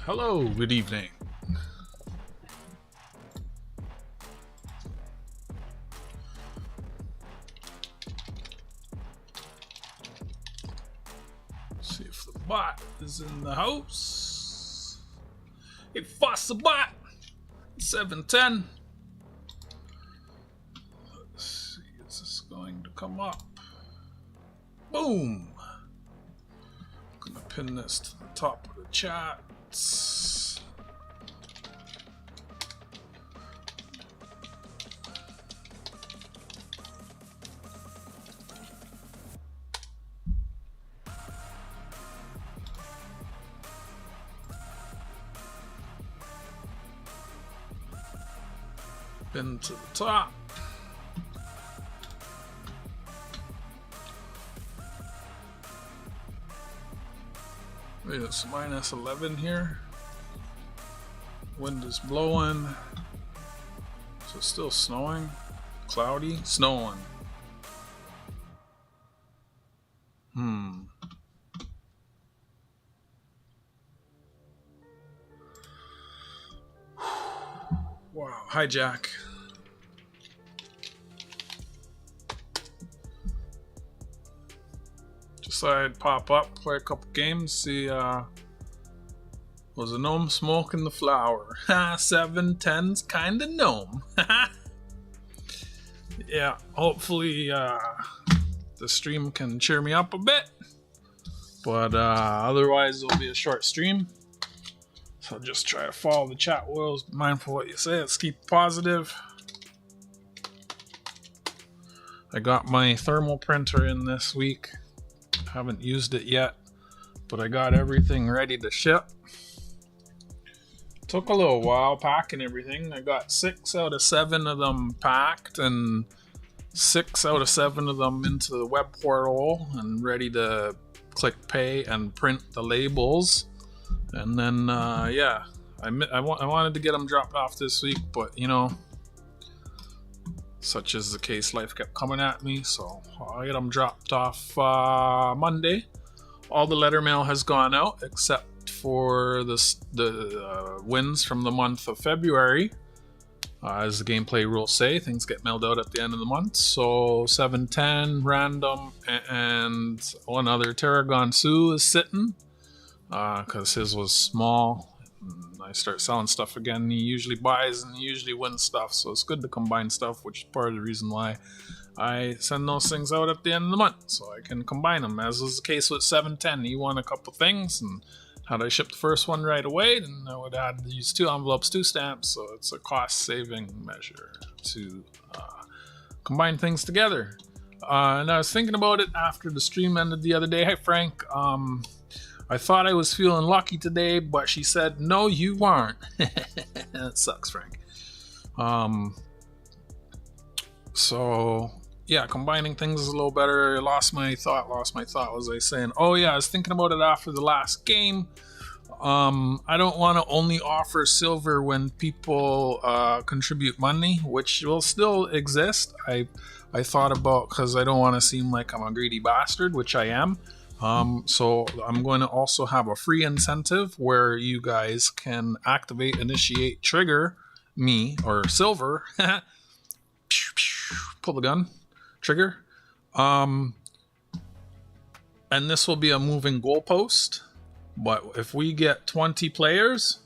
Hello, good evening. See if the bot is in the house. Hey, fuss the bot. 710. Let's see, is this going to come up? Boom. I'm gonna pin this to the top of the chat. Pin to the top. Wait, it's minus 11 here. Wind is blowing. So it's still snowing. Cloudy. Snowing. Wow. Hi, Jack. Just thought I'd pop up, play a couple games, see, was a gnome smoking the flower? Ha, 710's kinda gnome. Yeah, hopefully, the stream can cheer me up a bit. But, otherwise it'll be a short stream. So just try to follow the chat rules, be mindful of what you say, let's keep it positive. I got my thermal printer in this week. Haven't used it yet, but I got everything ready to ship. Took a little while packing everything. I got 6 out of 7 of them packed and 6 out of 7 of them into the web portal and ready to click pay and print the labels. And then, yeah, I wanted to get them dropped off this week, but you know, such is the case, life kept coming at me, so I'll get them dropped off Monday. All the letter mail has gone out except for the wins from the month of February. As the gameplay rules say, things get mailed out at the end of the month. So 710, random, and one other Tarragon Sioux is sitting because his was small. I start selling stuff again, he usually buys and he usually wins stuff, so it's good to combine stuff, which is part of the reason why I send those things out at the end of the month, so I can combine them, as was the case with 710. He won a couple things, and had I shipped the first one right away, then I would have had to use 2 envelopes, 2 stamps, so it's a cost-saving measure to combine things together. And I was thinking about it after the stream ended the other day. Hey Frank, I thought I was feeling lucky today, but she said, no, you aren't. That sucks, Frank. So, yeah, combining things is a little better. I lost my thought, was I saying? Oh, yeah, I was thinking about it after the last game. I don't want to only offer silver when people contribute money, which will still exist. I thought about, because I don't want to seem like I'm a greedy bastard, which I am. So I'm going to also have a free incentive where you guys can activate, initiate, trigger me, or silver. Pull the gun, trigger. And this will be a moving goalpost. But if we get 20 players,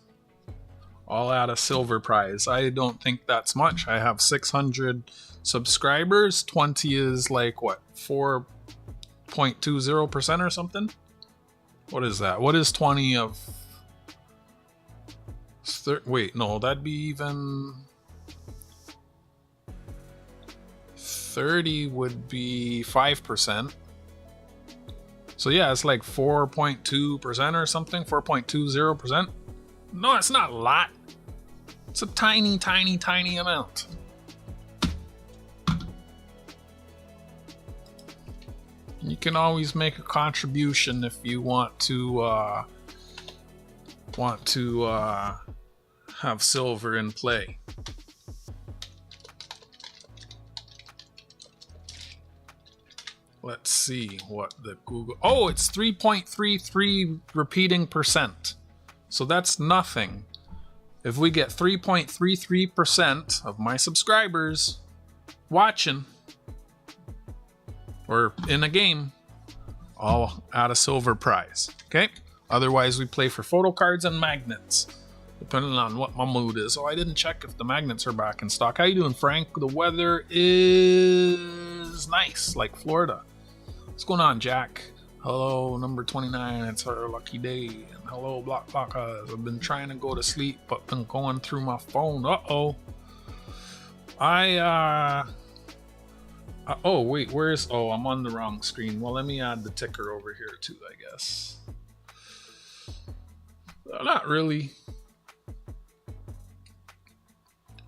I'll add a silver prize. I don't think that's much. I have 600 subscribers. 20 is like, what, 4.20% or something? What is that? What is 20 of... Wait, no, that'd be even... 30 would be 5%. So yeah, it's like 4.2% or something, 4.20%. No, it's not a lot. It's a tiny, tiny, tiny amount. You can always make a contribution if you want to have silver in play. Let's see what the Google... Oh, it's 3.33 repeating percent. So that's nothing. If we get 3.33% of my subscribers watching or in a game, I'll add a silver prize. Okay? Otherwise, we play for photo cards and magnets, depending on what my mood is. Oh, I didn't check if the magnets are back in stock. How you doing, Frank? The weather is nice, like Florida. What's going on, Jack? Hello, number 29. It's our lucky day. And hello, Block Blockers. I've been trying to go to sleep, but been going through my phone. Uh-oh. Oh, wait, where's... Oh, I'm on the wrong screen. Well, let me add the ticker over here, too, I guess. Not really.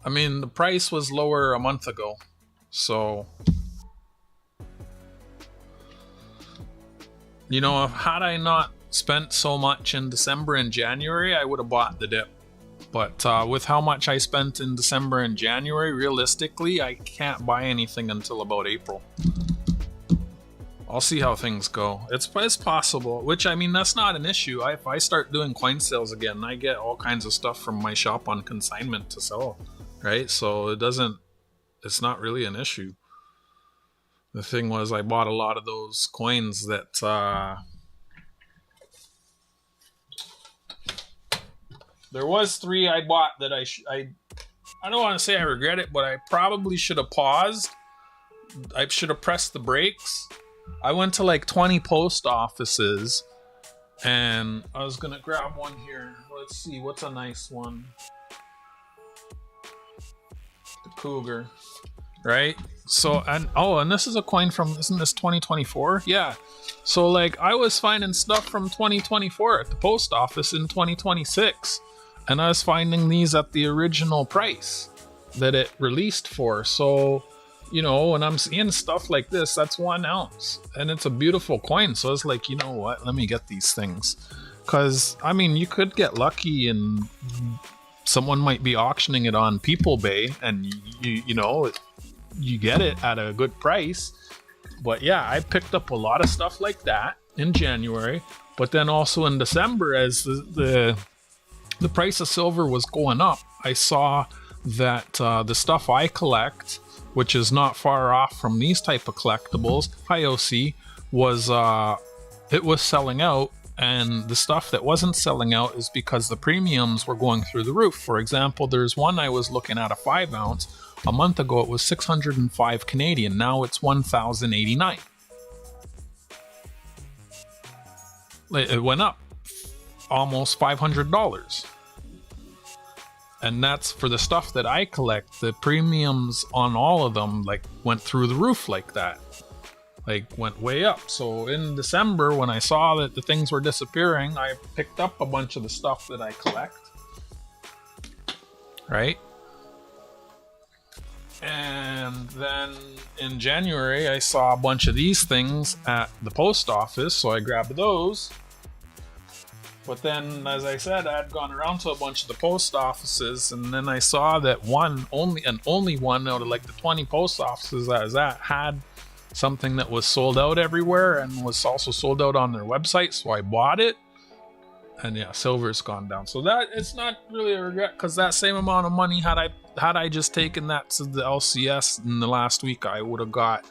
I mean, the price was lower a month ago, so... You know, had I not spent so much in December and January, I would have bought the dip. But with how much I spent in December and January, realistically, I can't buy anything until about April. I'll see how things go. It's possible, which, I mean, that's not an issue. If I start doing coin sales again, I get all kinds of stuff from my shop on consignment to sell, right? So it's not really an issue. The thing was, I bought a lot of those coins that there was 3 I bought that I don't want to say I regret it, but I probably should have paused. I should have pressed the brakes. I went to like 20 post offices and I was gonna grab one here. Let's see, what's a nice one? The Cougar. Right? So, and this is a coin from, isn't this 2024? Yeah. So, like, I was finding stuff from 2024 at the post office in 2026. And I was finding these at the original price that it released for. So, you know, when I'm seeing stuff like this, that's 1 ounce. And it's a beautiful coin. So, it's like, you know what? Let me get these things. Because, I mean, you could get lucky and someone might be auctioning it on PeopleBay. And, you know... you get it at a good price. But yeah, I picked up a lot of stuff like that in January, but then also in December, as the price of silver was going up, I saw that the stuff I collect, which is not far off from these type of collectibles, IOC, was it was selling out. And the stuff that wasn't selling out is because the premiums were going through the roof. For example, there's one I was looking at, a 5 ounce. A month ago, it was 605 Canadian. Now it's 1,089. It went up almost $500. And that's for the stuff that I collect. The premiums on all of them like went through the roof like that. Like went way up. So in December, when I saw that the things were disappearing, I picked up a bunch of the stuff that I collect. Right? And then in January, I saw a bunch of these things at the post office, so I grabbed those. But then, as I said, I had gone around to a bunch of the post offices, and then I saw that only one out of like the 20 post offices I was at had something that was sold out everywhere and was also sold out on their website, so I bought it. And yeah, silver's gone down. So that it's not really a regret, because that same amount of money, had I just taken that to the LCS in the last week, I would have got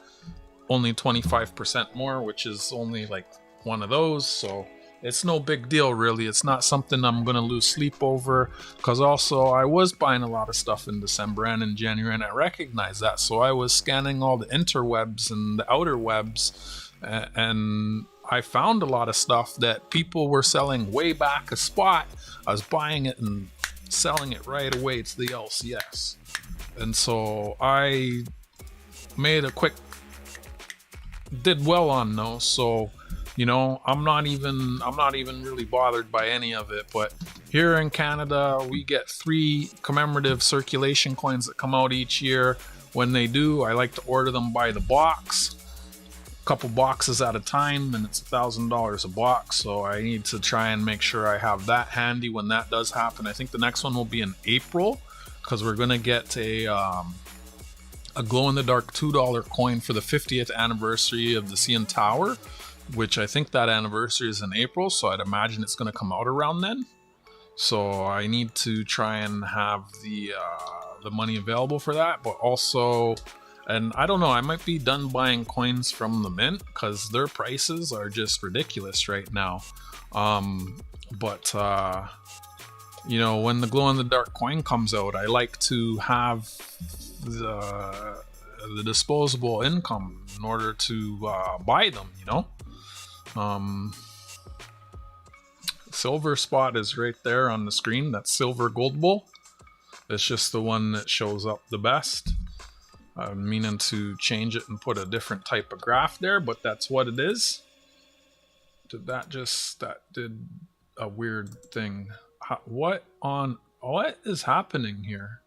only 25% more, which is only like one of those. So it's no big deal, really. It's not something I'm going to lose sleep over, because also I was buying a lot of stuff in December and in January, and I recognize that. So I was scanning all the interwebs and the outer webs, and I found a lot of stuff that people were selling way back a spot. I was buying it and selling it right away to the LCS. And so I made did well on those. So, you know, I'm not even really bothered by any of it. But here in Canada, we get 3 commemorative circulation coins that come out each year. When they do, I like to order them by the box. Couple boxes at a time, and it's $1,000 a box, so I need to try and make sure I have that handy when that does happen. I think the next one will be in April, because we're gonna get a glow-in-the-dark $2 coin for the 50th anniversary of the CN Tower, which I think that anniversary is in April, so I'd imagine it's gonna come out around then. So I need to try and have the money available for that, but also, and I don't know, I might be done buying coins from the mint because their prices are just ridiculous right now. But you know, when the glow in the dark coin comes out, I like to have the disposable income in order to buy them, you know. Silver spot is right there on the screen. That's silver gold bull. It's just the one that shows up the best. I'm meaning to change it and put a different type of graph there, but that's what it is. That did a weird thing. What is happening here?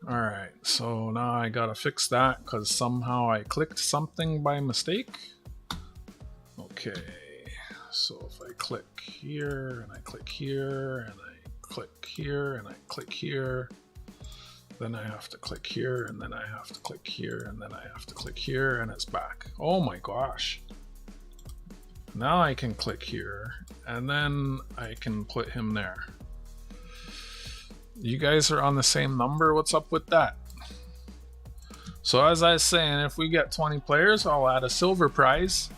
All right, so now I gotta fix that because somehow I clicked something by mistake. Okay, so if I click here and I click here and I click here and I click here, then I have to click here and then I have to click here and then I have to click here and it's back. Oh my gosh. Now I can click here and then I can put him there. You guys are on the same number. What's up with that? So as I was saying, if we get 20 players, I'll add a silver prize.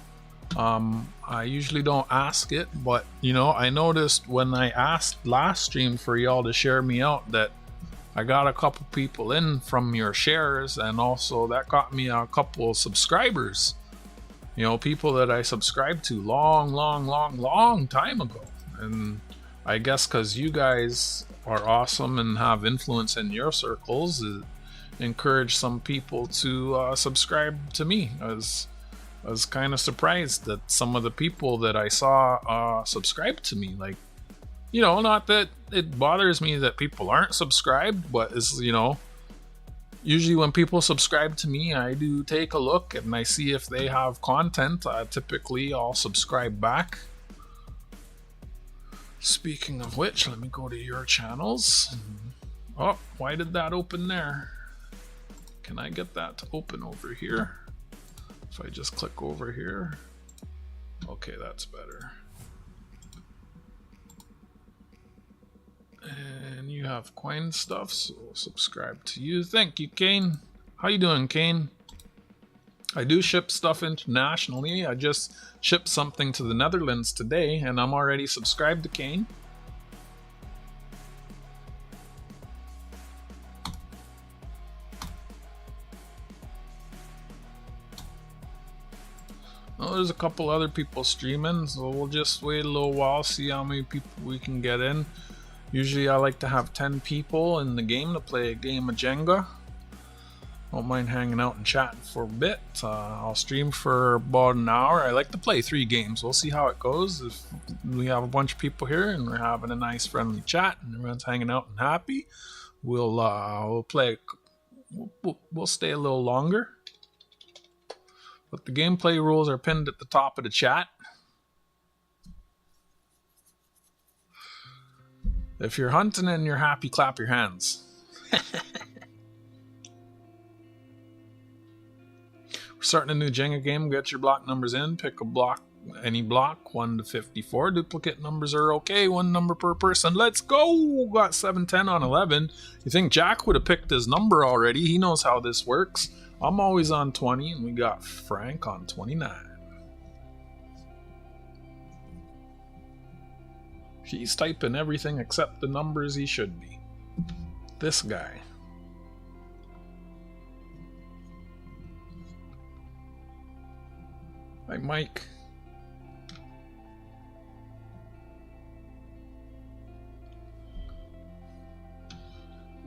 I usually don't ask it, but you know, I noticed when I asked last stream for y'all to share me out that I got a couple people in from your shares, and also that got me a couple subscribers. You know, people that I subscribed to long time ago. And I guess because you guys are awesome and have influence in your circles, it encouraged some people to subscribe to me. I was kind of surprised that some of the people that I saw subscribed to me. Like, you know, not that it bothers me that people aren't subscribed, but it's, you know, usually when people subscribe to me, I do take a look and I see if they have content. Typically, I'll subscribe back. Speaking of which, let me go to your channels. Oh, why did that open there? Can I get that to open over here? If I just click over here. Okay, that's better. And you have coin stuff, so we'll subscribe to you. Thank you, Kane. How you doing, Kane? I do ship stuff internationally. I just shipped something to the Netherlands today, and I'm already subscribed to Kane. Oh, there's a couple other people streaming, so we'll just wait a little while, see how many people we can get in. Usually I like to have 10 people in the game to play a game of Jenga. Don't mind hanging out and chatting for a bit. I'll stream for about an hour. I like to play 3 games. We'll see how it goes. If we have a bunch of people here and we're having a nice friendly chat and everyone's hanging out and happy, we'll play. We'll stay a little longer. But the gameplay rules are pinned at the top of the chat. If you're hunting and you're happy, clap your hands. We're starting a new Jenga game. Get your block numbers in. Pick a block, any block, 1 to 54. Duplicate numbers are okay. 1 number per person. Let's go. Got 7, 10 on 11. You think Jack would have picked his number already? He knows how this works. I'm always on 20, and we got Frank on 29. He's typing everything except the numbers he should be. This guy. Hi, Mike.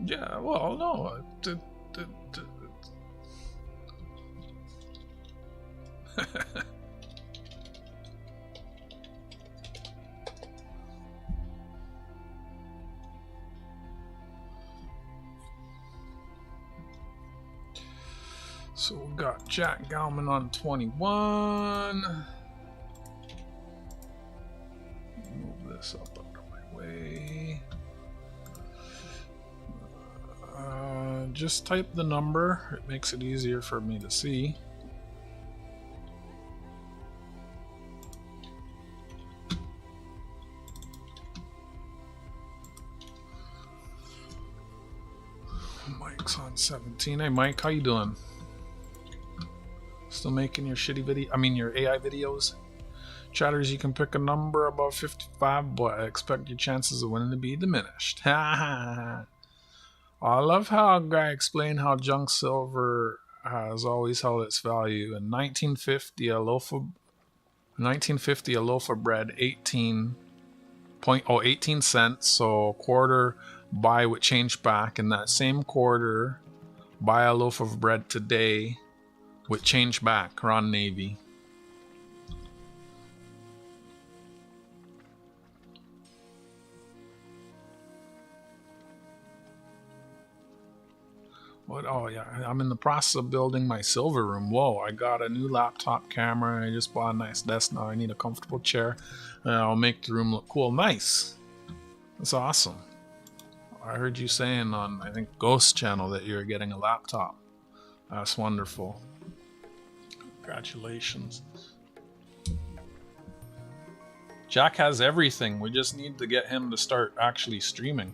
Yeah, well, no. So we got Jack Galman on 21. Move this up out of my way. Just type the number. It makes it easier for me to see. Mike's on 17. Hey Mike, how you doing? Still making your shitty video? I mean your AI videos? Chatters, you can pick a number above 55, but I expect your chances of winning to be diminished. I love how a guy explained how junk silver has always held its value. In 1950, a loaf of bread, 18 cents, so a quarter buy with change back. In that same quarter, buy a loaf of bread today with change back. Ron Navy. What? Oh yeah, I'm in the process of building my silver room. Whoa, I got a new laptop camera. I just bought a nice desk. Now I need a comfortable chair. And I'll make the room look cool. Nice. That's awesome. I heard you saying on, I think, Ghost Channel that you're getting a laptop. That's wonderful. Congratulations. Jack has everything. We just need to get him to start actually streaming.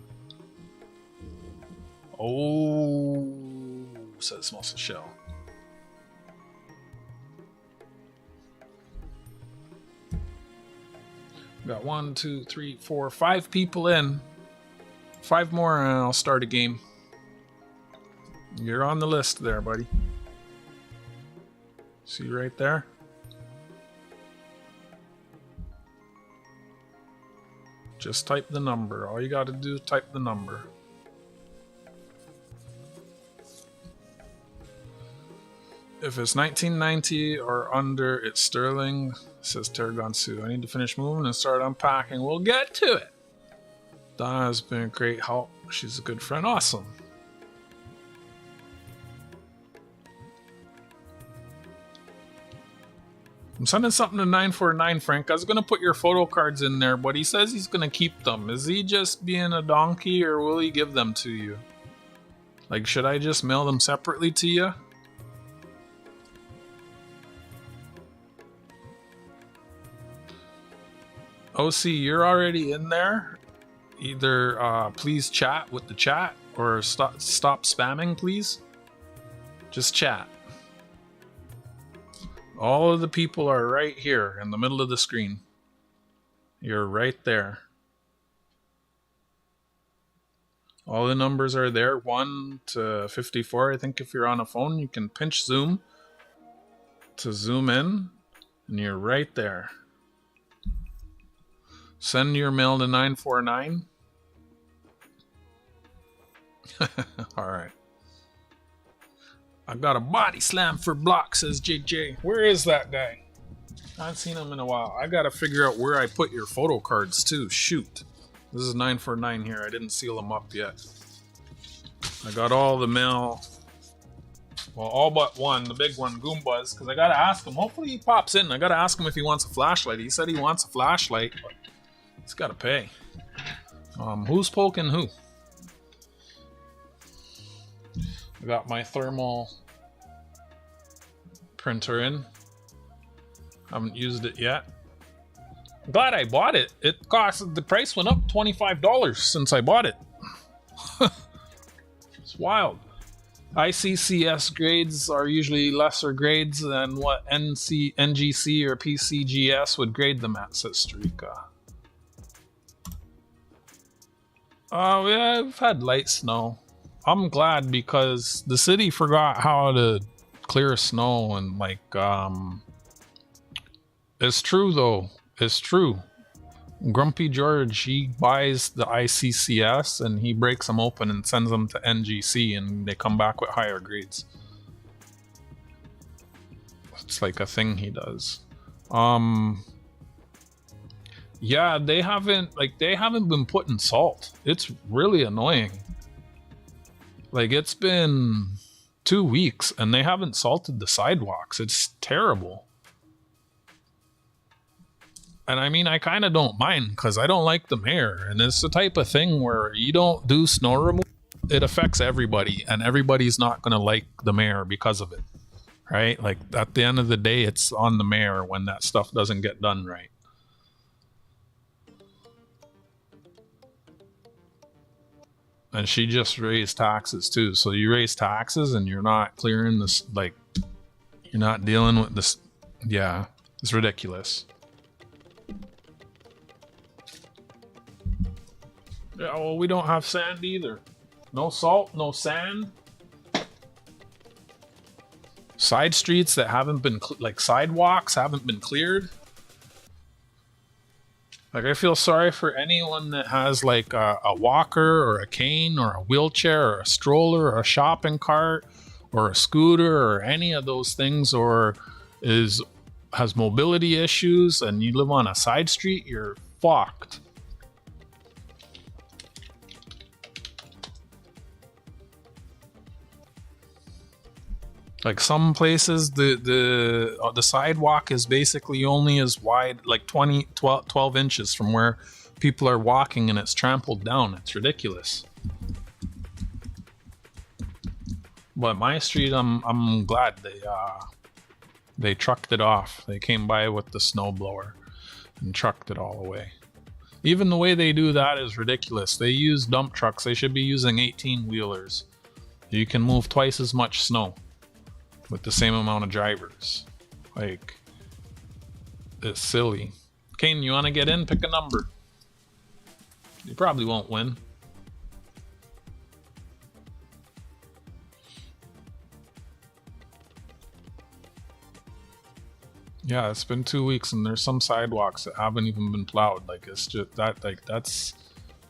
Oh, says Muscle Shell. Got 1, 2, 3, 4, 5 people in. 5 more and I'll start a game. You're on the list there, buddy. See right there? Just type the number. All you got to do is type the number. If it's 1990 or under, it's sterling, says Tarragon Sue. I need to finish moving and start unpacking. We'll get to it. Donna has been a great help. She's a good friend. Awesome. I'm sending something to 949, Frank. I was going to put your photo cards in there, but he says he's going to keep them. Is he just being a donkey or will he give them to you? Like, should I just mail them separately to you? OC, you're already in there. Either please chat with the chat or stop spamming, please. Just chat. All of the people are right here in the middle of the screen. You're right there. All the numbers are there, 1 to 54. I think if you're on a phone, you can pinch zoom to zoom in, and you're right there. Send your mail to 949. Alright. I got a body slam for block, says JJ. Where is that guy? I haven't seen him in a while. I gotta figure out where I put your photo cards too. Shoot. This is 949 here. I didn't seal them up yet. I got all the mail. Well, all but one, the big one, Goombas, because I gotta ask him. Hopefully he pops in. I gotta ask him if he wants a flashlight. He said he wants a flashlight, but he's gotta pay. Who's poking who? I got my thermal printer in. Haven't used it yet. I'm glad I bought it. The price went up $25 since I bought it. It's wild. ICCS grades are usually lesser grades than what NGC or PCGS would grade them at, says Starika. I've had light snow. I'm glad because the city forgot how to clear snow and like, it's true though. It's true. Grumpy George, he buys the ICCS and he breaks them open and sends them to NGC and they come back with higher grades. It's like a thing he does. Yeah, they haven't been putting salt. It's really annoying. Like, it's been 2 weeks and they haven't salted the sidewalks. It's terrible. And I mean, I kind of don't mind because I don't like the mayor. And it's the type of thing where you don't do snow removal, it affects everybody. And everybody's not going to like the mayor because of it. Right? Like, at the end of the day, it's on the mayor when that stuff doesn't get done right. And she just raised taxes too. So you raise taxes and you're not clearing this, like, you're not dealing with this. Yeah, it's ridiculous. Yeah, well, we don't have sand either. No salt, no sand. Side streets that haven't been, like sidewalks haven't been cleared. Like, I feel sorry for anyone that has like a walker or a cane or a wheelchair or a stroller or a shopping cart or a scooter or any of those things, or has mobility issues and you live on a side street, you're fucked. Like some places, the sidewalk is basically only as wide, like 12 inches from where people are walking, and it's trampled down. It's ridiculous. But my street, I'm glad they trucked it off. They came by with the snowblower and trucked it all away. Even the way they do that is ridiculous. They use dump trucks. They should be using 18-wheelers. You can move twice as much snow with the same amount of drivers. Like, it's silly. Kane, you want to get in? Pick a number. You probably won't win. Yeah, it's been 2 weeks and there's some sidewalks that haven't even been plowed. Like, it's just that, like, that's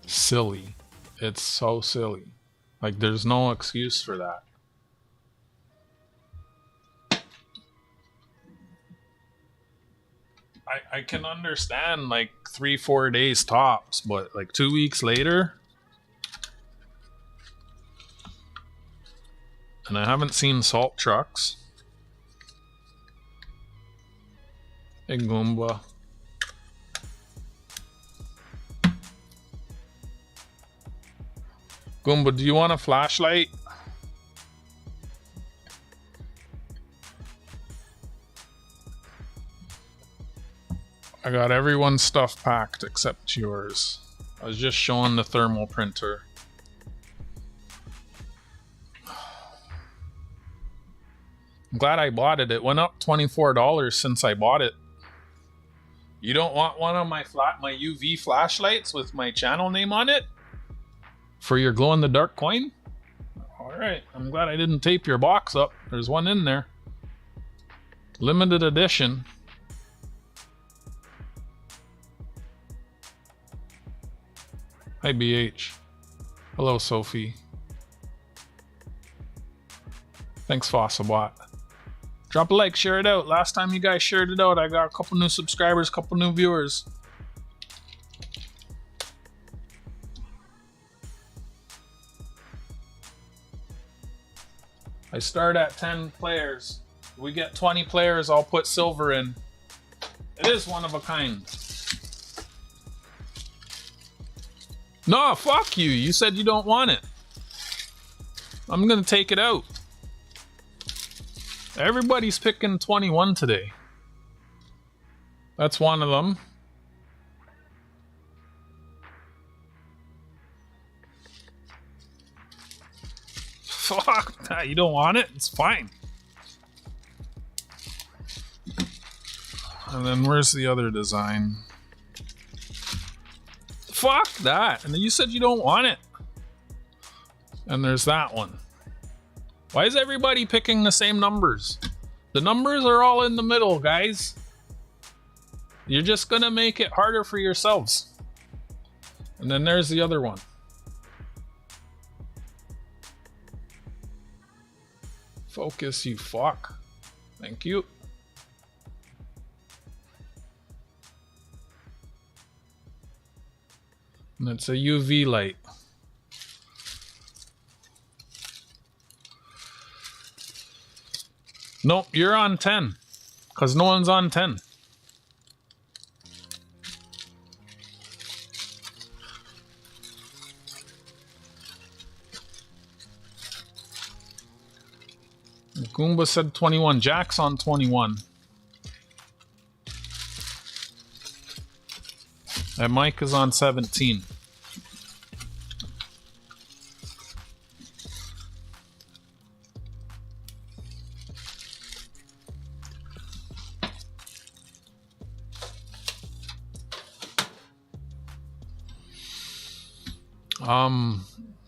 silly. It's so silly. Like, there's no excuse for that. I can understand like 3-4 days tops, but like 2 weeks later, and I haven't seen salt trucks. Hey Goomba. Goomba, do you want a flashlight? I got everyone's stuff packed except yours. I was just showing the thermal printer. I'm glad I bought it. It went up $24 since I bought it. You don't want one of my UV flashlights with my channel name on it? For your glow-in-the-dark coin? Alright, I'm glad I didn't tape your box up. There's one in there. Limited edition. Hi BH. Hello Sophie. Thanks Fossilbot. Drop a like, share it out. Last time you guys shared it out, I got a couple new subscribers, couple new viewers. I start at 10 players. If we get 20 players, I'll put silver in. It is one of a kind. No, fuck you. You said you don't want it. I'm gonna take it out. Everybody's picking 21 today. That's one of them. Fuck that. You don't want it? It's fine. And then where's the other design? Fuck that. And then you said you don't want it. And there's that one. Why is everybody picking the same numbers? The numbers are all in the middle, guys. You're just gonna make it harder for yourselves. And then there's the other one. Focus, you fuck. Thank you. And it's a UV light. Nope, you're on 10. Because no one's on 10. Goomba said 21. Jack's on 21. And Mike is on 17.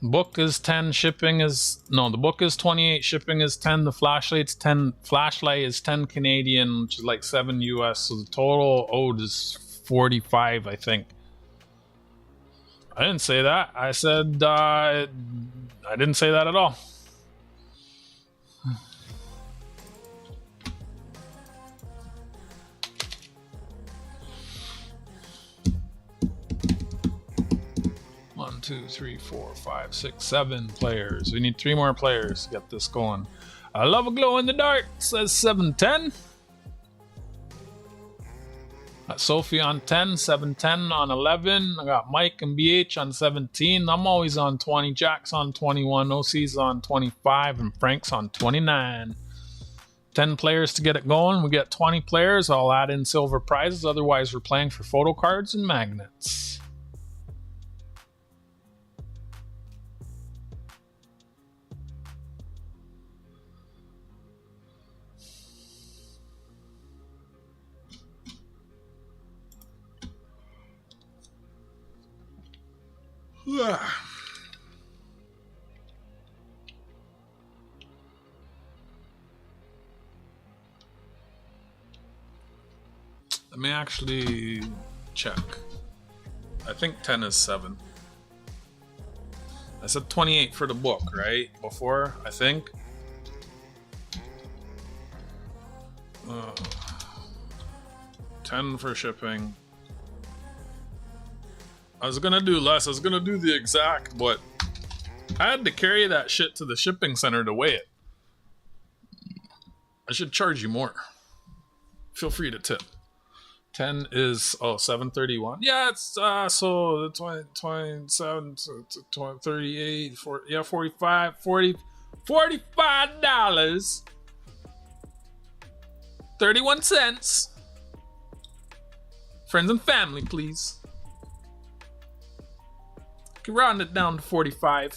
Book is 10, shipping is no, the book is 28, shipping is 10, the flashlight's 10, flashlight is 10 Canadian, which is like 7 US, so the total owed is 45, I think. I didn't say that. I said I didn't say that at all. One, 2, 3, 4, 5, 6, 7 players. We need 3 more players to get this going. I love a glow in the dark, says 710. Got Sophie on 10, 710 on 11. I got Mike and BH on 17. I'm always on 20. Jack's on 21. OC's on 25. And Frank's on 29. 10 players to get it going. We get 20 players. I'll add in silver prizes. Otherwise, we're playing for photo cards and magnets. Let me actually check. I think 10 is 7. I said 28 for the book, right? Before, I think. 10 for shipping. I was gonna do less. I was gonna do the exact, but I had to carry that shit to the shipping center to weigh it. I should charge you more. Feel free to tip. 10 is, 731. Yeah, it's, so 20, 27, 20, 38, 40, yeah, 45, 40, $45. 31 cents. Friends and family, please. You can round it down to 45.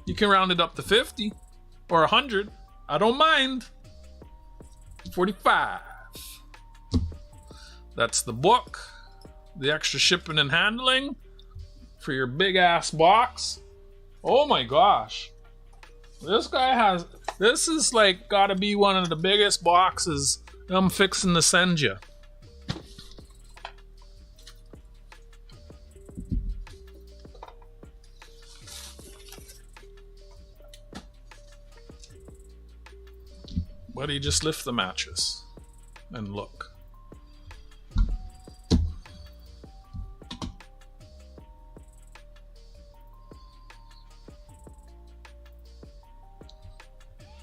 You can round it up to 50 or 100. I don't mind. 45. That's the book. The extra shipping and handling for your big ass box. Oh my gosh. This is like gotta be one of the biggest boxes I'm fixing to send you. Buddy, just lift the mattress and look.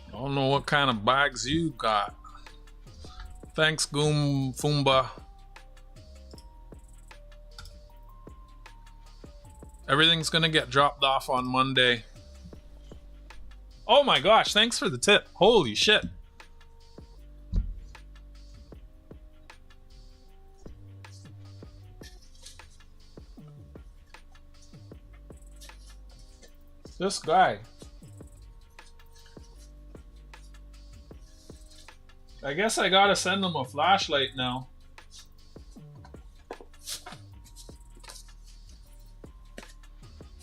I don't know what kind of bags you got. Thanks, Goom Fumba. Everything's gonna get dropped off on Monday. Oh my gosh, thanks for the tip. Holy shit. This guy. I guess I gotta send him a flashlight now.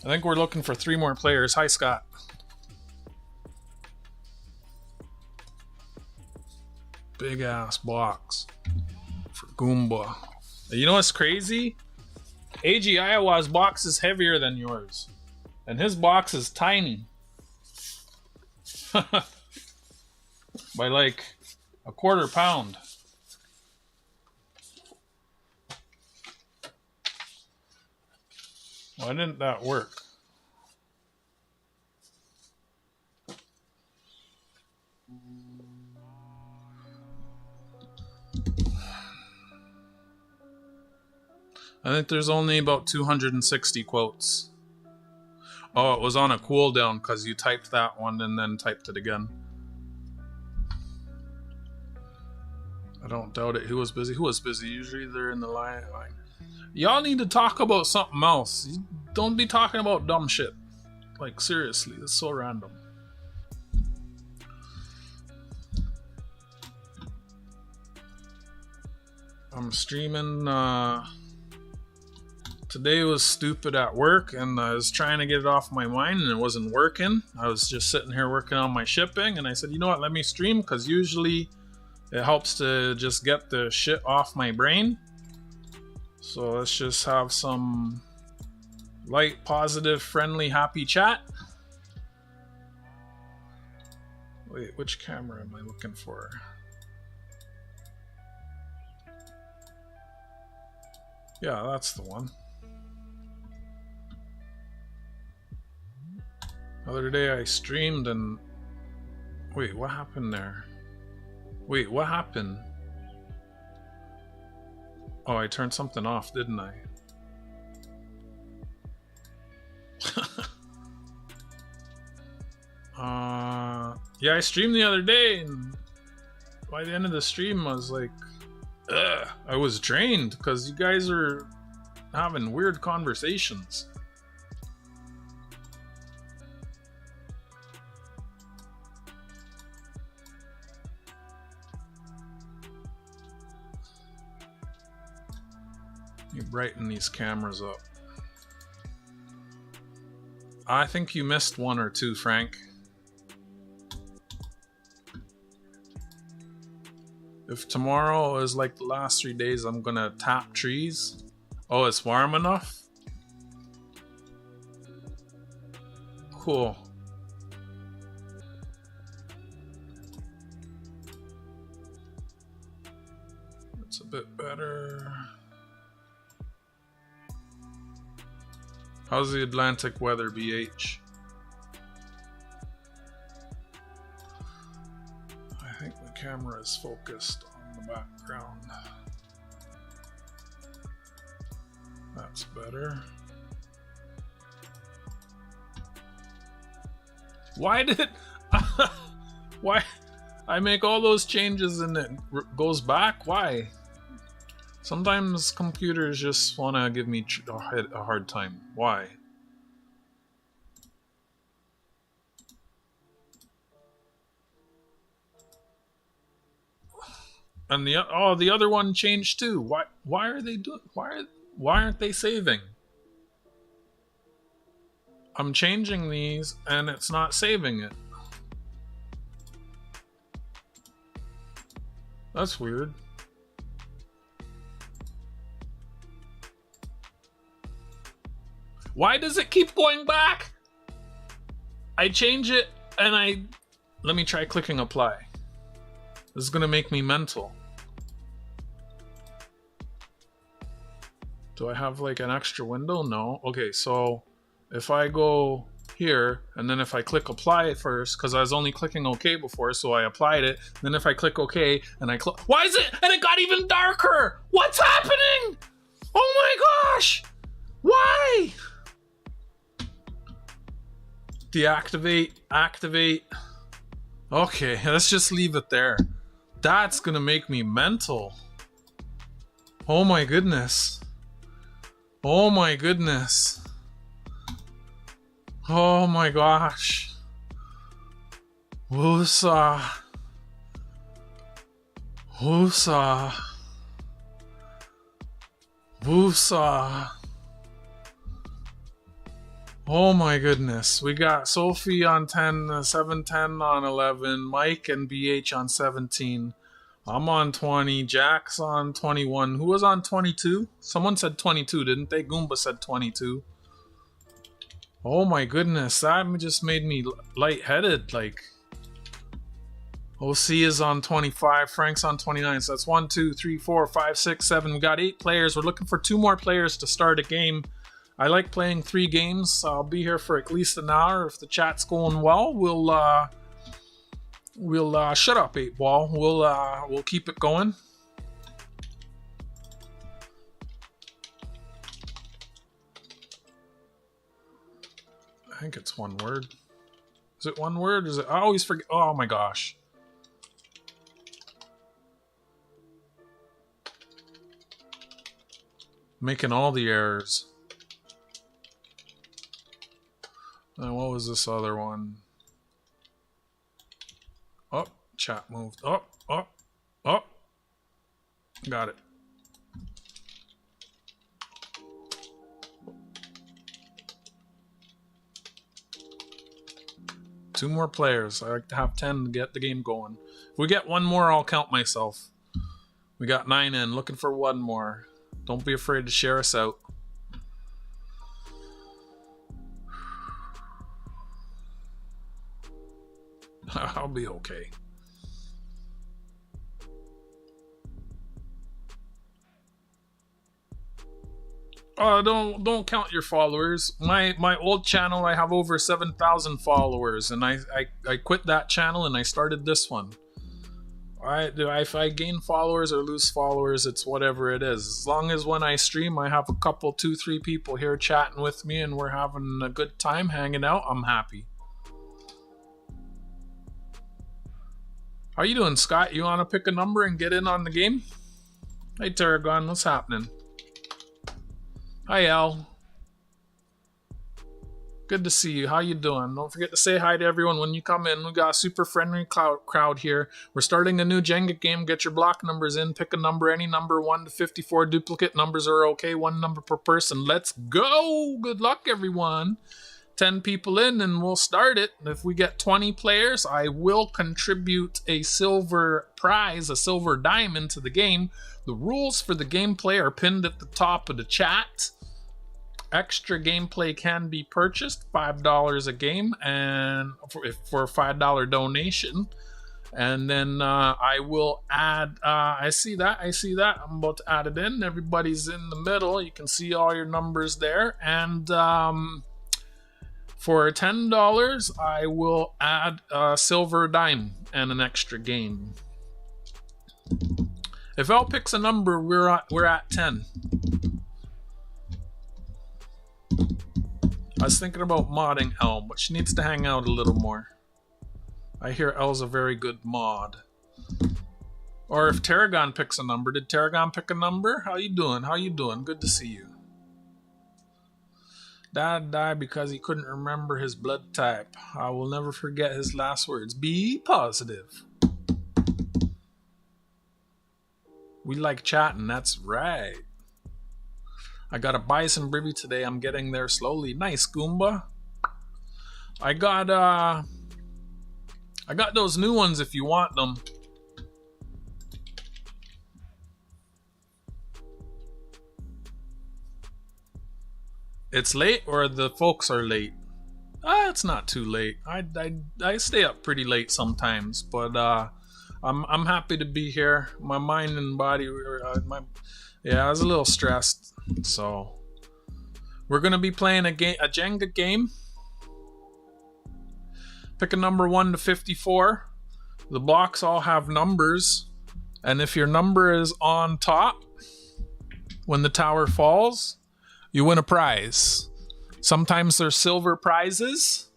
I think we're looking for 3 more players. Hi, Scott. Big ass box for Goomba. You know what's crazy? AG Iowa's box is heavier than yours. And his box is tiny. By like a quarter pound. Why didn't that work? I think there's only about 260 quotes. Oh, it was on a cooldown because you typed that one and then typed it again. I don't doubt it. Who was busy? Who was busy? Usually they're in the line. Y'all need to talk about something else. You don't be talking about dumb shit. Like, seriously, it's so random. I'm streaming Today was stupid at work, and I was trying to get it off my mind, and it wasn't working. I was just sitting here working on my shipping, and I said, you know what, let me stream, because usually it helps to just get the shit off my brain. So let's just have some light, positive, friendly, happy chat. Wait, which camera am I looking for? Yeah, that's the one. The other day I streamed and... Wait, what happened there? Wait, what happened? Oh, I turned something off, didn't I? Yeah, I streamed the other day, and by the end of the stream I was like, ugh, I was drained because you guys are having weird conversations. You brighten these cameras up. I think you missed one or two, Frank. If tomorrow is like the last 3 days, I'm gonna tap trees. Oh, it's warm enough? Cool. It's a bit better. How's the Atlantic weather, BH? I think the camera is focused on the background. That's better. Why did... Why? I make all those changes and it goes back? Why? Sometimes computers just want to give me a hard time. Why? And the other one changed too. Why are they doing? Why aren't they saving? I'm changing these and it's not saving it. That's weird. Why does it keep going back? I change it and let me try clicking apply. This is gonna make me mental. Do I have like an extra window? No. Okay, so if I go here and then if I click apply first, because I was only clicking OK before, so I applied it. Then if I click OK and I click, why is it? And it got even darker. What's happening? Oh my gosh! Why? Deactivate, activate. Okay, let's just leave it there. That's gonna make me mental. Oh my goodness. Oh my goodness. Oh my gosh. Woosa. Woosa. Woosa. Oh my goodness. We got Sophie on 10, 710 on 11, Mike and BH on 17. I'm on 20, Jack's on 21. Who was on 22? Someone said 22, didn't they? Goomba said 22. Oh my goodness, that just made me lightheaded. Like, OC is on 25, Frank's on 29. So that's 1, 2, 3, 4, 5, 6, 7. We got 8 players. We're looking for 2 more players to start a game. I like playing 3 games. I'll be here for at least an hour. If the chat's going well, we'll shut up, 8 Ball. We'll keep it going. I think it's 1 word. Is it 1 word? Is it? I always forget. Oh my gosh. Making all the errors. And what was this other one? Oh, chat moved. Oh. Got it. 2 more players. I like to have 10 to get the game going. If we get 1 more, I'll count myself. We got 9 in. Looking for 1 more. Don't be afraid to share us out. I'll be okay. Don't count your followers. My old channel, I have over 7,000 followers, and I quit that channel and I started this one. If I gain followers or lose followers, it's whatever it is. As long as when I stream, I have a couple, 2, 3 people here chatting with me, and we're having a good time hanging out, I'm happy. How you doing, Scott? You want to pick a number and get in on the game? Hey, Tarragon, what's happening? Hi, Al. Good to see you. How you doing? Don't forget to say hi to everyone when you come in. We got a super friendly crowd here. We're starting a new Jenga game. Get your block numbers in. Pick a number, any number, 1 to 54. Duplicate numbers are okay. 1 number per person. Let's go. Good luck, everyone. 10 people in and we'll start it. If we get 20 players, I will contribute a silver prize, a silver dime into the game. The rules for the gameplay are pinned at the top of the chat. Extra gameplay can be purchased, $5 a game, and for a $5 donation. And then I will add, I see that, I'm about to add it in. Everybody's in the middle. You can see all your numbers there. And for $10, I will add a silver dime and an extra game. If Al picks a number, we're at 10. I was thinking about modding Elle, but she needs to hang out a little more. I hear Elle's a very good mod. Or if Tarragon picks a number. Did Tarragon pick a number? How you doing? How you doing? Good to see you. Dad died because he couldn't remember his blood type. I will never forget his last words. Be positive. We like chatting, that's right. I gotta buy some Brivy today. I'm getting there slowly. Nice, Goomba. I got those new ones if you want them. It's late or the folks are late? It's not too late. I stay up pretty late sometimes, but I'm happy to be here. My mind and body I was a little stressed. So we're gonna be playing a Jenga game. Pick a number 1 to 54. The blocks all have numbers, and if your number is on top when the tower falls, you win a prize. Sometimes there's silver prizes,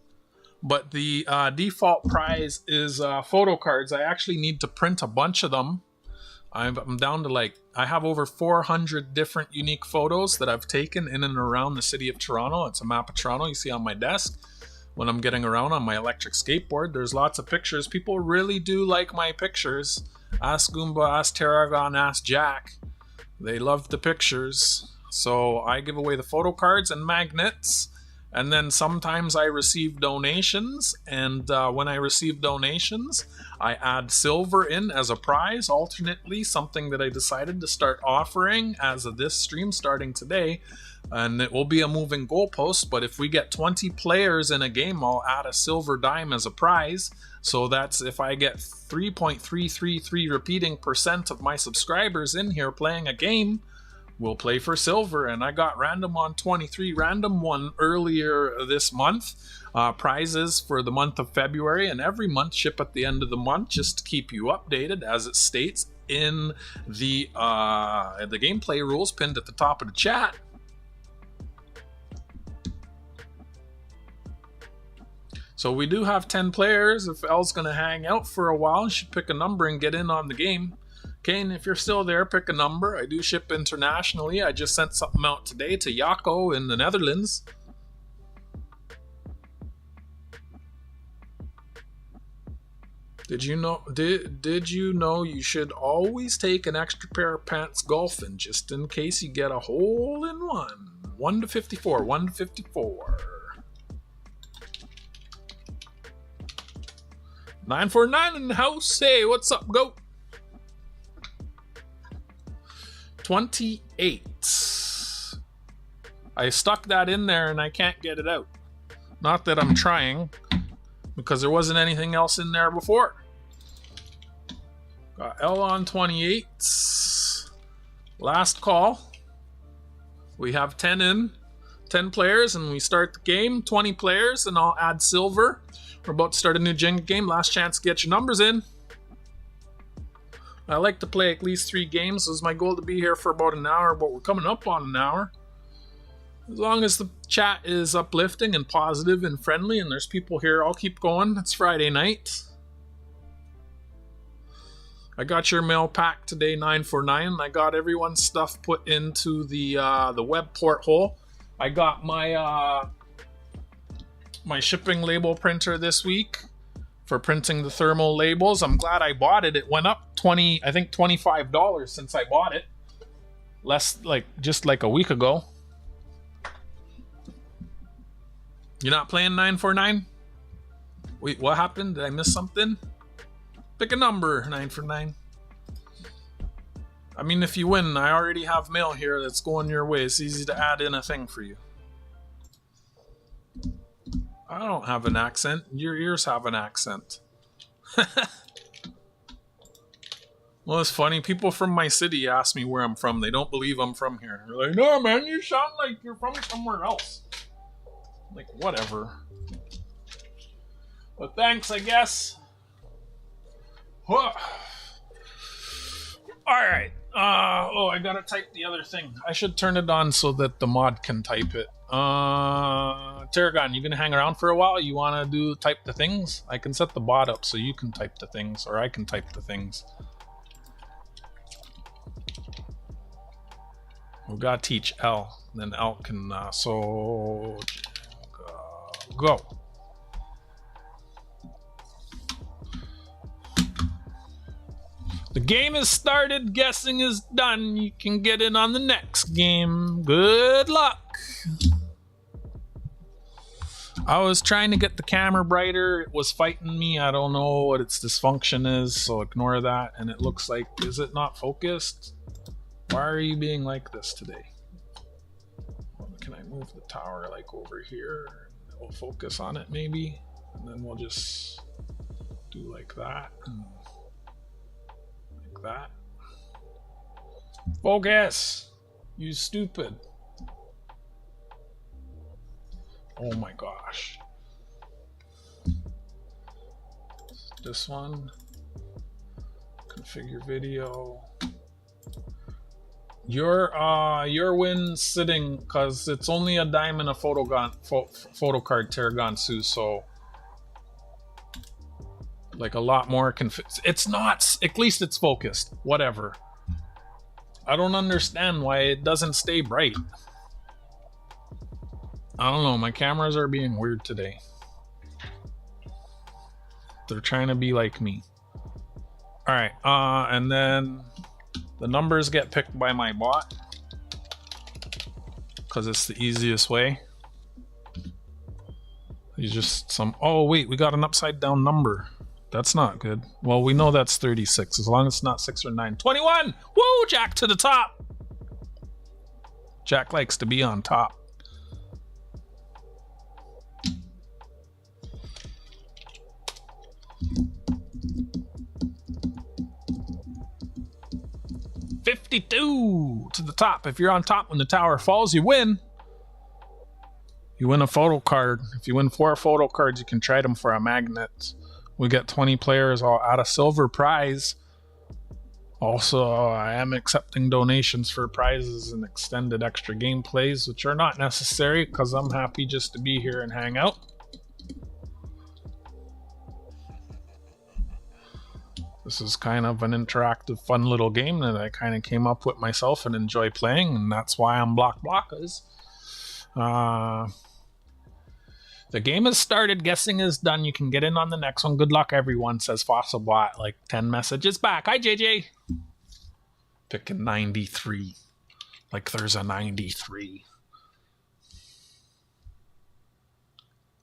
but the default prize is photo cards. I actually need to print a bunch of them. I'm down to I have over 400 different unique photos that I've taken in and around the city of Toronto. It's a map of Toronto you see on my desk when I'm getting around on my electric skateboard. There's lots of pictures. People really do like my pictures. Ask Goomba, ask Tarragon, ask Jack. They love the pictures. So I give away the photo cards and magnets. And then sometimes I receive donations, and when I receive donations, I add silver in as a prize, alternately, something that I decided to start offering as of this stream starting today. And it will be a moving goalpost, but if we get 20 players in a game, I'll add a silver dime as a prize. So that's if I get 3.333 repeating % of my subscribers in here playing a game, we'll play for silver. And I got random on 23 random one earlier this month. Prizes for the month of February, and every month ship at the end of the month just to keep you updated as it states in the gameplay rules pinned at the top of the chat. So we do have 10 players. If Elle's going to hang out for a while, she should pick a number and get in on the game. Kane, if you're still there, pick a number. I do ship internationally. I just sent something out today to Jaco in the Netherlands. Did you know you should always take an extra pair of pants golfing just in case you get a hole in one? 1 to 54, 1 to 54. 949 in the house. Hey, what's up, goat? 28. I stuck that in there and I can't get it out. Not that I'm trying, because there wasn't anything else in there before. Got L on 28. Last call. We have 10 in. 10 players and we start the game. 20 players and I'll add silver. We're about to start a new Jenga game. Last chance to get your numbers in. I like to play at least 3 games. It's my goal to be here for about an hour, but we're coming up on an hour. As long as the chat is uplifting and positive and friendly and there's people here, I'll keep going. It's Friday night. I got your mail pack today, 949. I got everyone's stuff put into the web porthole. I got my my shipping label printer this week for printing the thermal labels. I'm glad I bought it. It went up I think $25 since I bought it. Just like a week ago. You're not playing 949? Wait, what happened? Did I miss something? Pick a number, 949. I mean, if you win, I already have mail here that's going your way. It's easy to add in a thing for you. I don't have an accent. Your ears have an accent. Well, it's funny. People from my city ask me where I'm from. They don't believe I'm from here. They're like, no, man, you sound like you're from somewhere else. Like, whatever. But thanks, I guess. Alright. I gotta type the other thing. I should turn it on so that the mod can type it. Tarragon, you gonna hang around for a while? You wanna type the things? I can set the bot up so you can type the things, or I can type the things. We gotta teach L. Then L can, go. The game is started, guessing is done. You can get in on the next game. Good luck. I was trying to get the camera brighter. It was fighting me. I don't know what its dysfunction is, so ignore that. And it looks like, is it not focused? Why are you being like this today? Can I move the tower like over here? We'll focus on it maybe. And then we'll just do like that. Like that. Focus! You stupid. Oh my gosh. This one. Configure video. Your win sitting, because it's only a dime and a photo card Tarragon Sue, so like a lot more it's not, at least it's focused. Whatever. I don't understand why it doesn't stay bright. I don't know, my cameras are being weird today. They're trying to be like me. Alright, and then the numbers get picked by my bot because it's the easiest way. You just oh wait, we got an upside down number. That's not good. Well, we know that's 36, as long as it's not 6 or 9. 21! Woo! Jack to the top! Jack likes to be on top. $52 to the top. If you're on top when the tower falls, you win. You win a photo card. If you win 4 photo cards, you can trade them for a magnet. We get 20 players. I'll add a silver prize. Also, I am accepting donations for prizes and extended extra gameplays, which are not necessary because I'm happy just to be here and hang out. This is kind of an interactive, fun little game that I kind of came up with myself and enjoy playing, and that's why I'm Blockers. The game has started, guessing is done. You can get in on the next one. Good luck, everyone, says Fossilbot. Like 10 messages back. Hi, JJ. Picking 93. Like there's a 93.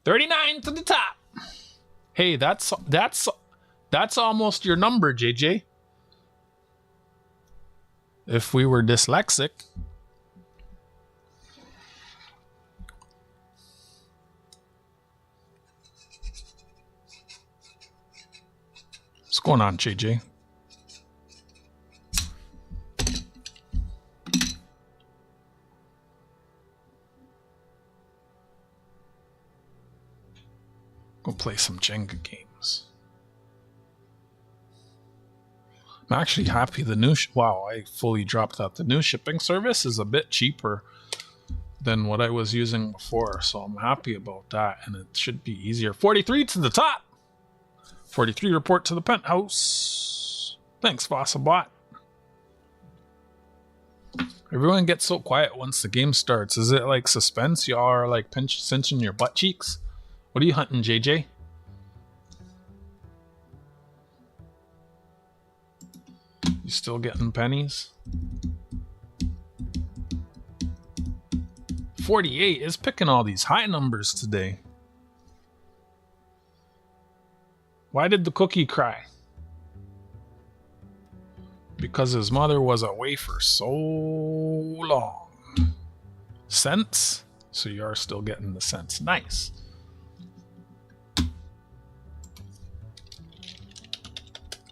39 to the top. Hey, that's That's almost your number, JJ. If we were dyslexic. What's going on, JJ? Go play some Jenga games. I'm actually happy the new... wow, I fully dropped that. The new shipping service is a bit cheaper than what I was using before, so I'm happy about that, and it should be easier. 43 to the top! 43 report to the penthouse. Thanks, Vossabot. Everyone gets so quiet once the game starts. Is it like suspense? Y'all are like cinching your butt cheeks? What are you hunting, JJ? You still getting pennies? 48 is picking all these high numbers today. Why did the cookie cry? Because his mother was away for so long. Cents? So you are still getting the cents. Nice.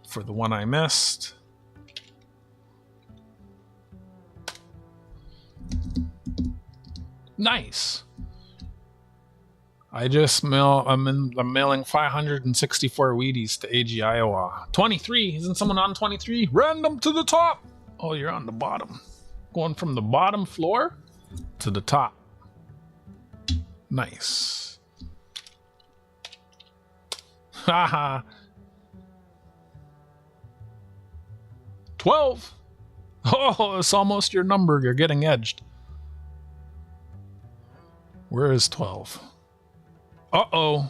For the one I missed. Nice. I'm mailing 564 Wheaties to AG, Iowa. 23. Isn't someone on 23? Random to the top. Oh, you're on the bottom. Going from the bottom floor to the top. Nice. Haha. 12. Oh, it's almost your number. You're getting edged. Where is 12? Uh-oh.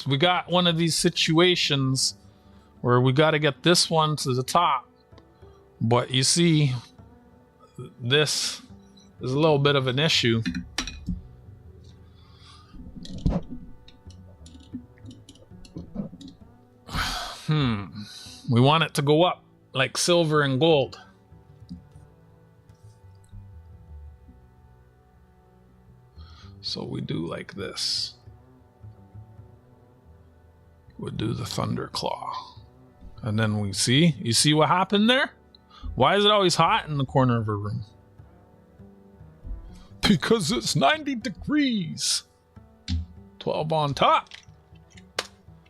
We got one of these situations where we got to get this one to the top. But you see, this is a little bit of an issue. We want it to go up like silver and gold. So we do like this. We do the thunder claw. And then we see, you see what happened there? Why is it always hot in the corner of a room? Because it's 90 degrees. 12 on top.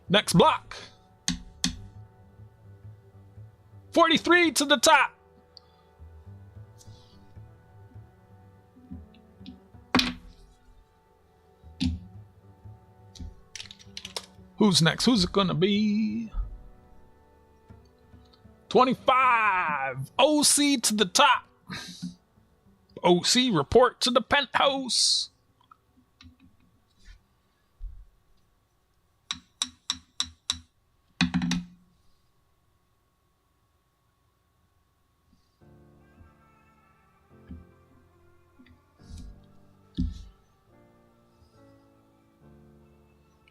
Next block. 43 to the top. Who's next? Who's it gonna be? 25. OC to the top. OC report to the penthouse.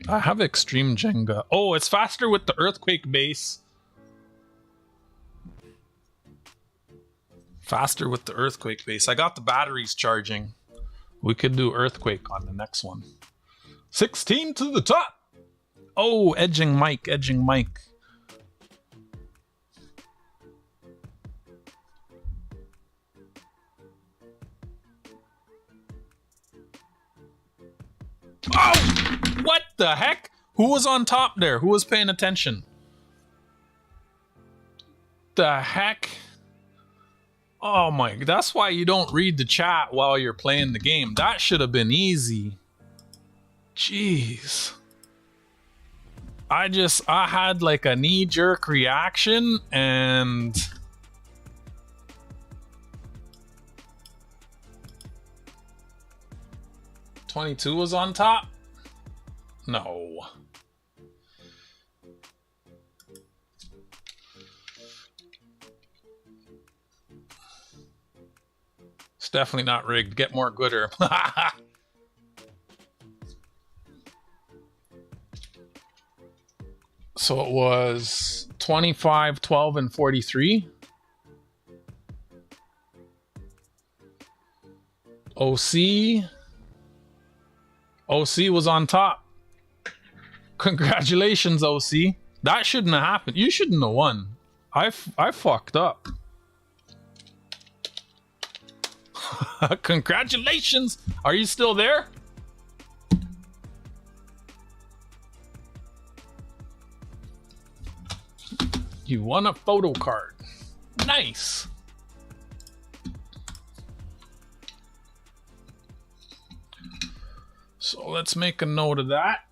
I have extreme Jenga. Oh, it's faster with the earthquake base. Faster with the earthquake base. I got the batteries charging. We could do earthquake on the next one. 16 to the top. Oh, edging Mike, edging Mike. Oh! What the heck? Who was on top there? Who was paying attention? The heck? Oh my, that's why you don't read the chat while you're playing the game. That should have been easy. Jeez. I had like a knee-jerk reaction and... $22 was on top? No. It's definitely not rigged. Get more gooder. So it was 25, 12, and 43. OC was on top. Congratulations, OC. That shouldn't have happened. You shouldn't have won. I fucked up. Congratulations. Are you still there? You won a photo card. Nice. So let's make a note of that.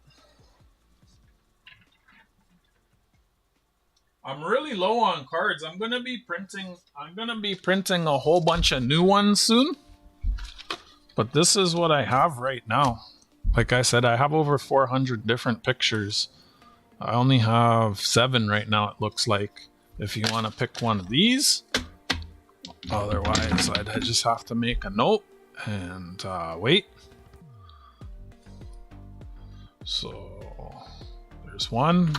I'm really low on cards. I'm gonna be printing a whole bunch of new ones soon. But this is what I have right now. Like I said, I have over 400 different pictures. I only have 7 right now, it looks like. If you want to pick one of these. Otherwise, I just have to make a note and wait. So, there's 1.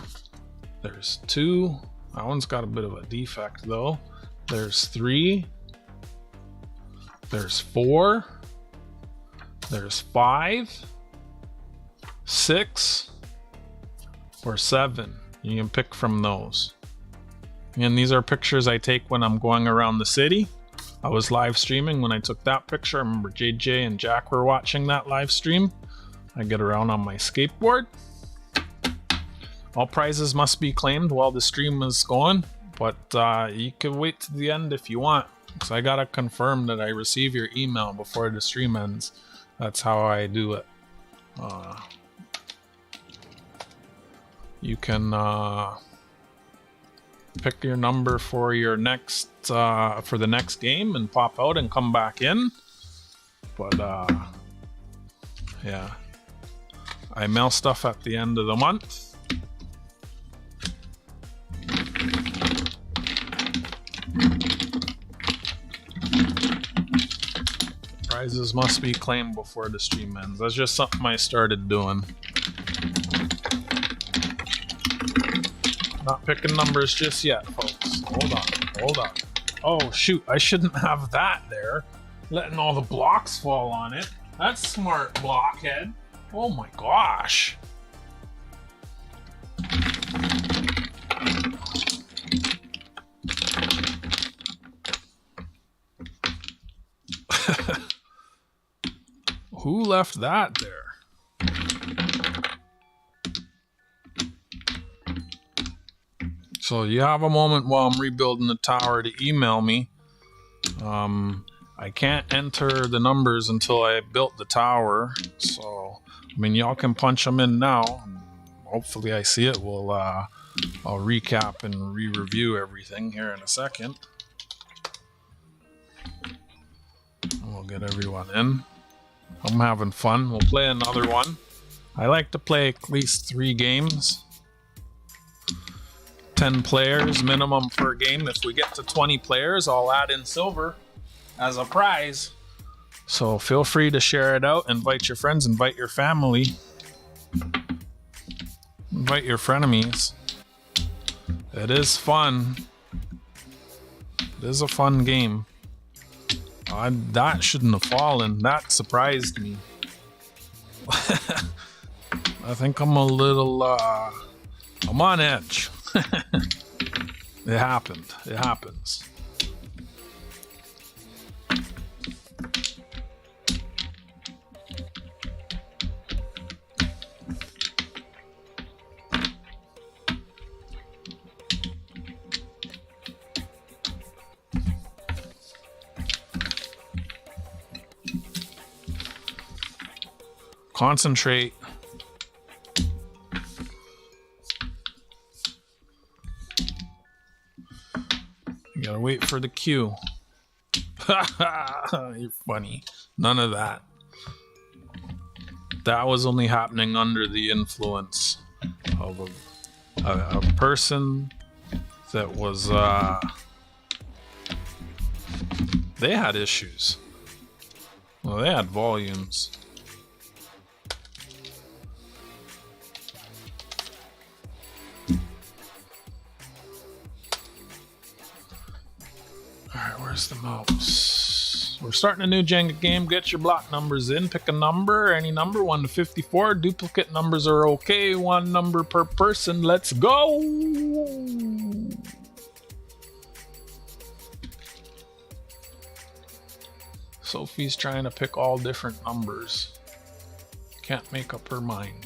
There's 2. That one's got a bit of a defect though. There's 3. There's 4. There's 5. 6. Or 7. You can pick from those. And these are pictures I take when I'm going around the city. I was live streaming when I took that picture. I remember JJ and Jack were watching that live stream. I get around on my skateboard. All prizes must be claimed while the stream is going, but you can wait to the end if you want, because I gotta confirm that I receive your email before the stream ends. That's how I do it. You can pick your number for your next for the next game and pop out and come back in. But yeah, I mail stuff at the end of the month. Prizes must be claimed before the stream ends. That's just something I started doing. Not picking numbers just yet, folks. Hold on. Oh shoot, I shouldn't have that there. Letting all the blocks fall on it. That's smart, blockhead. Oh my gosh. Who left that there? So you have a moment while I'm rebuilding the tower to email me. I can't enter the numbers until I built the tower. So, I mean, y'all can punch them in now. Hopefully I see it. I'll recap and re-review everything here in a second. We'll get everyone in. I'm having fun. We'll play another one. I like to play at least 3 games. 10 players minimum per game. If we get to 20 players, I'll add in silver as a prize. So feel free to share it out. Invite your friends. Invite your family. Invite your frenemies. It is fun. It is a fun game. That shouldn't have fallen. That surprised me. I think I'm a little, I'm on edge. It happened. It happens. Concentrate. You gotta wait for the cue. You're funny. None of that. That was only happening under the influence of a person that was they had issues. Well, they had volumes. Where's the mouse? We're starting a new Jenga game. Get your block numbers in. Pick a number, any number, 1 to 54. Duplicate numbers are okay. 1 number per person. Let's go! Sophie's trying to pick all different numbers. Can't make up her mind.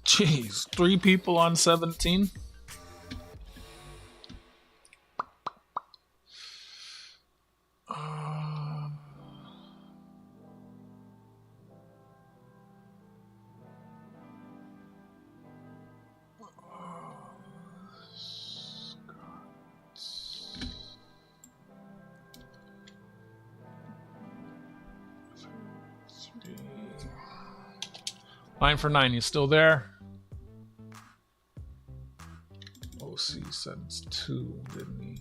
Jeez, 3 people on 17? Nine for 9, you still there? OC said it's 2, didn't he?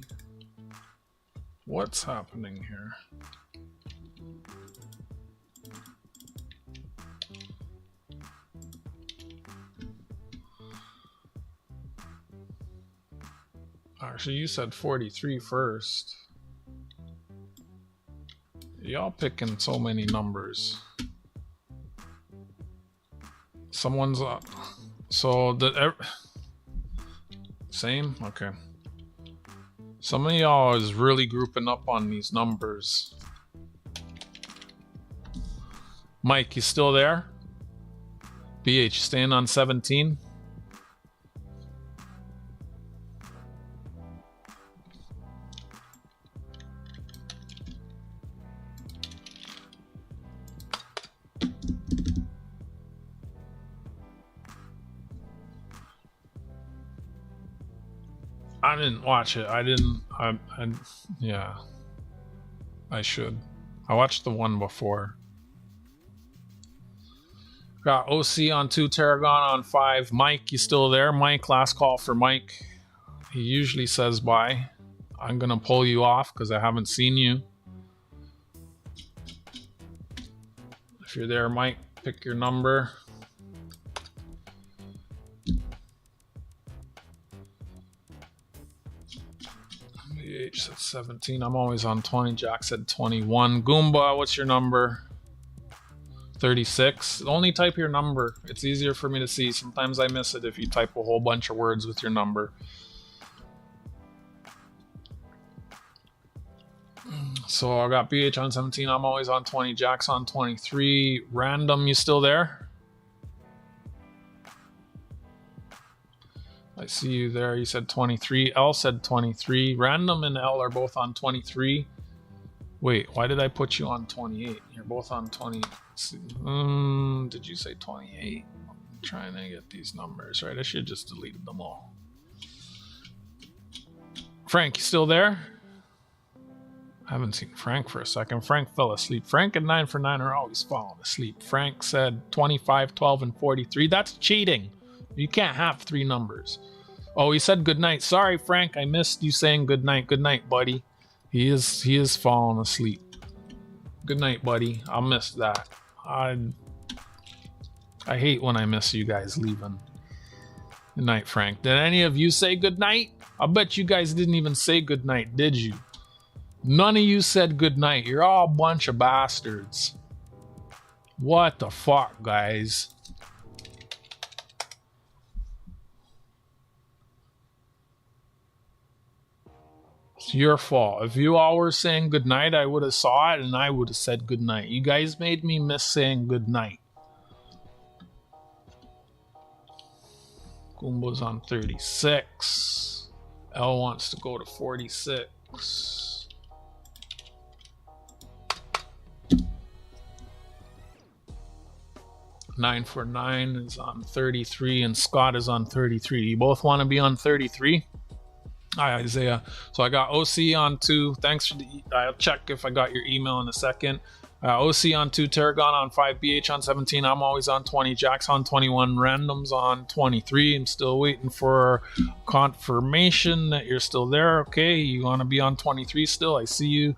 What's happening here? Actually, you said 43 first. Y'all picking so many numbers. Someone's up. So the same? Okay. Some of y'all is really grouping up on these numbers. Mike, you still there? BH, staying on 17? I didn't watch it. Yeah. I should. I watched the one before. Got OC on 2, Tarragon on 5. Mike, you still there? Mike, last call for Mike. He usually says bye. I'm gonna pull you off because I haven't seen you. If you're there, Mike, pick your number. BH said 17. I'm always on 20. Jack said 21. Goomba, what's your number? 36. Only type your number. It's easier for me to see. Sometimes I miss it if you type a whole bunch of words with your number. So I got BH on 17. I'm always on 20. Jack's on 23. Random, you still there? I see you there. You said 23. L said 23. Random and L are both on 23. Wait, why did I put you on 28? You're both on 20. Did you say 28? I'm trying to get these numbers right. I should have just deleted them all. Frank, you still there? I haven't seen Frank for a second. Frank fell asleep. Frank and 9 for 9 are always falling asleep. Frank said 25, 12, and 43. That's cheating. You can't have 3 numbers. Oh, he said good night. Sorry, Frank. I missed you saying good night. Good night, buddy. He is falling asleep. Good night, buddy. I'll miss that. I hate when I miss you guys leaving. Good night, Frank. Did any of you say good night? I bet you guys didn't even say good night, did you? None of you said good night. You're all a bunch of bastards. What the fuck, guys? It's your fault. If you all were saying goodnight, I would have saw it and I would have said goodnight. You guys made me miss saying goodnight. Goomba's on 36. L wants to go to 46. Nine for 9 is on 33 and Scott is on 33. You both want to be on 33? Hi, Isaiah. So I got OC on 2. Thanks for the... I'll check if I got your email in a second. OC on 2, Tarragon on 5, BH on 17, I'm always on 20, Jack's on 21, Random's on 23. I'm still waiting for confirmation that you're still there. Okay, you want to be on 23 still? I see you.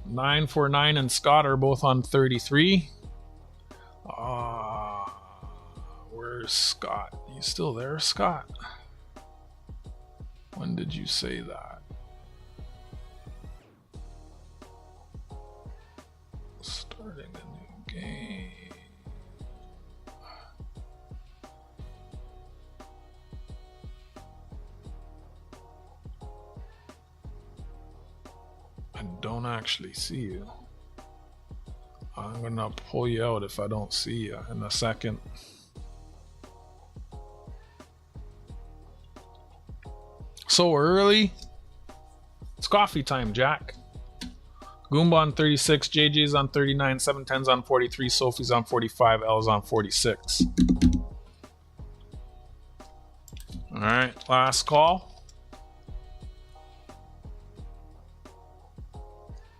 949 and Scott are both on 33. Where's Scott? You still there, Scott? When did you say that? Starting a new game. I don't actually see you. I'm gonna pull you out if I don't see you in a second. So early? It's coffee time, Jack. Goomba on 36, JJ's on 39, 710's on 43, Sophie's on 45, L's on 46. Alright, last call.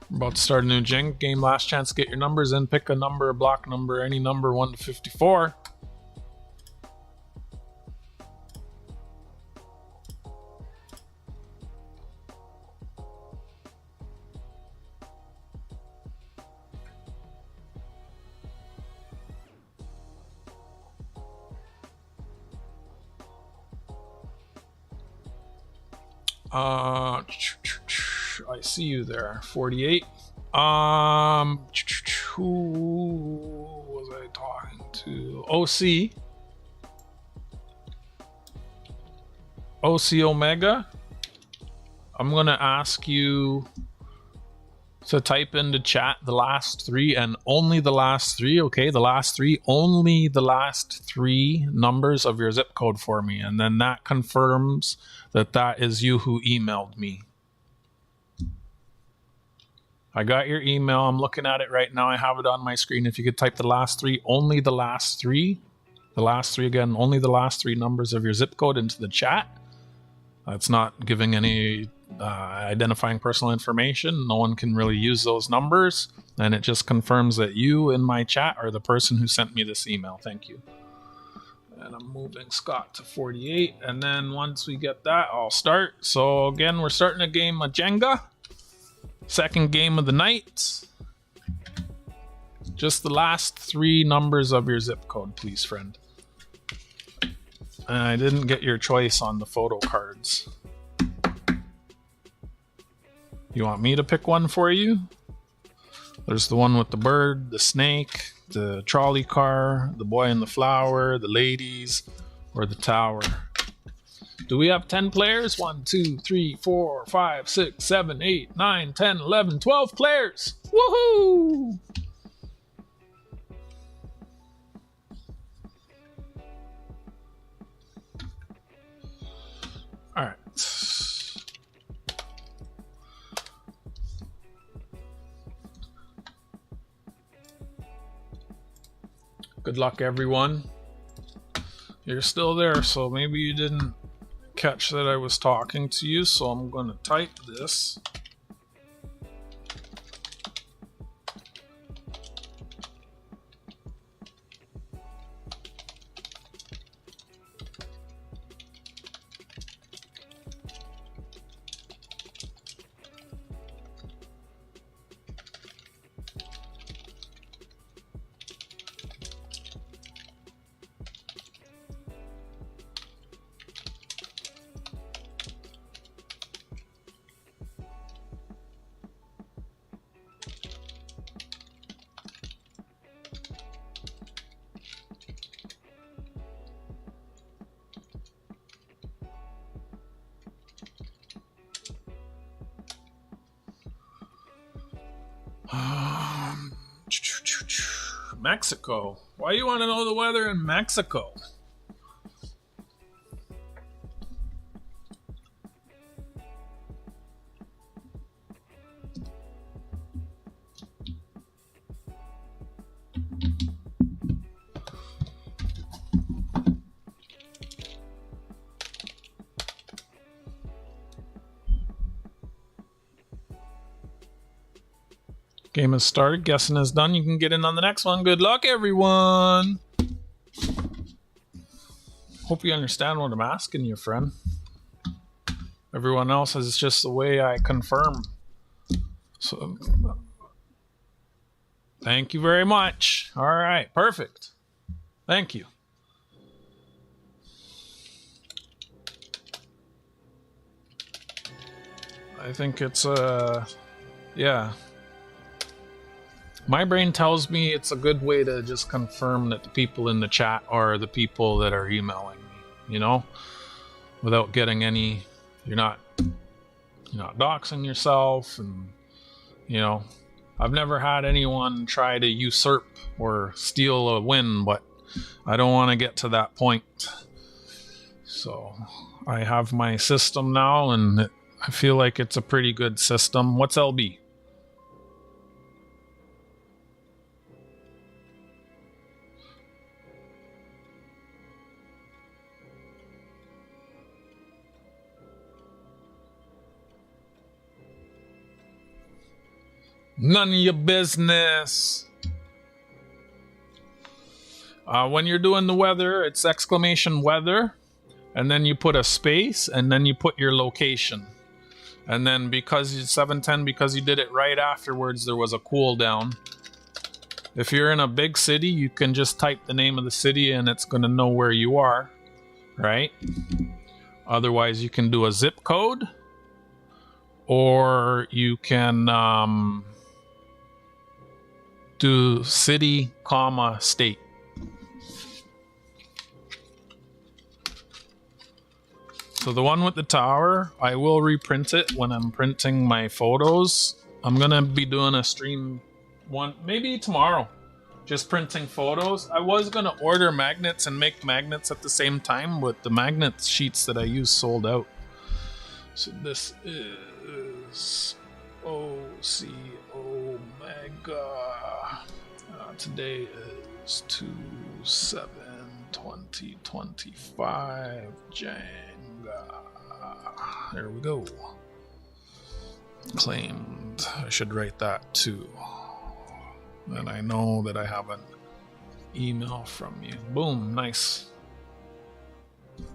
We're about to start a new Jenga game. Last chance to get your numbers in. Pick a number, a block number, any number 1 to 54. I see you there. 48. Who was I talking to? OC. OC Omega. I'm gonna ask you to type into chat the last 3 and only the last 3. Okay, the last 3, only the last 3 numbers of your zip code for me, and then that confirms that that is you who emailed me. I got your email. I'm looking at it right now. I have it on my screen. If you could type the last 3, only the last 3. The last 3 again, only the last 3 numbers of your zip code into the chat. It's not giving any identifying personal information. No one can really use those numbers. And it just confirms that you in my chat are the person who sent me this email. Thank you. And I'm moving Scott to 48. And then once we get that, I'll start. So again, we're starting a game of Jenga. Second game of the night. Just the last 3 numbers of your zip code, please, friend. And I didn't get your choice on the photo cards. You want me to pick one for you? There's the one with the bird, the snake, the trolley car, the boy in the flower, the ladies, or the tower. Do we have 10 players? 1, 2, 3, 4, 5, 6, 7, 8, 9, 10, 11, 12 players! Woohoo! Alright. Good luck, everyone. You're still there, so maybe you didn't catch that I was talking to you, so I'm going to type this. Mexico. Why you want to know the weather in Mexico? Game has started. Guessing is done. You can get in on the next one. Good luck, everyone. Hope you understand what I'm asking you, friend. Everyone else is just the way I confirm. So, thank you very much. All right, perfect. Thank you. I think it's yeah. My brain tells me it's a good way to just confirm that the people in the chat are the people that are emailing me, you know, without getting any, you're not doxing yourself. And, you know, I've never had anyone try to usurp or steal a win, but I don't want to get to that point. So I have my system now, and I feel like it's a pretty good system. What's LB? None of your business. When you're doing the weather, it's exclamation weather, and then you put a space, and then you put your location. And then because it's 710, because you did it right afterwards, there was a cooldown. If you're in a big city, you can just type the name of the city and it's going to know where you are, right? Otherwise, you can do a zip code, or you can do city, comma, state. So the one with the tower, I will reprint it when I'm printing my photos. I'm gonna be doing a stream one, maybe tomorrow, just printing photos. I was gonna order magnets and make magnets at the same time, but the magnet sheets that I use sold out. So this is OC Omega. Today is 2/7/2025. Jenga. There we go. Claimed. I should write that too. And I know that I have an email from you. Boom, nice.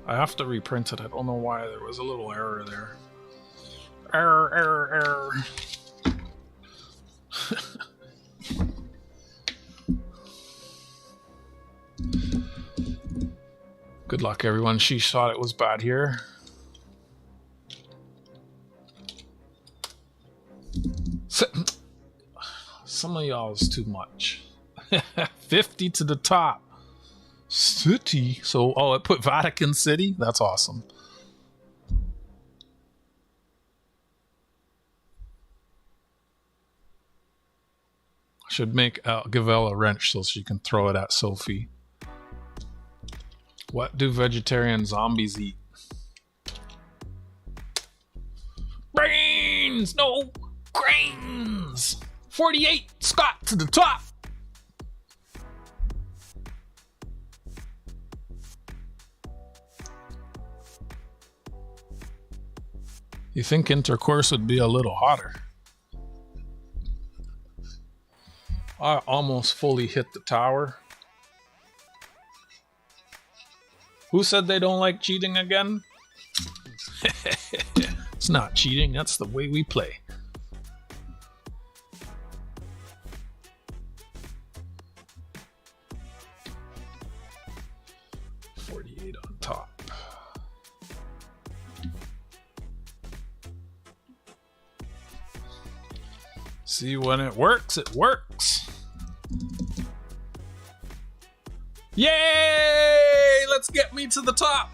I have to reprint it. I don't know why there was a little error there. Error. Good luck, everyone. She thought it was bad here. Some of y'all is too much. 50 to the top. City. So, oh, it put Vatican City? That's awesome. Should give Elle a wrench so she can throw it at Sophie. What do vegetarian zombies eat? Brains! No! Grains! 48! Scott to the top! You think intercourse would be a little hotter? I almost fully hit the tower. Who said they don't like cheating again? It's not cheating, that's the way we play. $48 on top. See, when it works, it works. Yay! Let's get me to the top.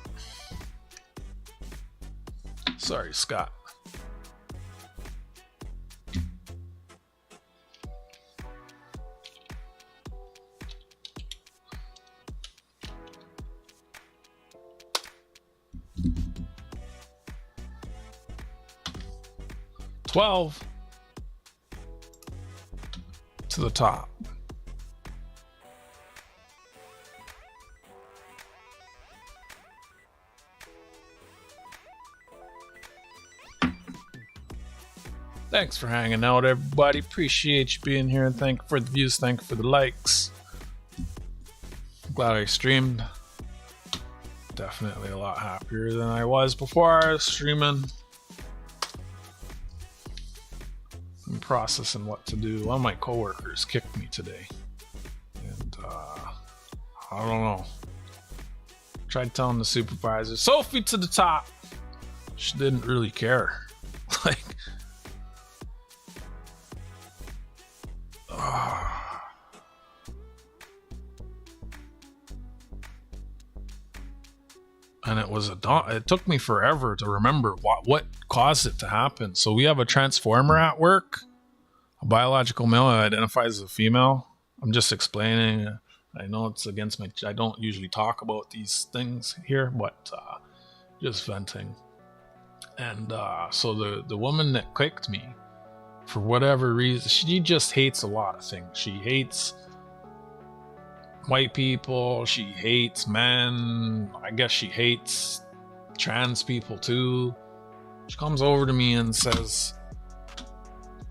Sorry, Scott. $12 to the top. Thanks for hanging out, everybody. Appreciate you being here, and thank you for the views. Thank you for the likes. Glad I streamed. Definitely a lot happier than I was before I was streaming. I'm processing what to do. One of my coworkers kicked me today, and I don't know. Tried telling the supervisor, Sophie to the top. She didn't really care. Like, and it took me forever to remember what caused it to happen. So we have a transformer at work, a biological male who identifies as a female. I'm just explaining. I know it's against I don't usually talk about these things here, but just venting. And so the woman that kicked me, for whatever reason, she just hates a lot of things. She hates white people, she hates men, I guess she hates trans people too. She comes over to me and says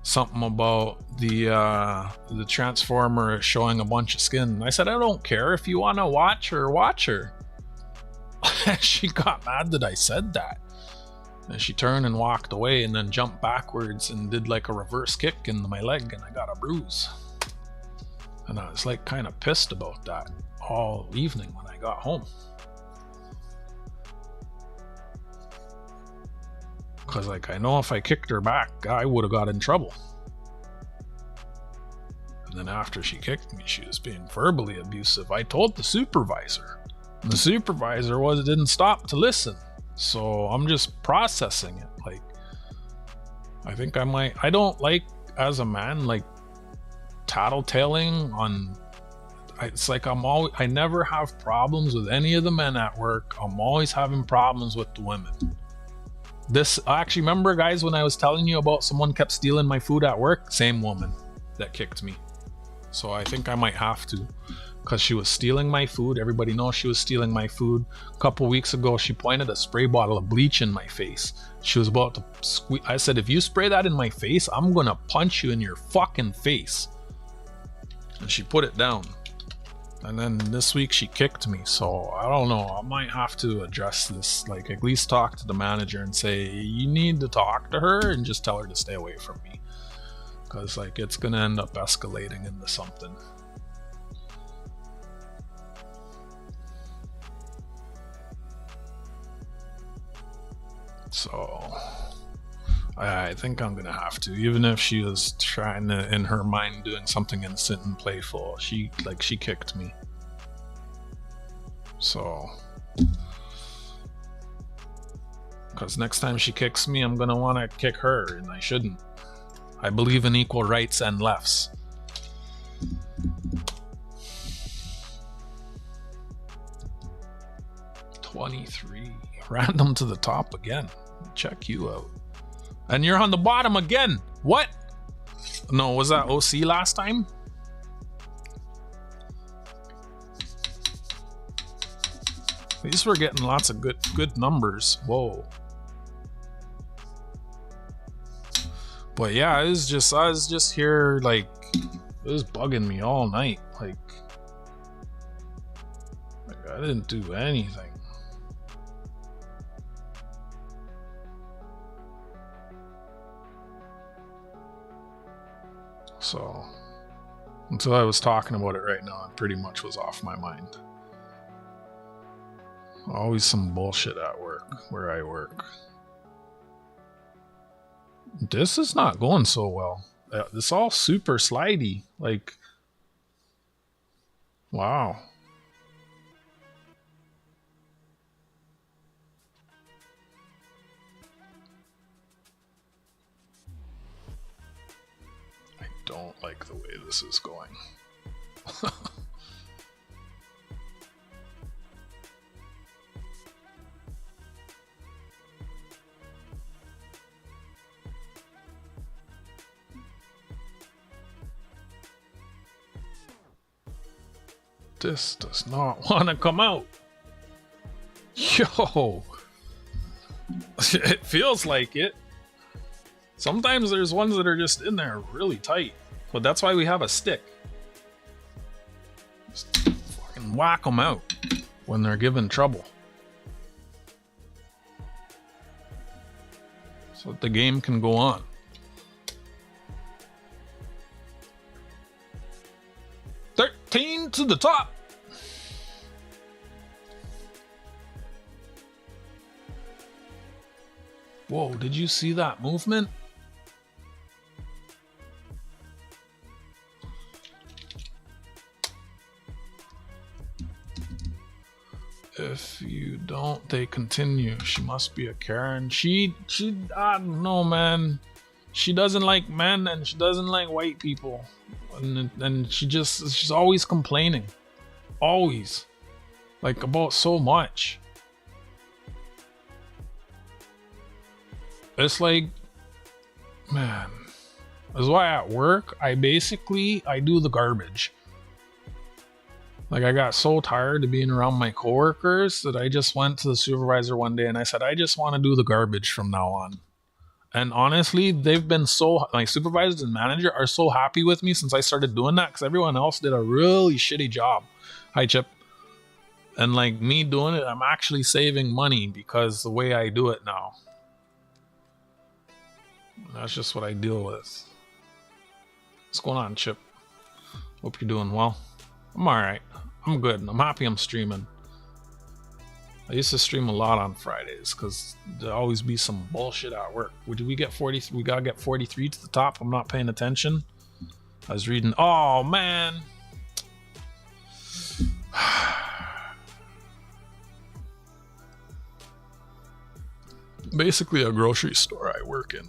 something about the transformer is showing a bunch of skin. And I said, I don't care. If you want to watch her, watch her. She got mad that I said that. And she turned and walked away and then jumped backwards and did like a reverse kick in my leg, and I got a bruise. And I was like kind of pissed about that all evening when I got home. Because like I know if I kicked her back, I would have got in trouble. And then after she kicked me, she was being verbally abusive. I told the supervisor. And the supervisor didn't stop to listen. So I'm just processing it. Like, I think I don't like, as a man, like tattletaling on. It's like I never have problems with any of the men at work. I'm always having problems with the women. I actually remember, guys, when I was telling you about someone kept stealing my food at work, same woman that kicked me. So I think I might have to, because she was stealing my food. Everybody knows she was stealing my food. A couple weeks ago, she pointed a spray bottle of bleach in my face. She was about to squeeze. I said, if you spray that in my face, I'm gonna punch you in your fucking face. And she put it down. And then this week she kicked me. So I don't know. I might have to address this. Like, at least talk to the manager and say, you need to talk to her and just tell her to stay away from me. Because like it's gonna end up escalating into something. So I think I'm gonna have to, even if she was trying to, in her mind, doing something innocent and playful. She kicked me. So, because next time she kicks me, I'm gonna want to kick her, and I shouldn't. I believe in equal rights and lefts. $23. Random to the top again. Check you out. And you're on the bottom again. What? No, was that OC last time? At least we're getting lots of good numbers. Whoa. But yeah, I was just here, like, it was bugging me all night. Like I didn't do anything. So, until I was talking about it right now, it pretty much was off my mind. Always some bullshit at work, where I work. This is not going so well. It's all super slidey. Like, wow. Don't like the way this is going. This does not want to come out. Yo. It feels like it. Sometimes there's ones that are just in there really tight. But that's why we have a stick. Just fucking whack them out when they're given trouble. So that the game can go on. $13 to the top. Whoa, did you see that movement? If you don't, they continue. She must be a Karen. I don't know, man. She doesn't like men and she doesn't like white people. And she's always complaining. Always. Like about so much. It's like, man. That's why at work, I do the garbage. Like, I got so tired of being around my coworkers that I just went to the supervisor one day and I said, I just want to do the garbage from now on. And honestly, my supervisors and manager are so happy with me since I started doing that, because everyone else did a really shitty job. Hi, Chip. And like me doing it, I'm actually saving money because the way I do it now. That's just what I deal with. What's going on, Chip? Hope you're doing well. I'm alright. I'm good. I'm happy I'm streaming. I used to stream a lot on Fridays because there'd always be some bullshit at work. Did we get 43? We gotta get 43 to the top. I'm not paying attention. I was reading. Oh, man. Basically a grocery store I work in.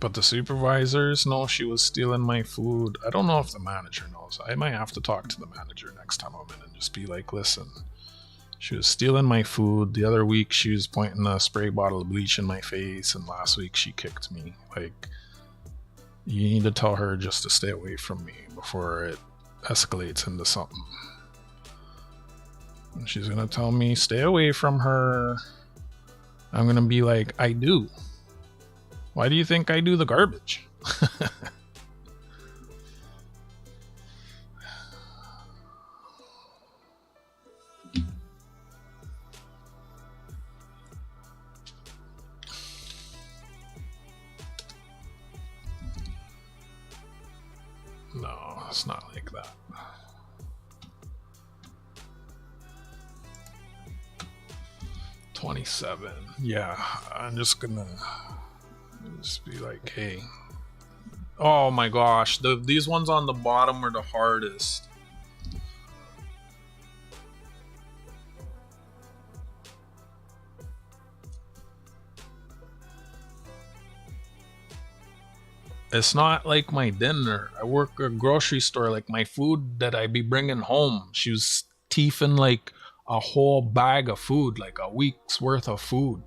But the supervisors know she was stealing my food. I don't know if the manager knows. I might have to talk to the manager next time I'm in and just be like, listen, she was stealing my food. The other week she was pointing a spray bottle of bleach in my face, and last week she kicked me. Like, you need to tell her just to stay away from me before it escalates into something. And she's gonna tell me, stay away from her. I'm gonna be like, I do. Why do you think I do the garbage? No, it's not like that. $27. Yeah, I'm just gonna just be like, hey. Oh my gosh, these ones on the bottom are the hardest. It's not like my dinner. I work at a grocery store. Like my food that I be bringing home, she was teething like a whole bag of food, like a week's worth of food.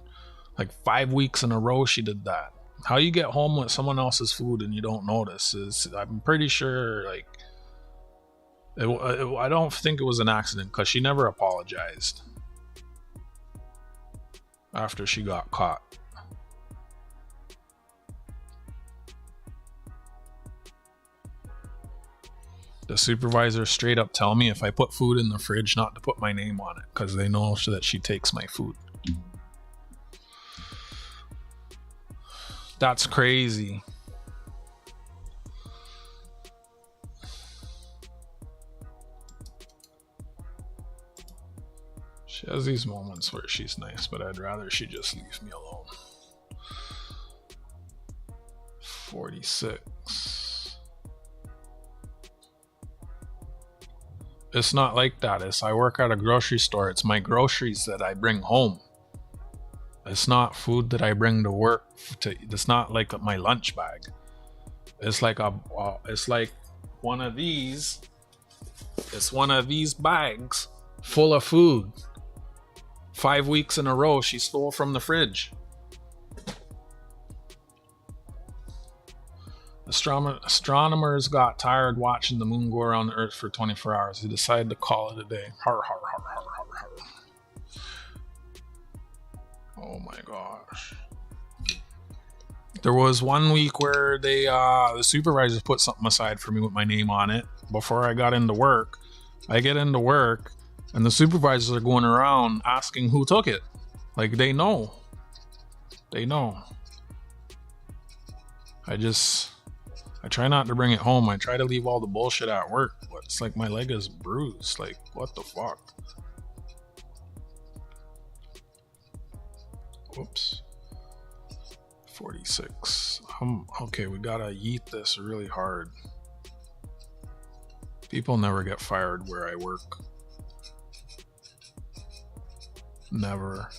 Like 5 weeks in a row she did that. How you get home with someone else's food and you don't notice is, I'm pretty sure, like, I don't think it was an accident because she never apologized after she got caught. The supervisor straight up tell me if I put food in the fridge not to put my name on it because they know that she takes my food. That's crazy. She has these moments where she's nice, but I'd rather she just leave me alone. 46. It's not like that. I work at a grocery store. It's my groceries that I bring home. It's not food that I bring to work. It's not like my lunch bag. It's like it's like one of these. It's one of these bags full of food. 5 weeks in a row, she stole from the fridge. Astronomers got tired watching the moon go around the Earth for 24 hours. They decided to call it a day. Har, har, har, har, har, har. Oh my gosh. There was 1 week where they the supervisors put something aside for me with my name on it before I got into work. I get into work and the supervisors are going around asking who took it. Like, they know. They know. I try not to bring it home. I try to leave all the bullshit at work, but it's like my leg is bruised. Like, what the fuck? Whoops. 46. Okay, we gotta yeet this really hard. People never get fired where I work. Never.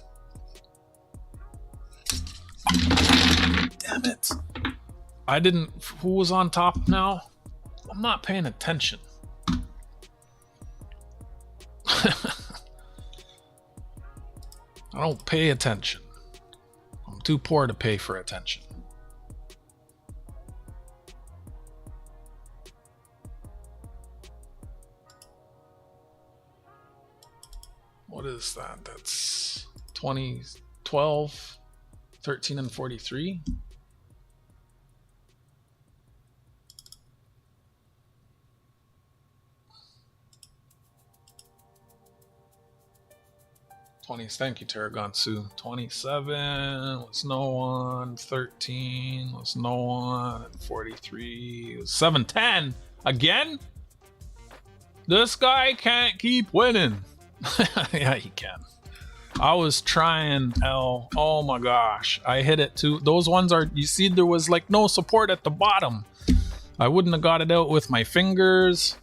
Damn it. I didn't. Who was on top now? I'm not paying attention. I don't pay attention. I'm too poor to pay for attention. What is that? That's 20, 12, 13, and 43. Thank you, Tarragon-Sue. 27 was no one. 13 was no one. And 43 was 710 again. This guy can't keep winning. Yeah, he can. I was trying, L. Oh my gosh, I hit it too. Those ones are. You see, there was like no support at the bottom. I wouldn't have got it out with my fingers.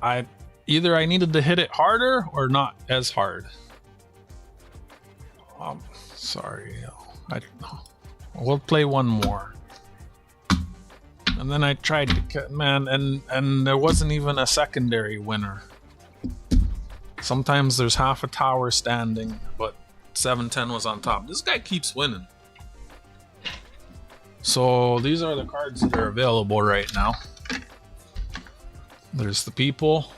Either I needed to hit it harder or not as hard. Sorry. We'll play one more. And then I tried to cut, man, and there wasn't even a secondary winner. Sometimes there's half a tower standing, but 710 was on top. This guy keeps winning. So these are the cards that are available right now. There's the people.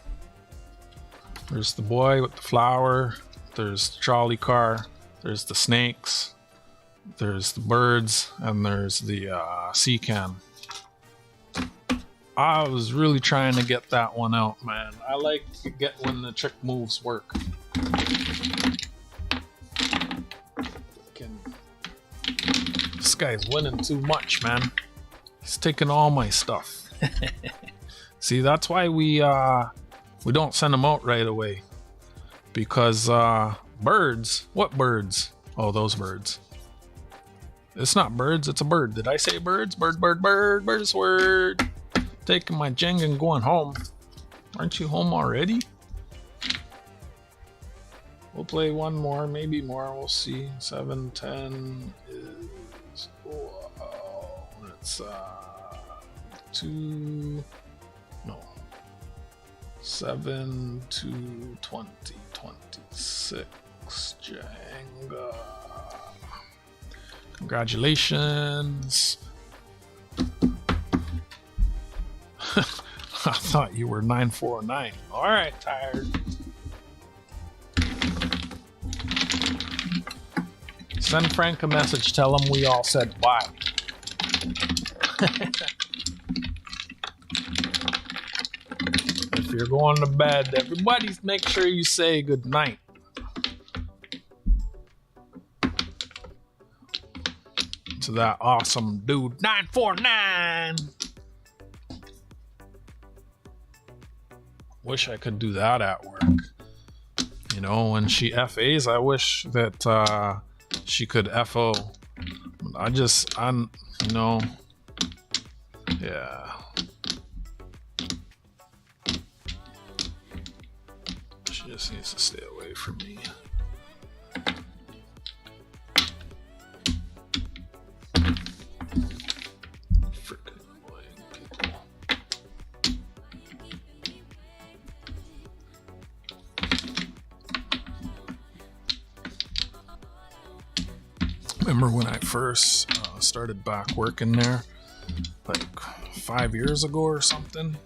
There's the boy with the flower. There's the trolley car. There's the snakes, there's the birds, and there's the sea can. I was really trying to get that one out, man. I like to get when the trick moves work. This guy's winning too much, man. He's taking all my stuff. See, that's why we don't send them out right away. Because birds? What birds? Oh, those birds. It's not birds, it's a bird. Did I say birds? Bird, bird, bird, bird's word. Taking my Jenga and going home. Aren't you home already? We'll play one more, maybe more, we'll see. 710 is... Oh, it's 2... No. 7 to 20, 26. Jenga. Congratulations. I thought you were 949. All right, tired. Send Frank a message. Tell him we all said bye. If you're going to bed, everybody make sure you say good night. To that awesome dude, 949. Wish I could do that at work. You know, when she FAs, I wish that she could FO. I'm, you know, yeah. She just needs to stay away from me. Freaking annoying people. Remember when I first started back working there, like 5 years ago or something.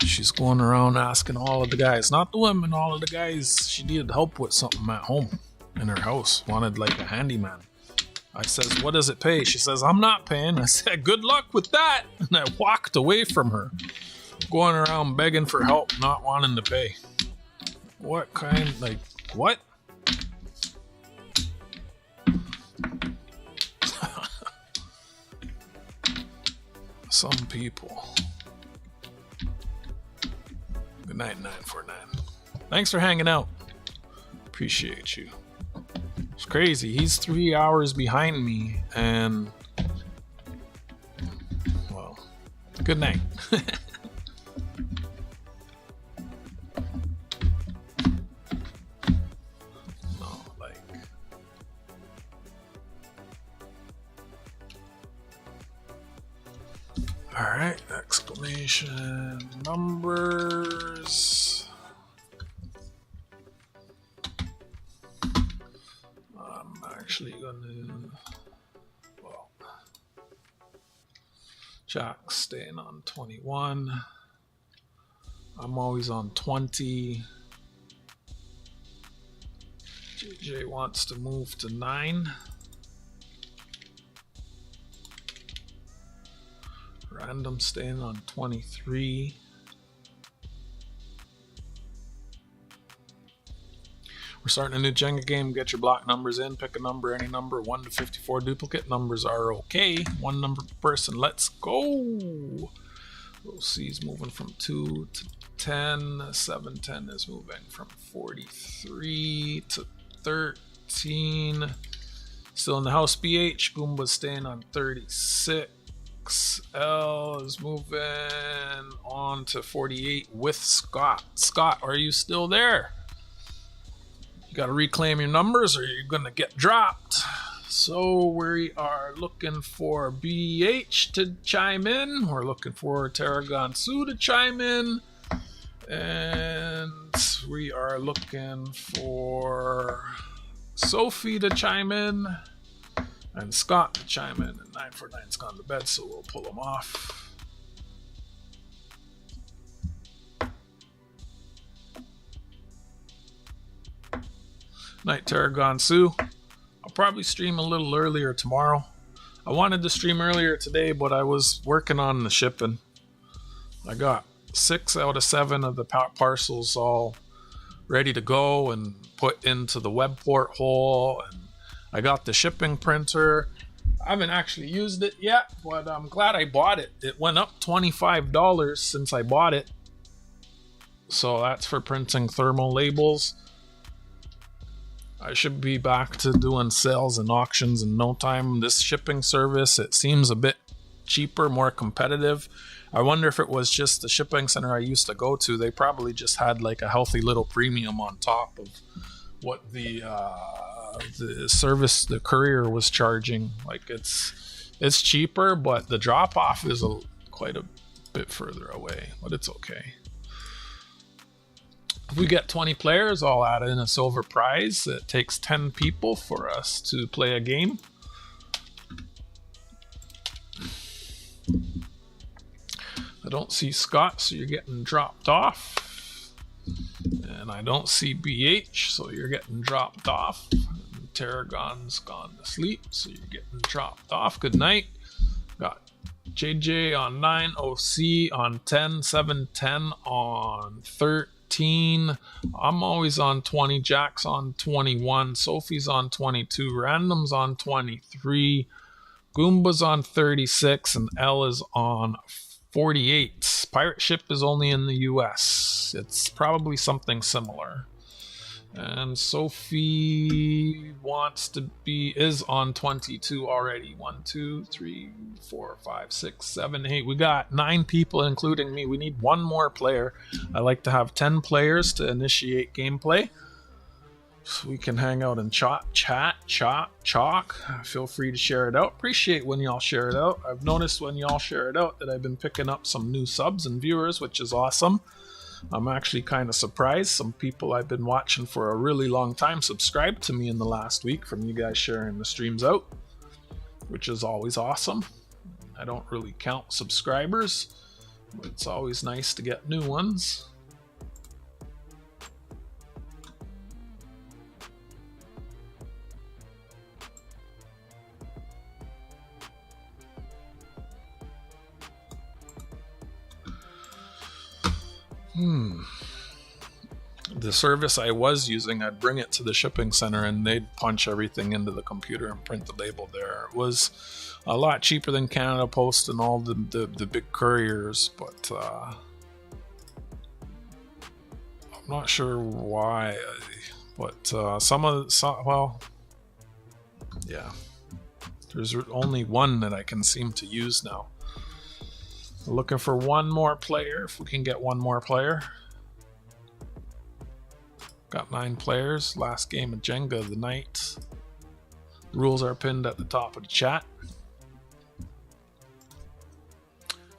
She's going around asking all of the guys, not the women, all of the guys, she needed help with something at home in her house, wanted like a handyman. I says, what does it pay? She says, I'm not paying. I said, good luck with that. And I walked away from her, going around begging for help, not wanting to pay. What kind, like, what? Some people. Good night, 949. Thanks for hanging out. Appreciate you. It's crazy. He's 3 hours behind me, and well, good night. No, like, all right, exclamation numbers. Actually gonna, well, Jack's staying on 21. I'm always on 20. JJ wants to move to 9. Random staying on 23. We're starting a new Jenga game. Get your block numbers in. Pick a number, any number. 1 to 54 duplicate numbers are okay. 1 number per person. Let's go. OC's moving from 2 to 10. 710 is moving from 43 to 13. Still in the house. BH. Goomba's staying on 36. L is moving on to 48 with Scott. Scott, are you still there? Got to reclaim your numbers or you're gonna get dropped. So we are looking for BH to chime in. We're looking for Tarragon Sue to chime in, and we are looking for Sophie to chime in and Scott to chime in. And 949's gone to bed, so we'll pull him off. Night, Tarragon Sue. I'll probably stream a little earlier tomorrow. I wanted to stream earlier today, but I was working on the shipping. I got 6 out of 7 of the parcels all ready to go and put into the web port hole. And I got the shipping printer. I haven't actually used it yet, but I'm glad I bought it. It went up $25 since I bought it. So that's for printing thermal labels. I should be back to doing sales and auctions in no time. This shipping service, it seems a bit cheaper, more competitive. I wonder if it was just the shipping center I used to go to. They probably just had like a healthy little premium on top of what the service, the courier was charging. Like it's cheaper, but the drop off is quite a bit further away, but it's okay. If we get 20 players, I'll add in a silver prize. It takes 10 people for us to play a game. I don't see Scott, so you're getting dropped off. And I don't see BH, so you're getting dropped off. And Tarragon's gone to sleep, so you're getting dropped off. Good night. Got JJ on 9, OC on 10, 710 on 13. I'm always on 20. Jack's on 21. Sophie's on 22. Random's on 23. Goomba's on 36. And L is on 48. Pirate ship is only in the US. It's probably something similar. And Sophie is on 22 already. 1, 2, 3, 4, 5, 6, 7, 8. We got 9 people, including me. We need 1 more player. I like to have 10 players to initiate gameplay, so we can hang out and chat, chalk. Feel free to share it out. Appreciate when y'all share it out. I've noticed when y'all share it out that I've been picking up some new subs and viewers, which is awesome. I'm actually kind of surprised. Some people I've been watching for a really long time subscribed to me in the last week from you guys sharing the streams out, which is always awesome. I don't really count subscribers, but it's always nice to get new ones. The service I was using, I'd bring it to the shipping center and they'd punch everything into the computer and print the label there. It was a lot cheaper than Canada Post and all the big couriers, but I'm not sure why. But well, yeah, there's only one that I can seem to use now. Looking for one more player, if we can get one more player. Got 9 players. Last game of Jenga of the night. The rules are pinned at the top of the chat.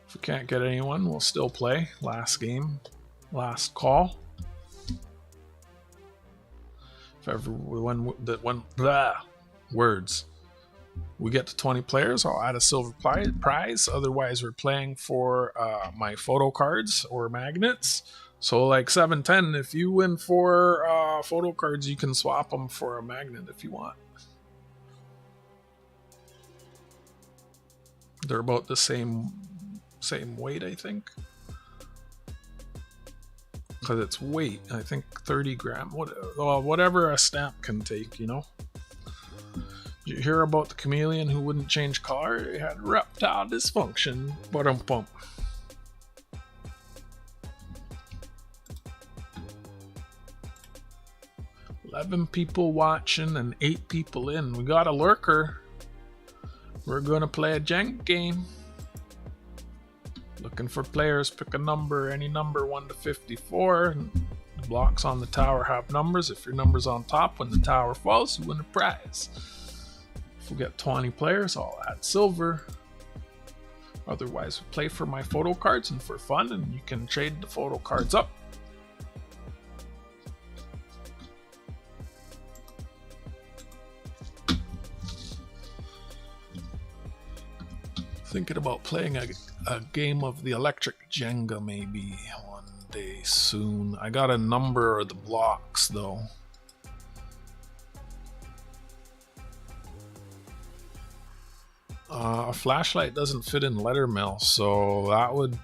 If we can't get anyone, we'll still play. Last game, last call. If everyone, words. We get to 20 players, I'll add a silver prize. Otherwise, we're playing for my photo cards or magnets. So like 710, if you win 4 photo cards, you can swap them for a magnet if you want. They're about the same weight, I think. Because it's weight, I think 30 grams. Whatever a stamp can take, you know. Did you hear about the chameleon who wouldn't change color? It had erectile dysfunction. Ba-dum-bum. $11 people watching and 8 people in. We got a lurker. We're gonna play a Jenga game. Looking for players. Pick a number, any number 1 to 54. The blocks on the tower have numbers. If your number's on top when the tower falls, you win a prize. If we get 20 players, I'll add silver. Otherwise, we play for my photo cards and for fun, and you can trade the photo cards up. Thinking about playing a game of the electric Jenga maybe one day soon. I got a number of the blocks though. A flashlight doesn't fit in letter mail, so that would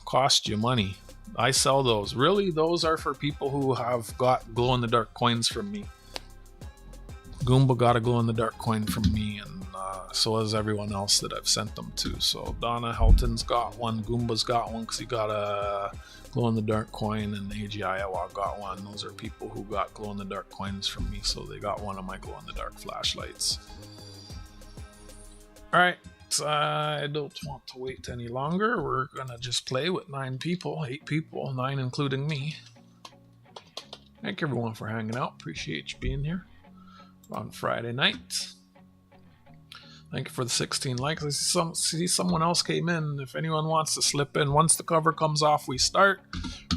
cost you money. I sell those. Really, those are for people who have got glow-in-the-dark coins from me. Goomba got a glow-in-the-dark coin from me, and so has everyone else that I've sent them to. So Donna Helton's got one, Goomba's got one because he got a glow-in-the-dark coin, and AG Iowa got one. Those are people who got glow-in-the-dark coins from me, so they got one of my glow-in-the-dark flashlights. Alright, I don't want to wait any longer. We're gonna just play with 9 people, 8 people, 9 including me. Thank everyone for hanging out. Appreciate you being here on Friday night. Thank you for the 16 likes. I see someone else came in. If anyone wants to slip in, once the cover comes off, we start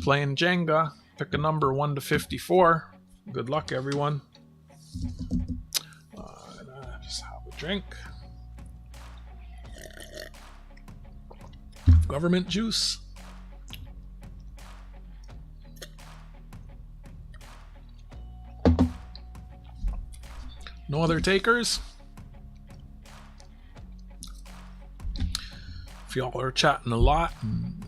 playing Jenga. Pick a number 1 to 54. Good luck, everyone. Just have a drink. Government juice. No other takers? If y'all are chatting a lot and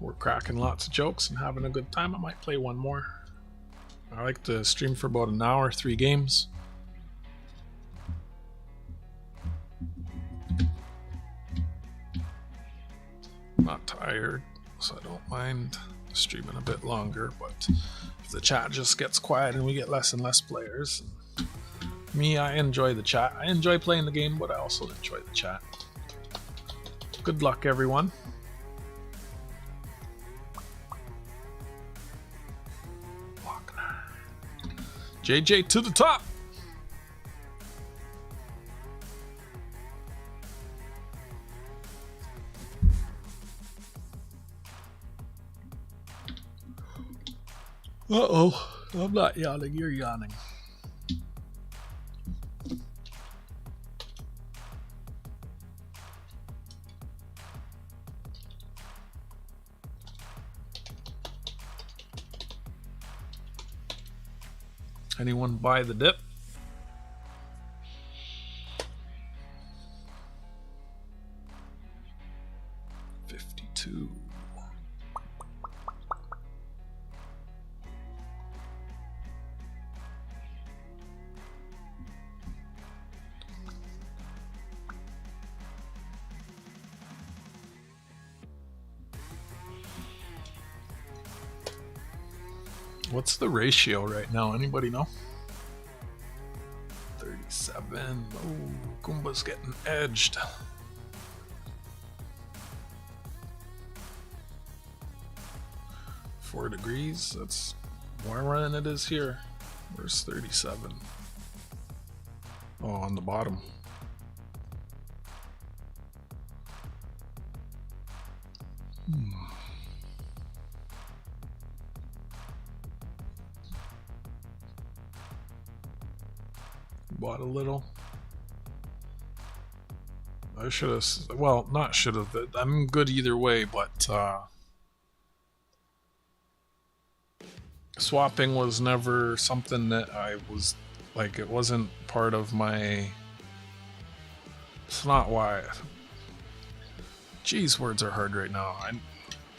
we're cracking lots of jokes and having a good time, I might play one more. I like to stream for about an hour, 3 games. I'm not tired, so I don't mind streaming a bit longer, but if the chat just gets quiet and we get less and less players, me, I enjoy the chat. I enjoy playing the game, but I also enjoy the chat. Good luck, everyone. JJ to the top. Uh-oh, I'm not yawning, you're yawning. Anyone buy the dip? $52. What's the ratio right now? Anybody know? 37. Oh, Goomba's getting edged. Four degrees. That's warmer than it is here. Where's 37? Oh, on the bottom. Bought a little. I should have, well, not should have. I'm good either way, but swapping was never something that I was like, it wasn't part of my, it's not why. Geez, words are hard right now.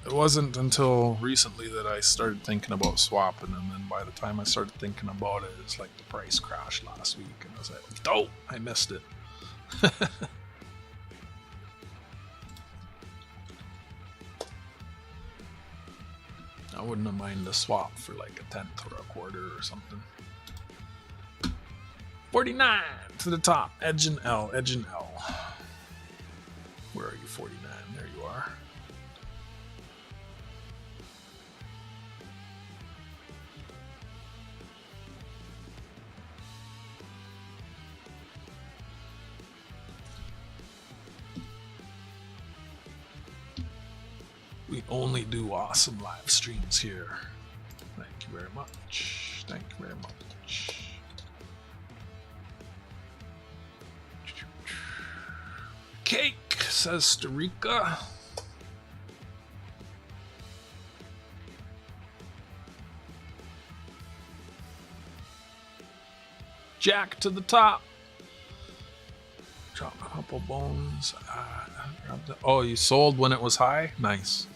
It wasn't until recently that I started thinking about swapping, and then by the time I started thinking about it, it's like the price crashed last week, and I was like, oh, I missed it. I wouldn't have minded a swap for like a tenth or a quarter or something. 49 to the top, edge and L, edge and L. Where are you, 49? There you are. We only do awesome live streams here. Thank you very much. Thank you very much. Cake, says Starika. Jack to the top. Drop a couple bones. Oh, you sold when it was high? Nice.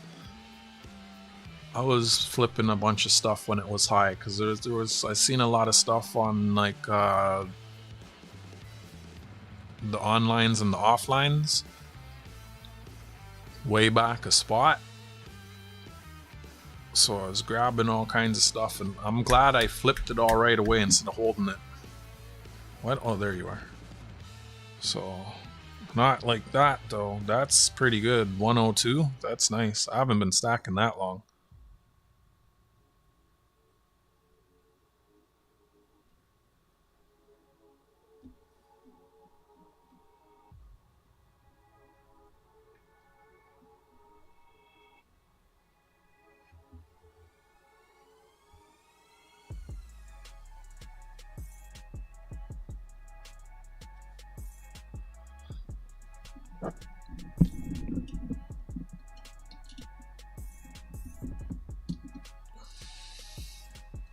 I was flipping a bunch of stuff when it was high because there was I seen a lot of stuff on like the onlines and the offlines way back a spot. So I was grabbing all kinds of stuff, and I'm glad I flipped it all right away instead of holding it. What? Oh, there you are. So not like that though. That's pretty good. 102. That's nice. I haven't been stacking that long.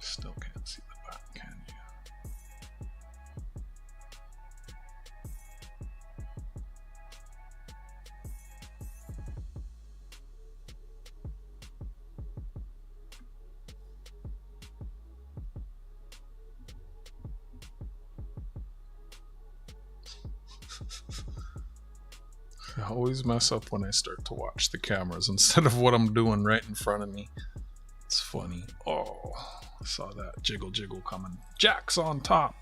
Still can't see the back, can you? I always mess up when I start to watch the cameras instead of what I'm doing right in front of me. It's funny. Oh, I saw that jiggle jiggle coming. Jack's on top.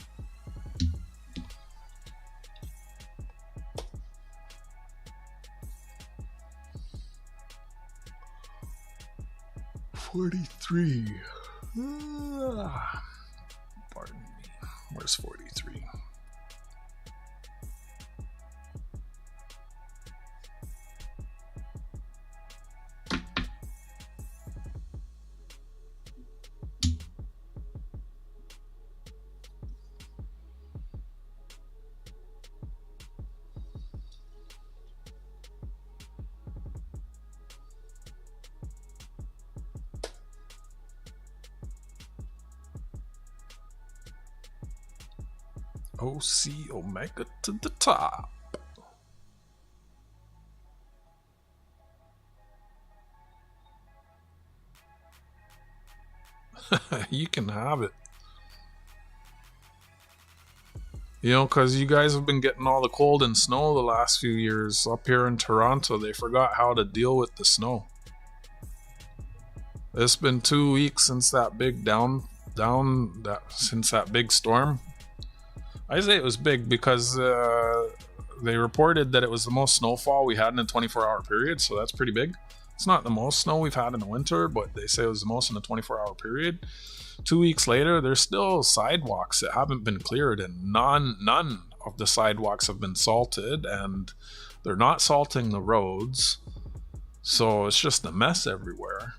$43. Pardon me. Where's 43? OC Omega to the top. You can have it. You know, because you guys have been getting all the cold and snow the last few years. Up here in Toronto, they forgot how to deal with the snow. It's been 2 weeks since that big since that big storm. I say it was big because they reported that it was the most snowfall we had in a 24-hour period, so that's pretty big. It's not the most snow we've had in the winter, but they say it was the most in a 24-hour period. 2 weeks later, there's still sidewalks that haven't been cleared, and none of the sidewalks have been salted, and they're not salting the roads, so it's just a mess everywhere.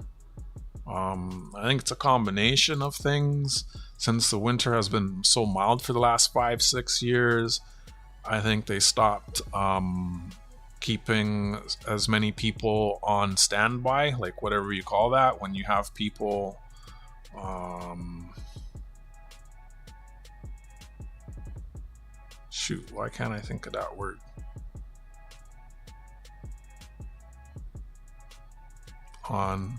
I think it's a combination of things. Since the winter has been so mild for the last 5-6 years, I think they stopped keeping as many people on standby, like whatever you call that, when you have people shoot, why can't I think of that word? On,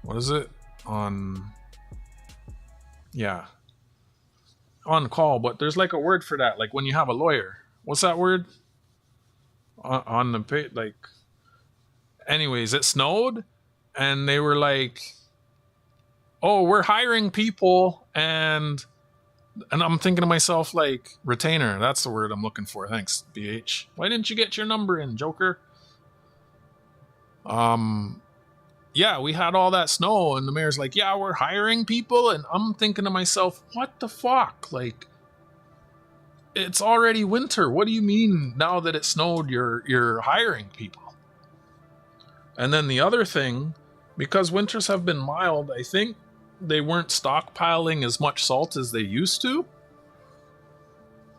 what is it? On, yeah, on call, but there's like a word for that, like when you have a lawyer. What's that word? On the page, like, anyways, it snowed, and they were like, "Oh, we're hiring people," and I'm thinking to myself, like, retainer. That's the word I'm looking for. Thanks, BH. Why didn't you get your number in, Joker? Yeah, we had all that snow, and the mayor's like, "Yeah, we're hiring people," and I'm thinking to myself, what the fuck? Like, it's already winter. What do you mean now that it snowed, you're hiring people? And then the other thing, because winters have been mild, I think they weren't stockpiling as much salt as they used to.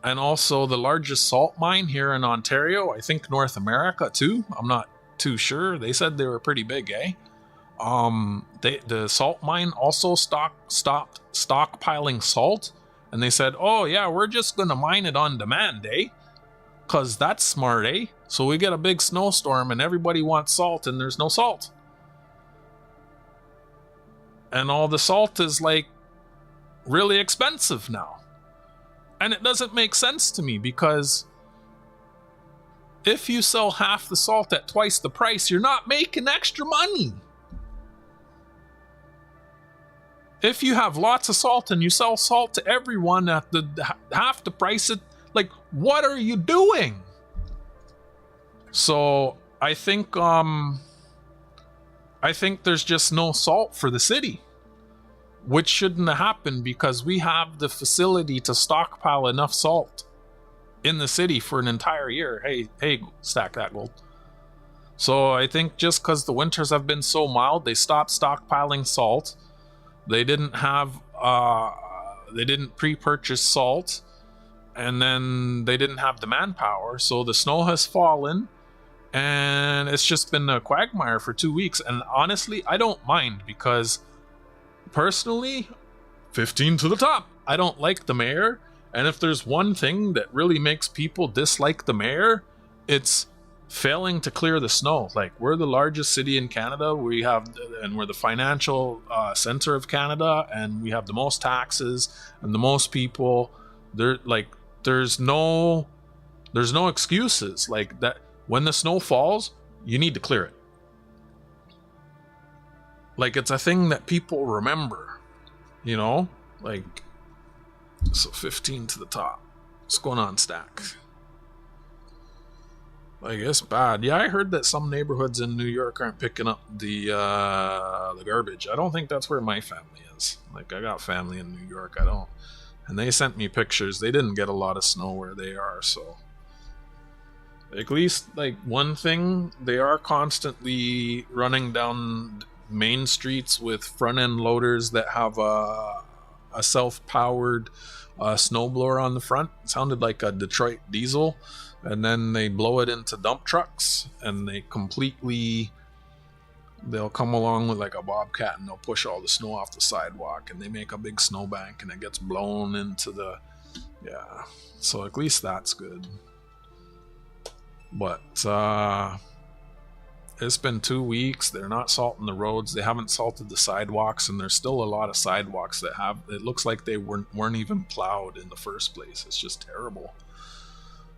And also the largest salt mine here in Ontario, I think North America too. I'm not too sure. They said they were pretty big, eh? The salt mine also stopped stockpiling salt, and they said, "Oh yeah, we're just gonna mine it on demand, eh? Cause that's smart, eh? So we get a big snowstorm and everybody wants salt, and there's no salt, and all the salt is like really expensive now, and it doesn't make sense to me because if you sell half the salt at twice the price, you're not making extra money." If you have lots of salt and you sell salt to everyone at the half the price, like, what are you doing? So I think there's just no salt for the city, which shouldn't have happened because we have the facility to stockpile enough salt in the city for an entire year. Hey, stack that gold. So I think just because the winters have been so mild, they stopped stockpiling salt. They didn't pre-purchase salt, and then they didn't have the manpower. So the snow has fallen, and it's just been a quagmire for 2 weeks. And honestly, I don't mind because personally, 15 to the top. I don't like the mayor. And if there's one thing that really makes people dislike the mayor, it's failing to clear the snow. Like, we're the largest city in Canada, and we're the financial center of Canada, and we have the most taxes and the most people. There's no excuses. Like, that when the snow falls, you need to clear it. Like, it's a thing that people remember, you know? Like, so 15 to the top. What's going on, Stack? Like, it's bad. Yeah, I heard that some neighborhoods in New York aren't picking up the garbage. I don't think that's where my family is. Like, I got family in New York. I don't. And they sent me pictures. They didn't get a lot of snow where they are, so. At least, like, one thing, they are constantly running down main streets with front-end loaders that have a self-powered snowblower on the front. It sounded like a Detroit diesel. And then they blow it into dump trucks, and they'll come along with like a bobcat, and they'll push all the snow off the sidewalk, and they make a big snowbank, and it gets blown into the Yeah, so at least that's good. But it's been 2 weeks. They're not salting the roads. They haven't salted the sidewalks, and there's still a lot of sidewalks that have. It looks like they weren't even plowed in the first place. It's just terrible.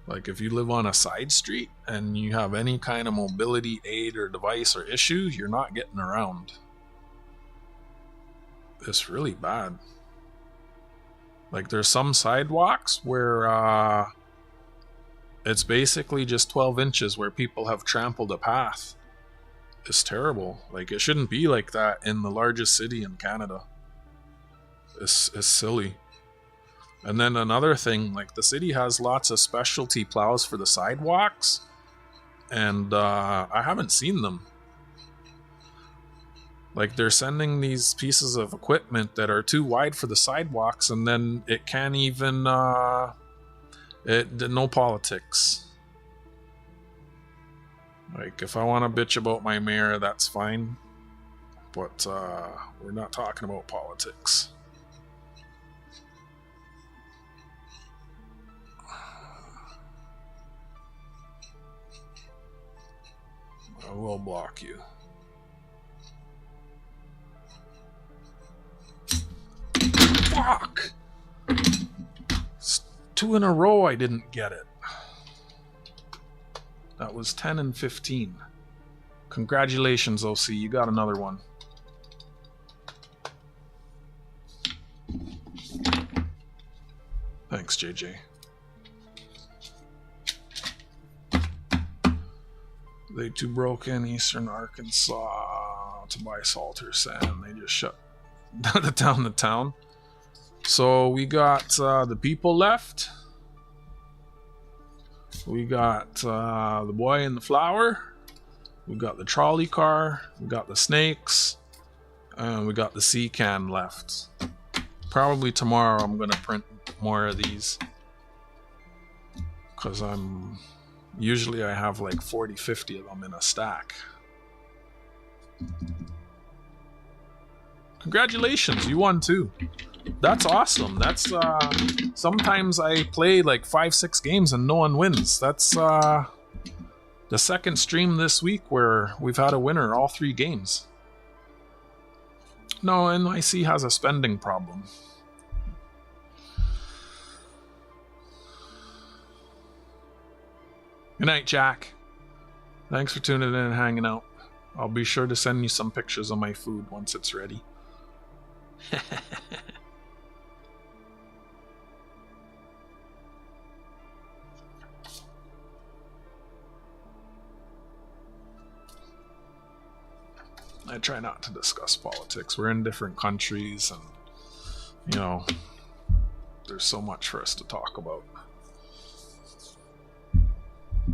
Like if you live on a side street and you have any kind of mobility aid or device or issue, you're not getting around. It's really bad. Like there's some sidewalks where it's basically just 12 inches where people have trampled a path. It's terrible. Like it shouldn't be like that in the largest city in Canada. It's silly. And then another thing, like the city has lots of specialty plows for the sidewalks, and I haven't seen them. Like they're sending these pieces of equipment that are too wide for the sidewalks, and then it can't even no politics. Like if I want to bitch about my mayor, that's fine, but we're not talking about politics. I will block you. Fuck! It's 2 in a row I didn't get it. That was 10 and 15. Congratulations, OC. You got another one. Thanks, JJ. They too broke in Eastern Arkansas to buy salt or sand. They just shut down the town. So we got the people left. We got the boy and the flower. We got the trolley car. We got the snakes. And we got the sea can left. Probably tomorrow I'm going to print more of these. Because usually I have like 40, 50 of them in a stack. Congratulations, you won too. That's awesome. That's sometimes I play like 5-6 games and no one wins. That's the second stream this week where we've had a winner all 3 games. No, NYC has a spending problem. Good night, Jack. Thanks for tuning in and hanging out. I'll be sure to send you some pictures of my food once it's ready. I try not to discuss politics. We're in different countries and, you know, there's so much for us to talk about.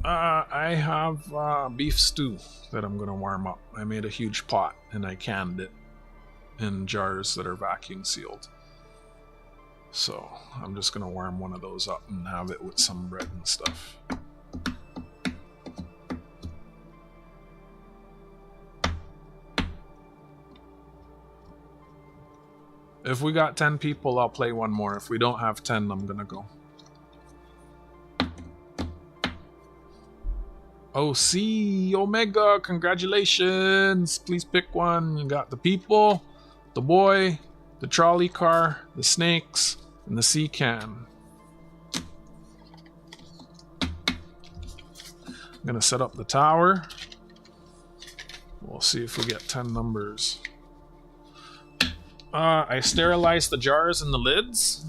I have beef stew that I'm going to warm up. I made a huge pot and I canned it in jars that are vacuum sealed. So I'm just going to warm one of those up and have it with some bread and stuff. If we got 10 people, I'll play one more. If we don't have 10, I'm going to go. OC Omega, congratulations. Please pick one. You got the people, the boy, the trolley car, the snakes, and the sea can. I'm going to set up the tower. We'll see if we get 10 numbers. I sterilized the jars and the lids.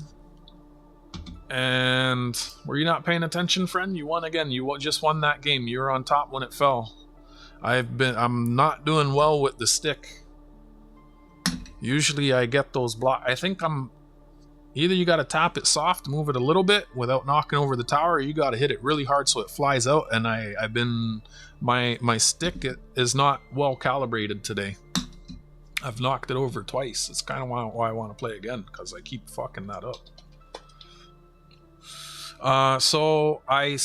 And were you not paying attention, friend? You won again. You just won that game. You were on top when it fell. I'm not doing well with the stick. Usually I get those I think either you got to tap it soft, move it a little bit without knocking over the tower, or you got to hit it really hard so it flies out. And my stick is not well calibrated today. I've knocked it over twice. It's kind of why I want to play again, because I keep fucking that up. So I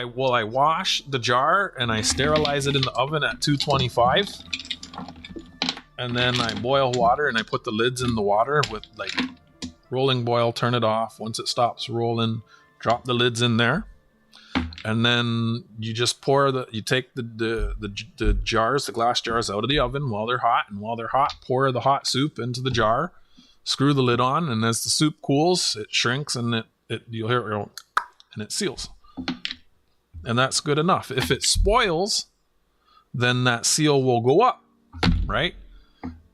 wash the jar and I sterilize it in the oven at 225, and then I boil water and I put the lids in the water with like rolling boil, turn it off. Once it stops rolling, drop the lids in there. And then you just you take the jars, the glass jars out of the oven while they're hot. And while they're hot, pour the hot soup into the jar, screw the lid on. And as the soup cools, it shrinks and you'll hear it, and it seals. And that's good enough. If it spoils, then that seal will go up, right?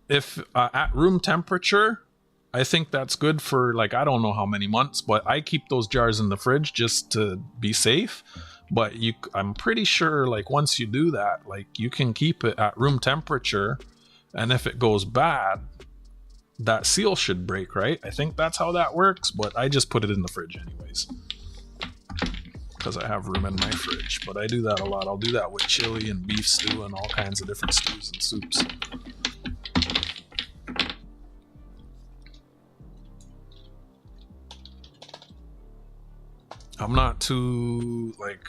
If at room temperature, I think that's good for like, I don't know how many months, but I keep those jars in the fridge just to be safe. But I'm pretty sure like once you do that, like you can keep it at room temperature, and if it goes bad, that seal should break, right? I think that's how that works, but I just put it in the fridge anyways, because I have room in my fridge. But I do that a lot. I'll do that with chili and beef stew and all kinds of different stews and soups. I'm not too, like,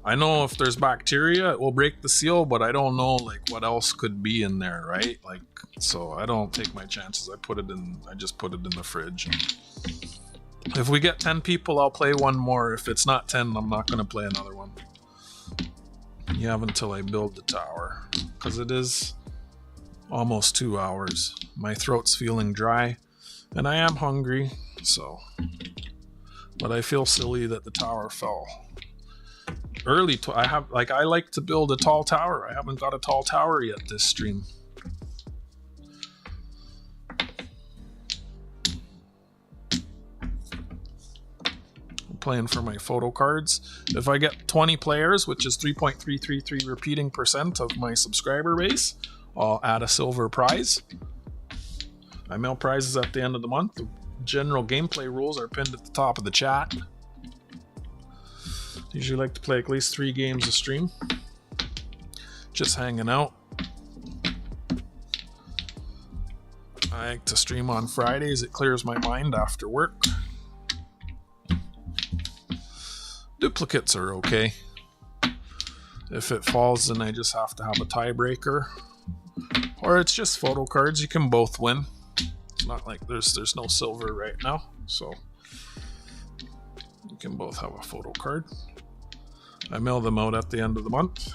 I know if there's bacteria, it will break the seal, but I don't know, like, what else could be in there, right? Like, so I don't take my chances. I just put it in the fridge. If we get 10 people, I'll play one more. If it's not 10, I'm not going to play another one. You have until I build the tower, because it is almost 2 hours. My throat's feeling dry, and I am hungry, so... But I feel silly that the tower fell early. I like to build a tall tower. I haven't got a tall tower yet this stream. I'm playing for my photo cards. If I get 20 players, which is 3.333 repeating % of my subscriber base, I'll add a silver prize. I mail prizes at the end of the month. General gameplay rules are pinned at the top of the chat. Usually like to play at least 3 games a stream. Just hanging out. I like to stream on Fridays. It clears my mind after work. Duplicates are okay. If it falls, then I just have to have a tiebreaker. Or it's just photo cards. You can both win. Not like there's no silver right now, so you can both have a photo card. I mail them out at the end of the month.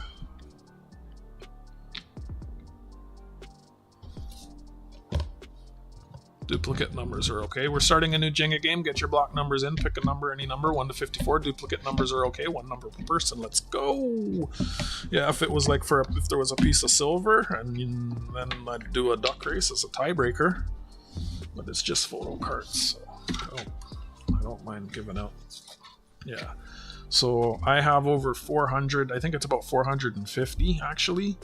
Duplicate numbers are okay. We're starting a new Jenga game. Get your block numbers in. Pick a number, any number, 1 to 54. Duplicate numbers are okay. 1 number per person. Let's go. Yeah, if it was like if there was a piece of silver, and then I'd do a duck race as a tiebreaker. But it's just photo cards, so I don't mind giving out. Yeah, so I have over 400, I think it's about 450 actually,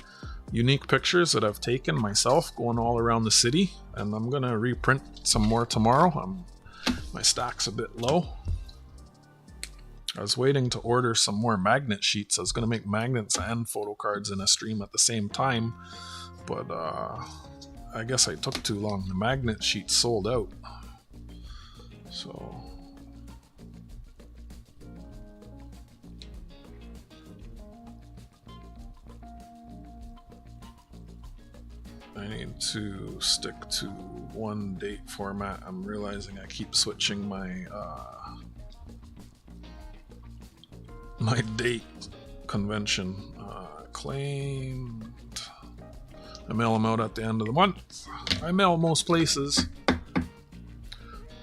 unique pictures that I've taken myself going all around the city, and I'm gonna reprint some more tomorrow. My stack's a bit low. I was waiting to order some more magnet sheets. I was gonna make magnets and photo cards in a stream at the same time, but I guess I took too long. The magnet sheet sold out. So I need to stick to one date format. I'm realizing I keep switching my my date convention. Claimed. I mail them out at the end of the month. I mail most places.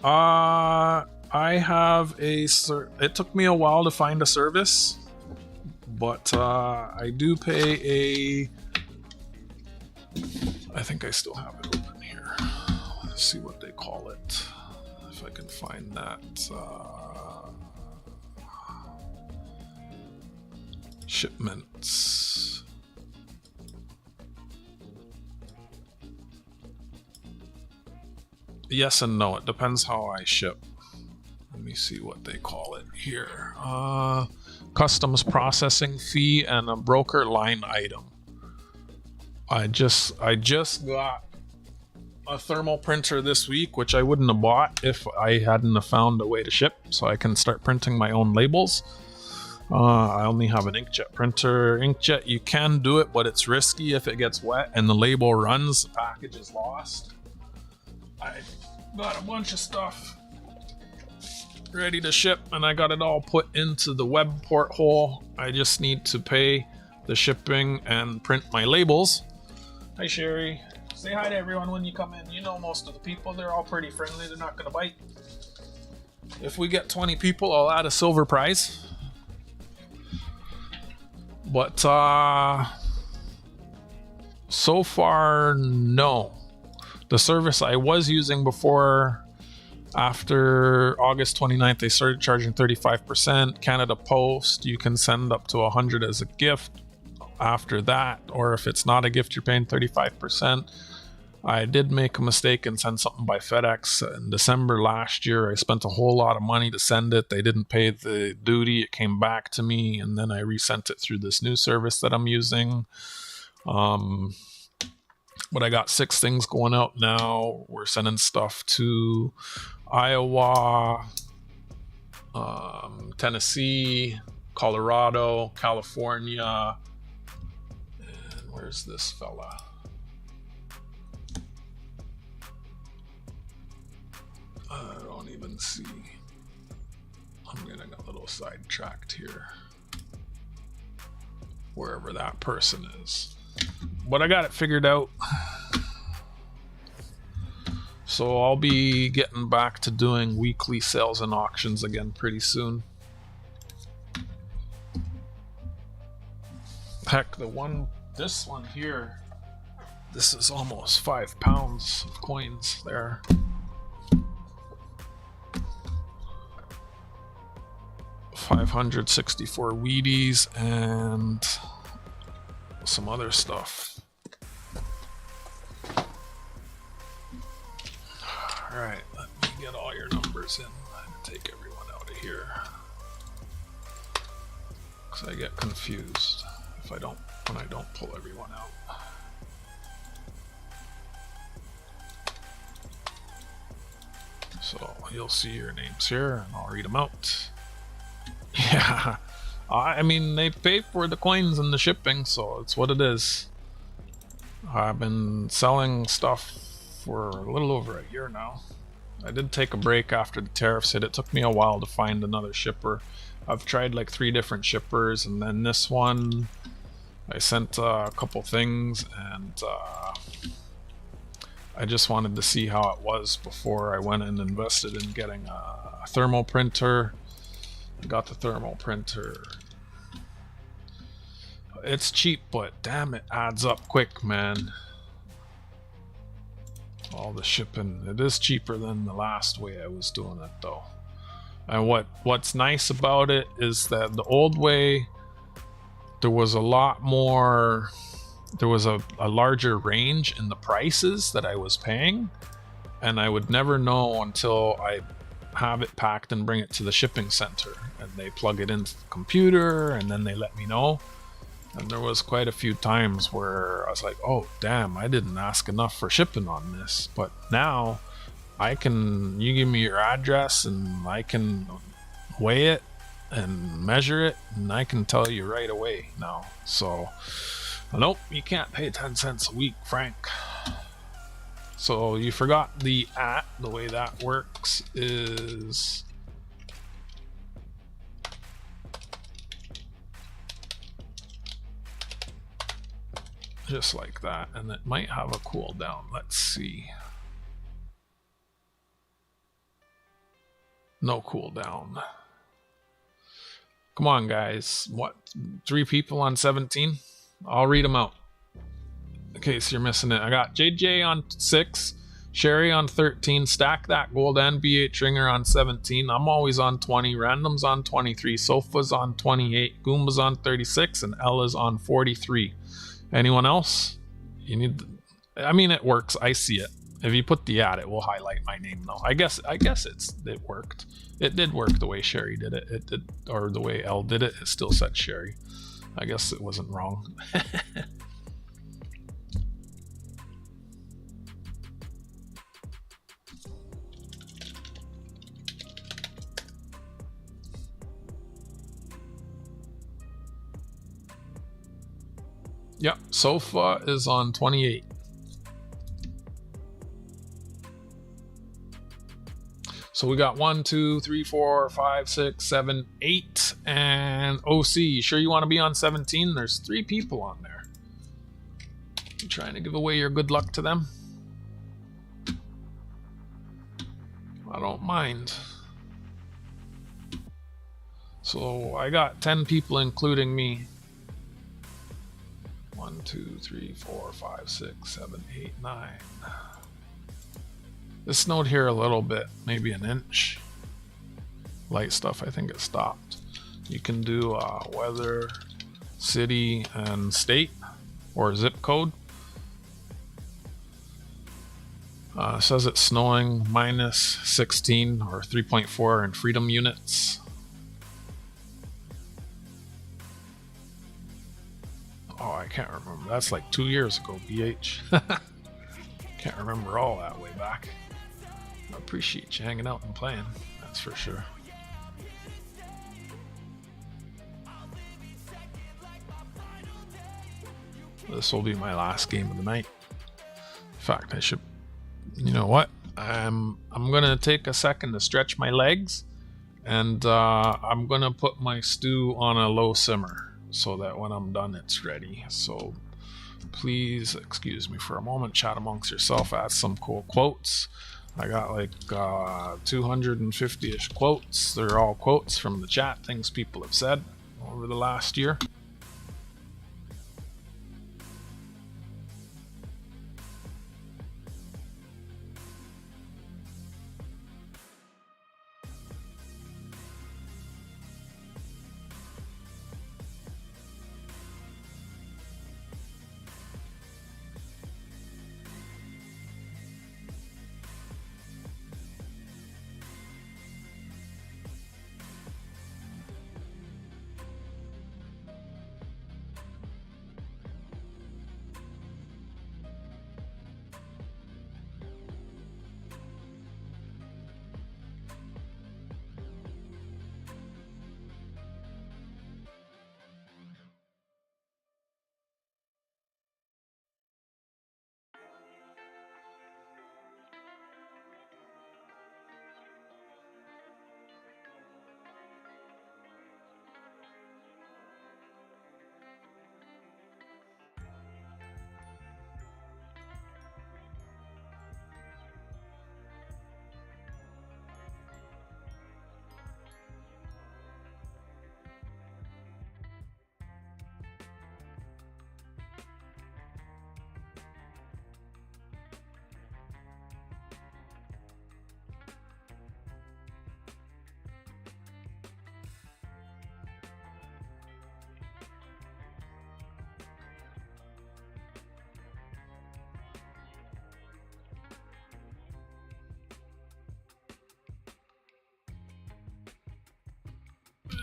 I have it took me a while to find a service, but I do pay I think I still have it open here. Let's see what they call it. If I can find that. Shipments. Yes and no. It depends how I ship. Let me see what they call it here. Customs processing fee and a broker line item. I just got a thermal printer this week, which I wouldn't have bought if I hadn't have found a way to ship, so I can start printing my own labels. I only have an inkjet printer. Inkjet, you can do it, but it's risky. If it gets wet and the label runs, the package is lost. Got a bunch of stuff ready to ship, and I got it all put into the web porthole. I just need to pay the shipping and print my labels. Hi Sherry. Say hi to everyone when you come in. You know most of the people, they're all pretty friendly, they're not gonna bite. If we get 20 people, I'll add a silver prize. But so far, no. The service I was using before, after August 29th, they started charging 35%. Canada Post, you can send up to 100 as a gift after that, or if it's not a gift, you're paying 35%. I did make a mistake and send something by FedEx in December last year. I spent a whole lot of money to send it. They didn't pay the duty. It came back to me, and then I resent it through this new service that I'm using. But I got 6 things going out now. We're sending stuff to Iowa, Tennessee, Colorado, California, and where's this fella? I don't even see. I'm getting a little sidetracked here. Wherever that person is. But I got it figured out. So I'll be getting back to doing weekly sales and auctions again pretty soon. Heck, this one here, this is almost 5 pounds of coins there. $564 Wheaties and some other stuff. Alright, let me get all your numbers in and take everyone out of here. Because I get confused when I don't pull everyone out. So you'll see your names here and I'll read them out. Yeah, I mean, they pay for the coins and the shipping, so it's what it is. I've been selling stuff for a little over a year now. I did take a break after the tariffs hit. It took me a while to find another shipper. I've tried like 3 different shippers, and then this one, I sent a couple things, and I just wanted to see how it was before I went and invested in getting a thermal printer. I got the thermal printer. It's cheap, but damn, it adds up quick, man. All the shipping. It is cheaper than the last way I was doing it, though. And what's nice about it is that the old way, there was a lot more. There was a larger range in the prices that I was paying, and I would never know until I have it packed and bring it to the shipping center, and they plug it into the computer and then they let me know. And there was quite a few times where I was like, oh damn, I didn't ask enough for shipping on this. But now you give me your address and I can weigh it and measure it, and I can tell you right away now. So nope, you can't pay 10 cents a week, Frank. So you forgot the way that works is just like that, and it might have a cooldown. Let's see. No cooldown. Come on, guys. What? 3 people on 17? I'll read them out in case you're missing it. I got JJ on 6, Sherry on 13, Stack That Gold and BH Ringer on 17. I'm always on 20, Random's on 23, Sofa's on 28, Goomba's on 36, and Ella's on 43. Anyone else? You need I mean, it works. I see it. If you put the ad, it will highlight my name though. I guess it worked. It did work the way Sherry did it. It did, or the way Elle did it. It still said Sherry. I guess it wasn't wrong. Yep, Sofa is on 28. So we got 1, 2, 3, 4, 5, 6, 7, 8, and OC. You sure you want to be on 17? There's 3 people on there. You trying to give away your good luck to them? I don't mind. So I got 10 people, including me. 1, 2, 3, 4, 5, 6, 7, 8, 9. This snowed here a little bit, maybe an inch. Light stuff, I think it stopped. You can do weather, city, and state, or zip code. It says it's snowing -16 or 3.4 in freedom units. Oh, I can't remember. That's like 2 years ago, BH. Can't remember all that way back. I appreciate you hanging out and playing, that's for sure. This will be my last game of the night. In fact, I should, you know what? I'm gonna take a second to stretch my legs, and I'm gonna put my stew on a low simmer so that when I'm done, it's ready. So please excuse me for a moment. Chat amongst yourself. Add some cool quotes. I got like 250-ish quotes. They're all quotes from the chat, things people have said over the last year.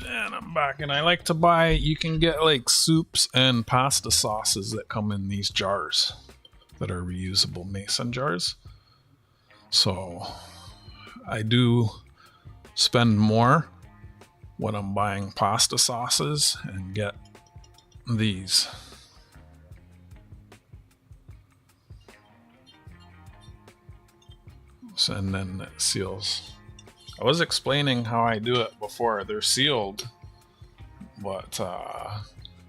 And I'm back, and I like to buy, you can get like soups and pasta sauces that come in these jars that are reusable mason jars. So I do spend more when I'm buying pasta sauces and get these. So, and then it seals. I was explaining how I do it before. They're sealed, but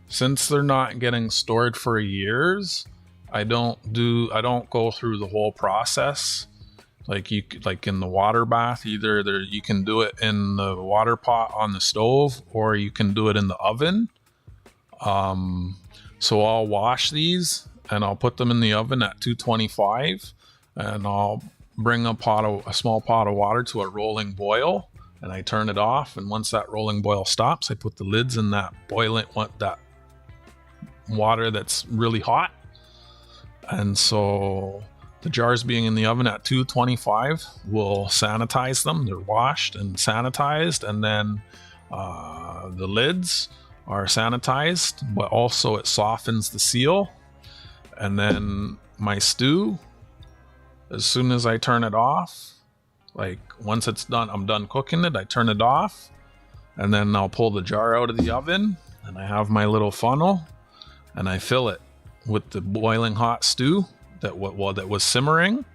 since they're not getting stored for years, I don't go through the whole process. Like in the water bath, either you can do it in the water pot on the stove, or you can do it in the oven. So I'll wash these and I'll put them in the oven at 225, and I'll bring a small pot of water to a rolling boil, and I turn it off. And once that rolling boil stops, I put the lids in that that water that's really hot. And so the jars being in the oven at 225 will sanitize them. They're washed and sanitized, and then the lids are sanitized, but also it softens the seal. And then my stew, as soon as I turn it off, like once it's done, I'm done cooking it, I turn it off, and then I'll pull the jar out of the oven, and I have my little funnel, and I fill it with the boiling hot stew that was simmering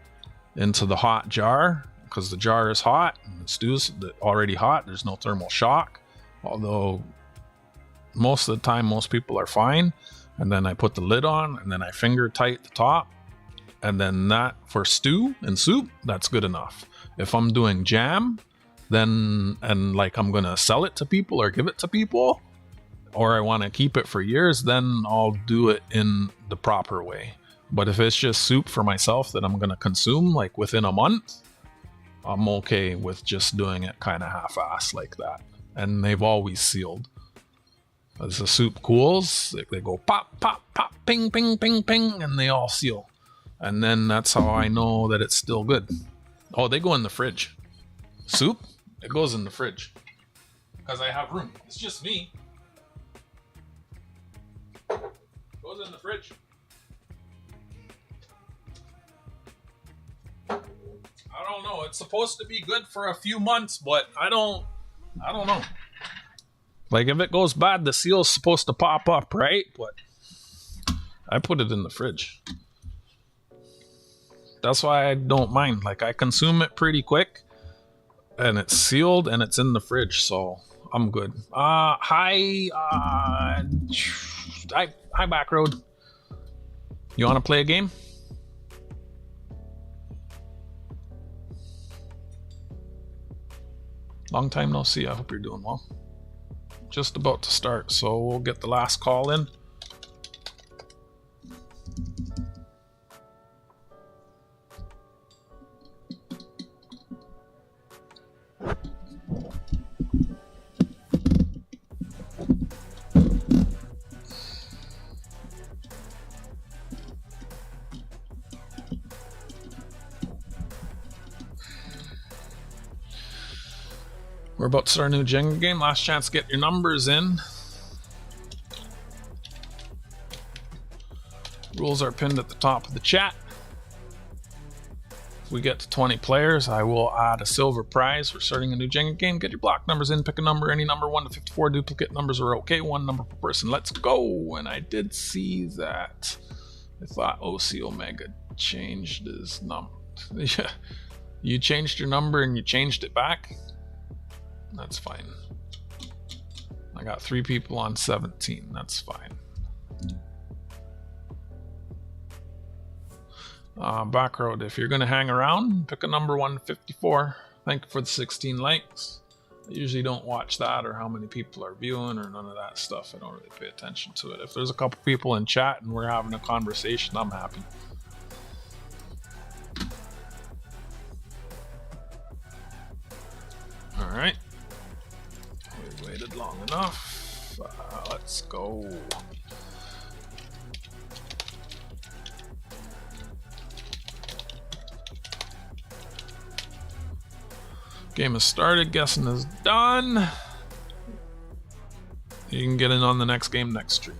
into the hot jar, because the jar is hot and the stew's already hot. There's no thermal shock, although most of the time most people are fine. And then I put the lid on, and then I finger tight the top, and then that for stew and soup, that's good enough. If I'm doing jam, then and like I'm gonna sell it to people or give it to people, or I want to keep it for years, then I'll do it in the proper way. But if it's just soup for myself that I'm gonna consume like within a month, I'm okay with just doing it kind of half-assed like that. And they've always sealed. As the soup cools, they go pop, pop, pop, ping, ping, ping, ping, and they all seal. And then that's how I know that it's still good. Oh, they go in the fridge. Soup, it goes in the fridge. Because I have room. It's just me. Goes in the fridge. I don't know. It's supposed to be good for a few months, but I don't know. Like, if it goes bad, the seal's supposed to pop up, right? But I put it in the fridge. That's why I don't mind. Like, I consume it pretty quick, and it's sealed, and it's in the fridge, so I'm good. Hi, Backroad. You want to play a game? Long time no see. I hope you're doing well. Just about to start, so we'll get the last call in. We're about to start a new Jenga game. Last chance to get your numbers in. Rules are pinned at the top of the chat. If we get to 20 players, I will add a silver prize for starting a new Jenga game. Get your block numbers in. Pick a number, any number, 1 to 54. Duplicate numbers are okay. 1 number per person. Let's go. And I did see that. I thought OC Omega changed his number. Yeah. You changed your number and you changed it back? That's fine. I got 3 people on 17. That's fine. Backroad, if you're going to hang around, pick a number 154. Thank you for the 16 likes. I usually don't watch that or how many people are viewing or none of that stuff. I don't really pay attention to it. If there's a couple people in chat and we're having a conversation, I'm happy. All right. We waited long enough. Let's go. Game has started. Guessing is done. You can get in on the next game next stream.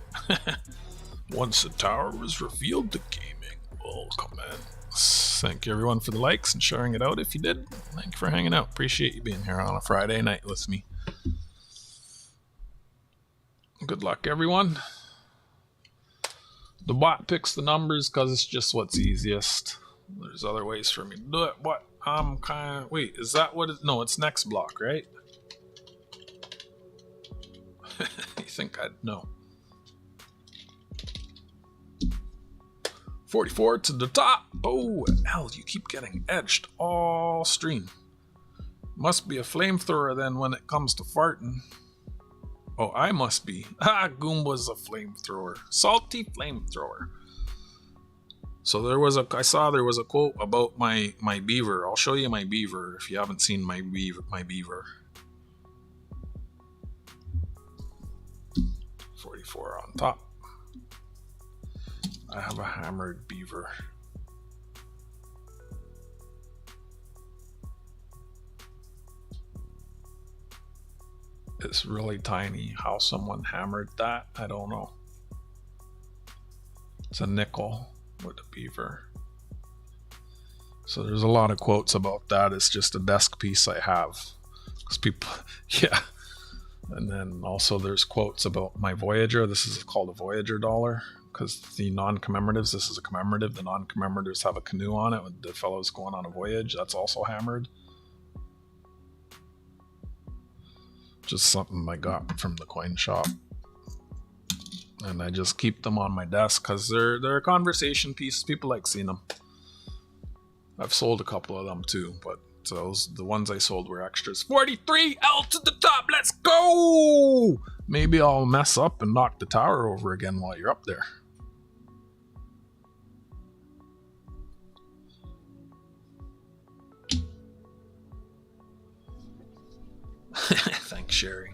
Once the tower was revealed, the gaming will commence. Thank you everyone for the likes and sharing it out if you did. Thank you for hanging out. Appreciate you being here on a Friday night with me. Good luck everyone. The bot picks the numbers because it's just what's easiest. There's other ways for me to do it, but I'm kind of... Wait, is that what it... No, it's next block, right? You think I'd know? 44 to the top. Oh, hell, you keep getting edged all stream. Must be a flamethrower then when it comes to farting. Oh, I must be. Goomba's a flamethrower. Salty flamethrower. So I saw there was a quote about my beaver. I'll show you my beaver if you haven't seen my beaver. 44 on top. I have a hammered beaver. It's really tiny. How someone hammered that, I don't know. It's a nickel with a beaver. So there's a lot of quotes about that. It's just a desk piece I have. Because people, yeah. And then also there's quotes about my Voyager. This is called a Voyager dollar. because the non-commemoratives, this is a commemorative, the non-commemoratives have a canoe on it with the fellows going on a voyage. That's also hammered. Just something I got from the coin shop. And I just keep them on my desk because they're a conversation piece. People like seeing them. I've sold a couple of them too, but the ones I sold were extras. 43 L to the top, let's go! Maybe I'll mess up and knock the tower over again while you're up there. Thanks, Sherry.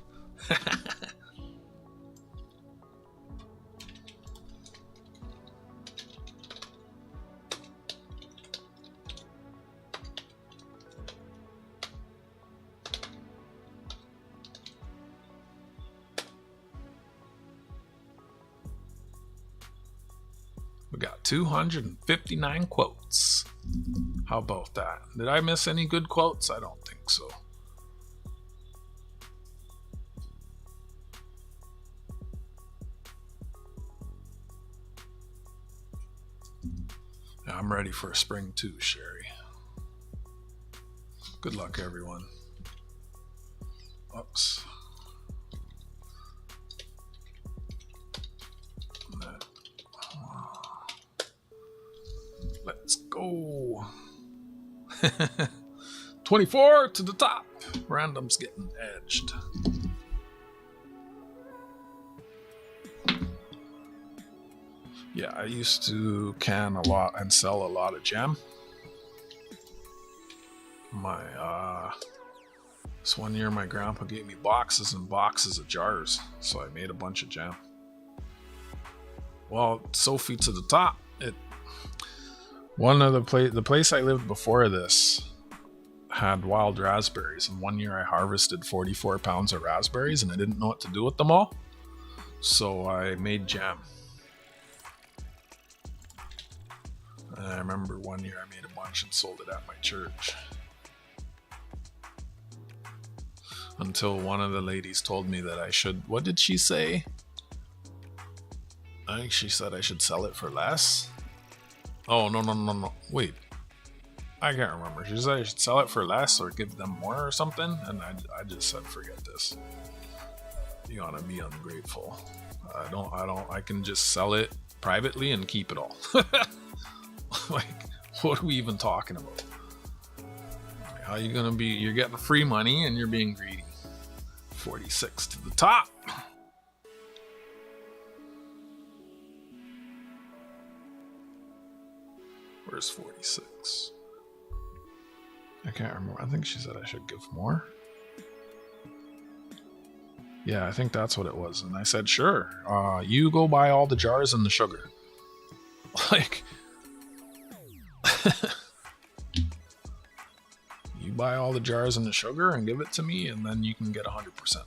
We got 259 quotes. How about that? Did I miss any good quotes? I don't think so. Yeah, I'm ready for a spring too, Sherry. Good luck, everyone. Oops. Let's go. 24 to the top. Random's getting edged. Yeah, I used to can a lot and sell a lot of jam. This one year my grandpa gave me boxes and boxes of jars, so I made a bunch of jam. Well, Sophie to the top. One of the place I lived before this had wild raspberries, and one year I harvested 44 pounds of raspberries and I didn't know what to do with them all, so I made jam. And I remember one year I made a bunch and sold it at my church, until one of the ladies told me that I should, what did she say? I think she said I should sell it for less. Oh, no. Wait. I can't remember. She said I should sell it for less or give them more or something. And I just said, forget this. You gotta be ungrateful. I can just sell it privately and keep it all. Like, what are we even talking about? How you gonna be, you're getting free money and you're being greedy. 46 to the top. Where's 46? I can't remember. I think she said I should give more. Yeah, I think that's what it was. And I said, sure. You go buy all the jars and the sugar. Like, you buy all the jars and the sugar and give it to me, and then you can get 100%.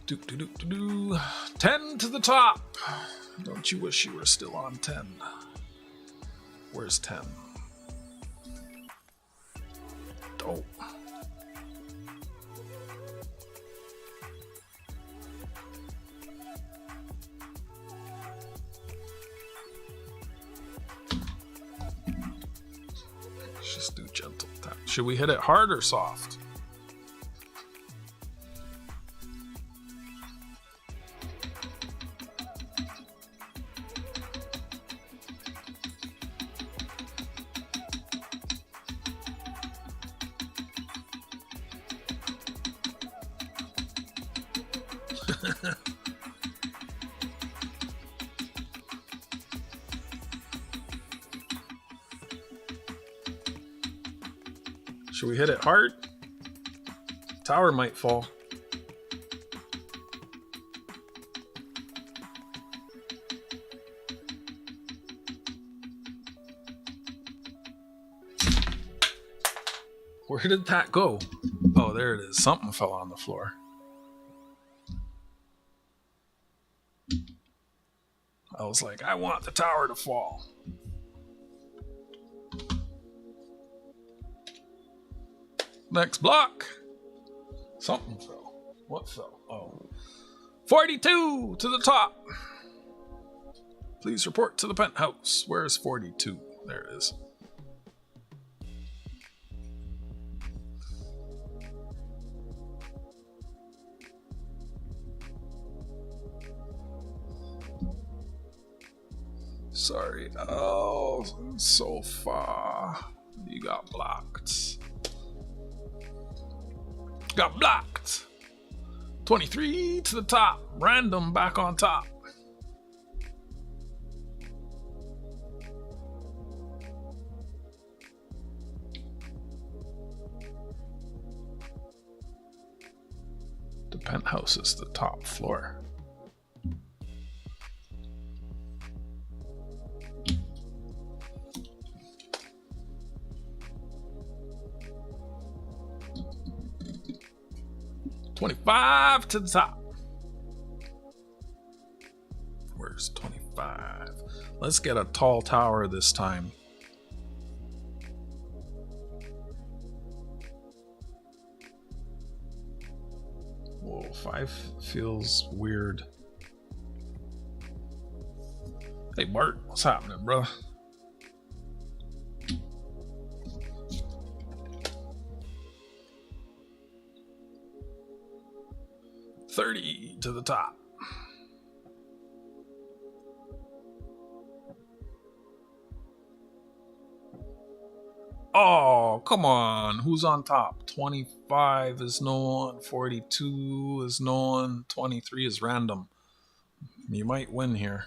Do, do, do, do, do. 10 to the top. Don't you wish you were still on 10? Where's 10? Oh. Let's just do gentle tap. Should we hit it hard or soft? Should we hit it hard? Tower might fall. Where did that go? Oh, there it is. Something fell on the floor. I was like, I want the tower to fall. Next block. Something fell. What fell? Oh. 42 to the top. Please report to the penthouse. Where's 42? There it is. Sorry. Oh, so far. You got blocked. Got blocked. 23 to the top. Random back on top. The penthouse is the top floor. $25 to the top. Where's 25? Let's get a tall tower this time. Whoa, 5 feels weird. Hey Bart, what's happening, bro? $30 to the top. Oh, come on. Who's on top? 25 is no one. 42 is no one. 23 is random. You might win here.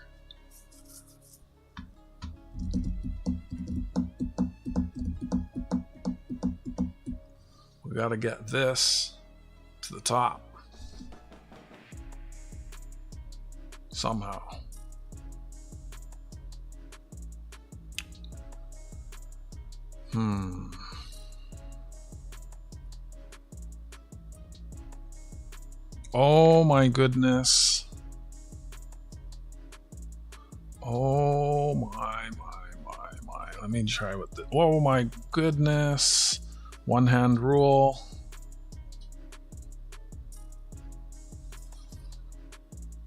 We gotta get this to the top. Somehow. Oh my goodness. Oh my. Let me try with this. Oh my goodness. One hand rule.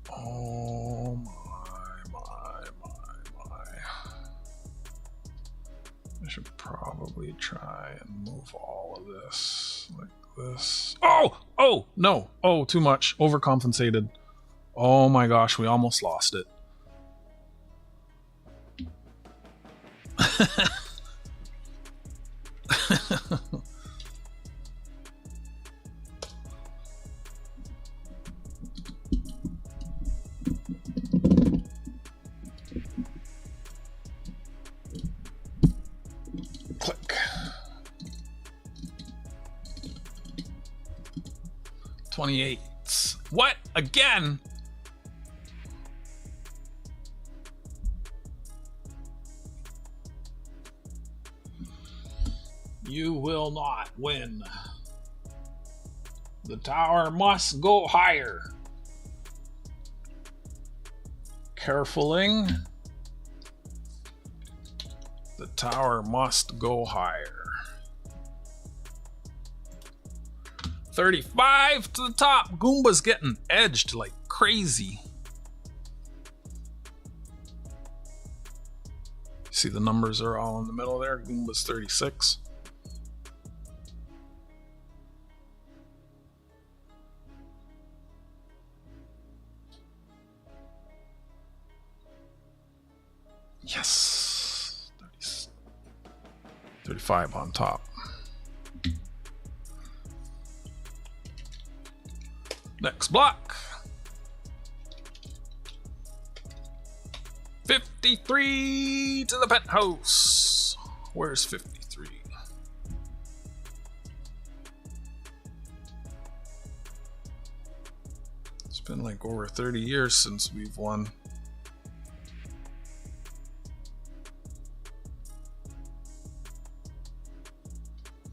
Oh my. I should probably try and move all of this like this. Oh, no. Oh, too much. Overcompensated. Oh my gosh, we almost lost it. Click. 28. What? Again? You will not win. The tower must go higher. Carefuling. The tower must go higher. 35 to the top. Goomba's getting edged like crazy. See the numbers are all in the middle there. Goomba's 36. Yes. 35 on top. Next block. 53 to the penthouse. Where's 53? It's been like over 30 years since we've won.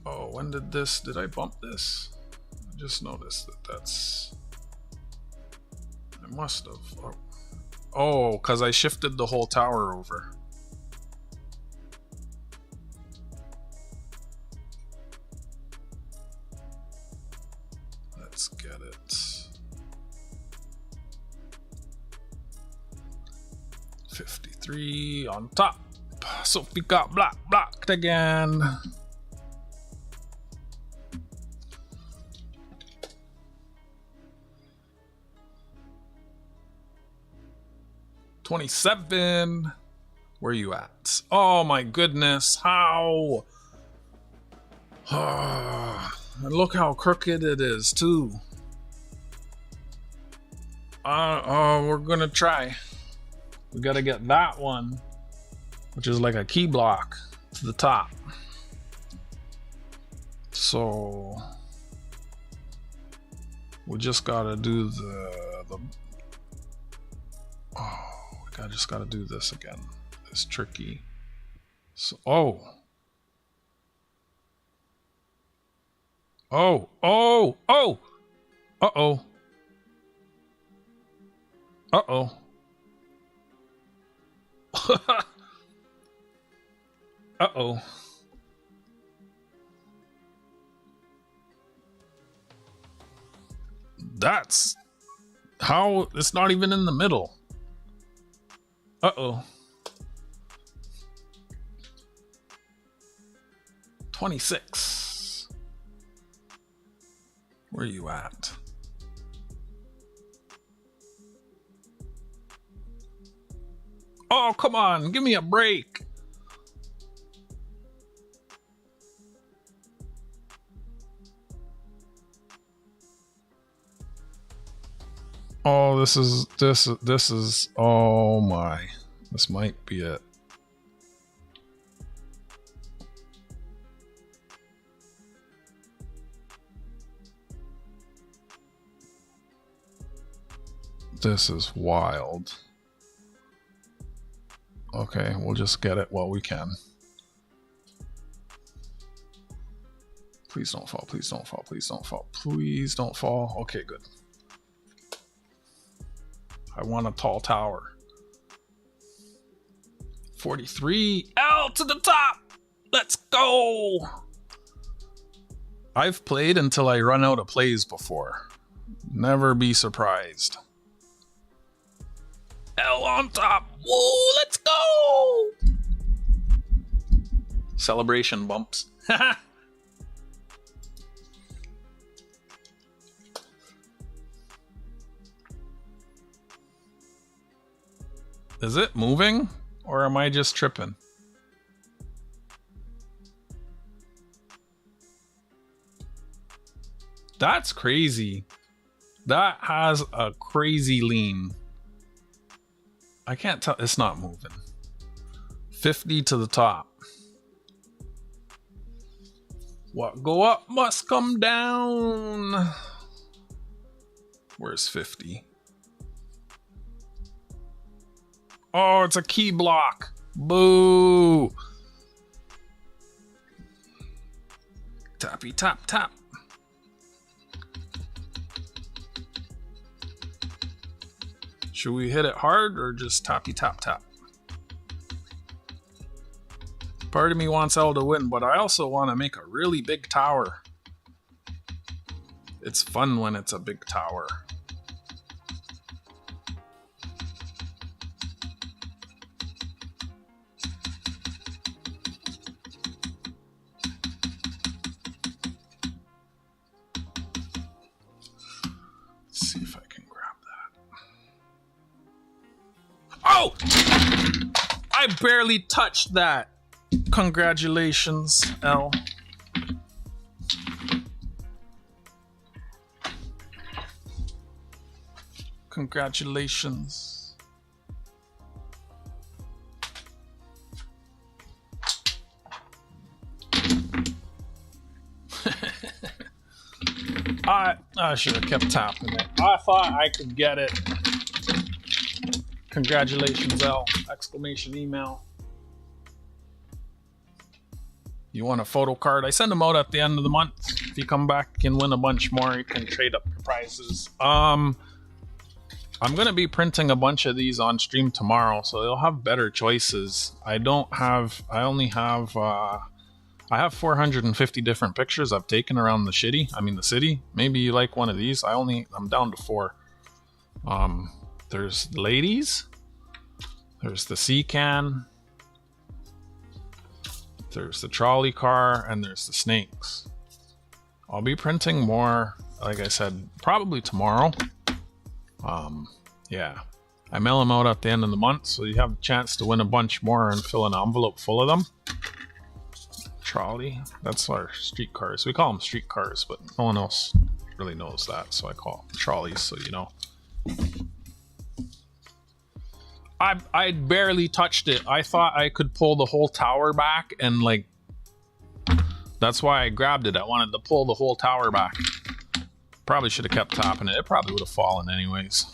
Oh, when did I bump this? I just noticed that's, I must have. Oh, because I shifted the whole tower over. Let's get it. 43 on top. Sophie got blocked again. $27. Where you at? Oh my goodness, how? And look how crooked it is too. We're gonna try. We gotta get that one, which is like a key block to the top. So we just gotta do the I just gotta do this again. It's tricky. So oh. Uh-oh. Uh-oh. That's how it's not even in the middle. Uh-oh. 26. Where are you at? Oh, come on, give me a break. Oh, this is, oh my, this might be it. This is wild. Okay, we'll just get it while we can. Please don't fall, please don't fall, please don't fall, please don't fall. Okay, good. I want a tall tower. 43. L to the top! Let's go! I've played until I run out of plays before. Never be surprised. L on top. Woo, let's go! Celebration bumps. Is it moving or am I just tripping? That's crazy. That has a crazy lean. I can't tell. It's not moving. 50 to the top. What go up must come down. Where's 50? Oh, it's a key block. Boo. Tappy tap tap. Should we hit it hard or just tappy tap tap? Part of me wants L to win, but I also want to make a really big tower. It's fun when it's a big tower. Oh! I barely touched that. Congratulations, L. Congratulations. I should have kept tapping it. I thought I could get it. Congratulations, L! Exclamation email. You want a photo card? I send them out at the end of the month. If you come back and win a bunch more, you can trade up your prizes. I'm gonna be printing a bunch of these on stream tomorrow, so you'll have better choices. I have 450 different pictures I've taken around the city. Maybe you like one of these. I'm down to 4. There's ladies, There's the sea can. There's the trolley car, and there's the snakes. I'll be printing more, like I said, probably tomorrow. Yeah. I mail them out at the end of the month, so you have a chance to win a bunch more and fill an envelope full of them. Trolley, that's our street cars. We call them street cars, but no one else really knows that, so I call them trolleys, so you know. I barely touched it. I thought I could pull the whole tower back, and like, that's why I grabbed it. I wanted to pull the whole tower back. Probably should have kept tapping it. It probably would have fallen anyways.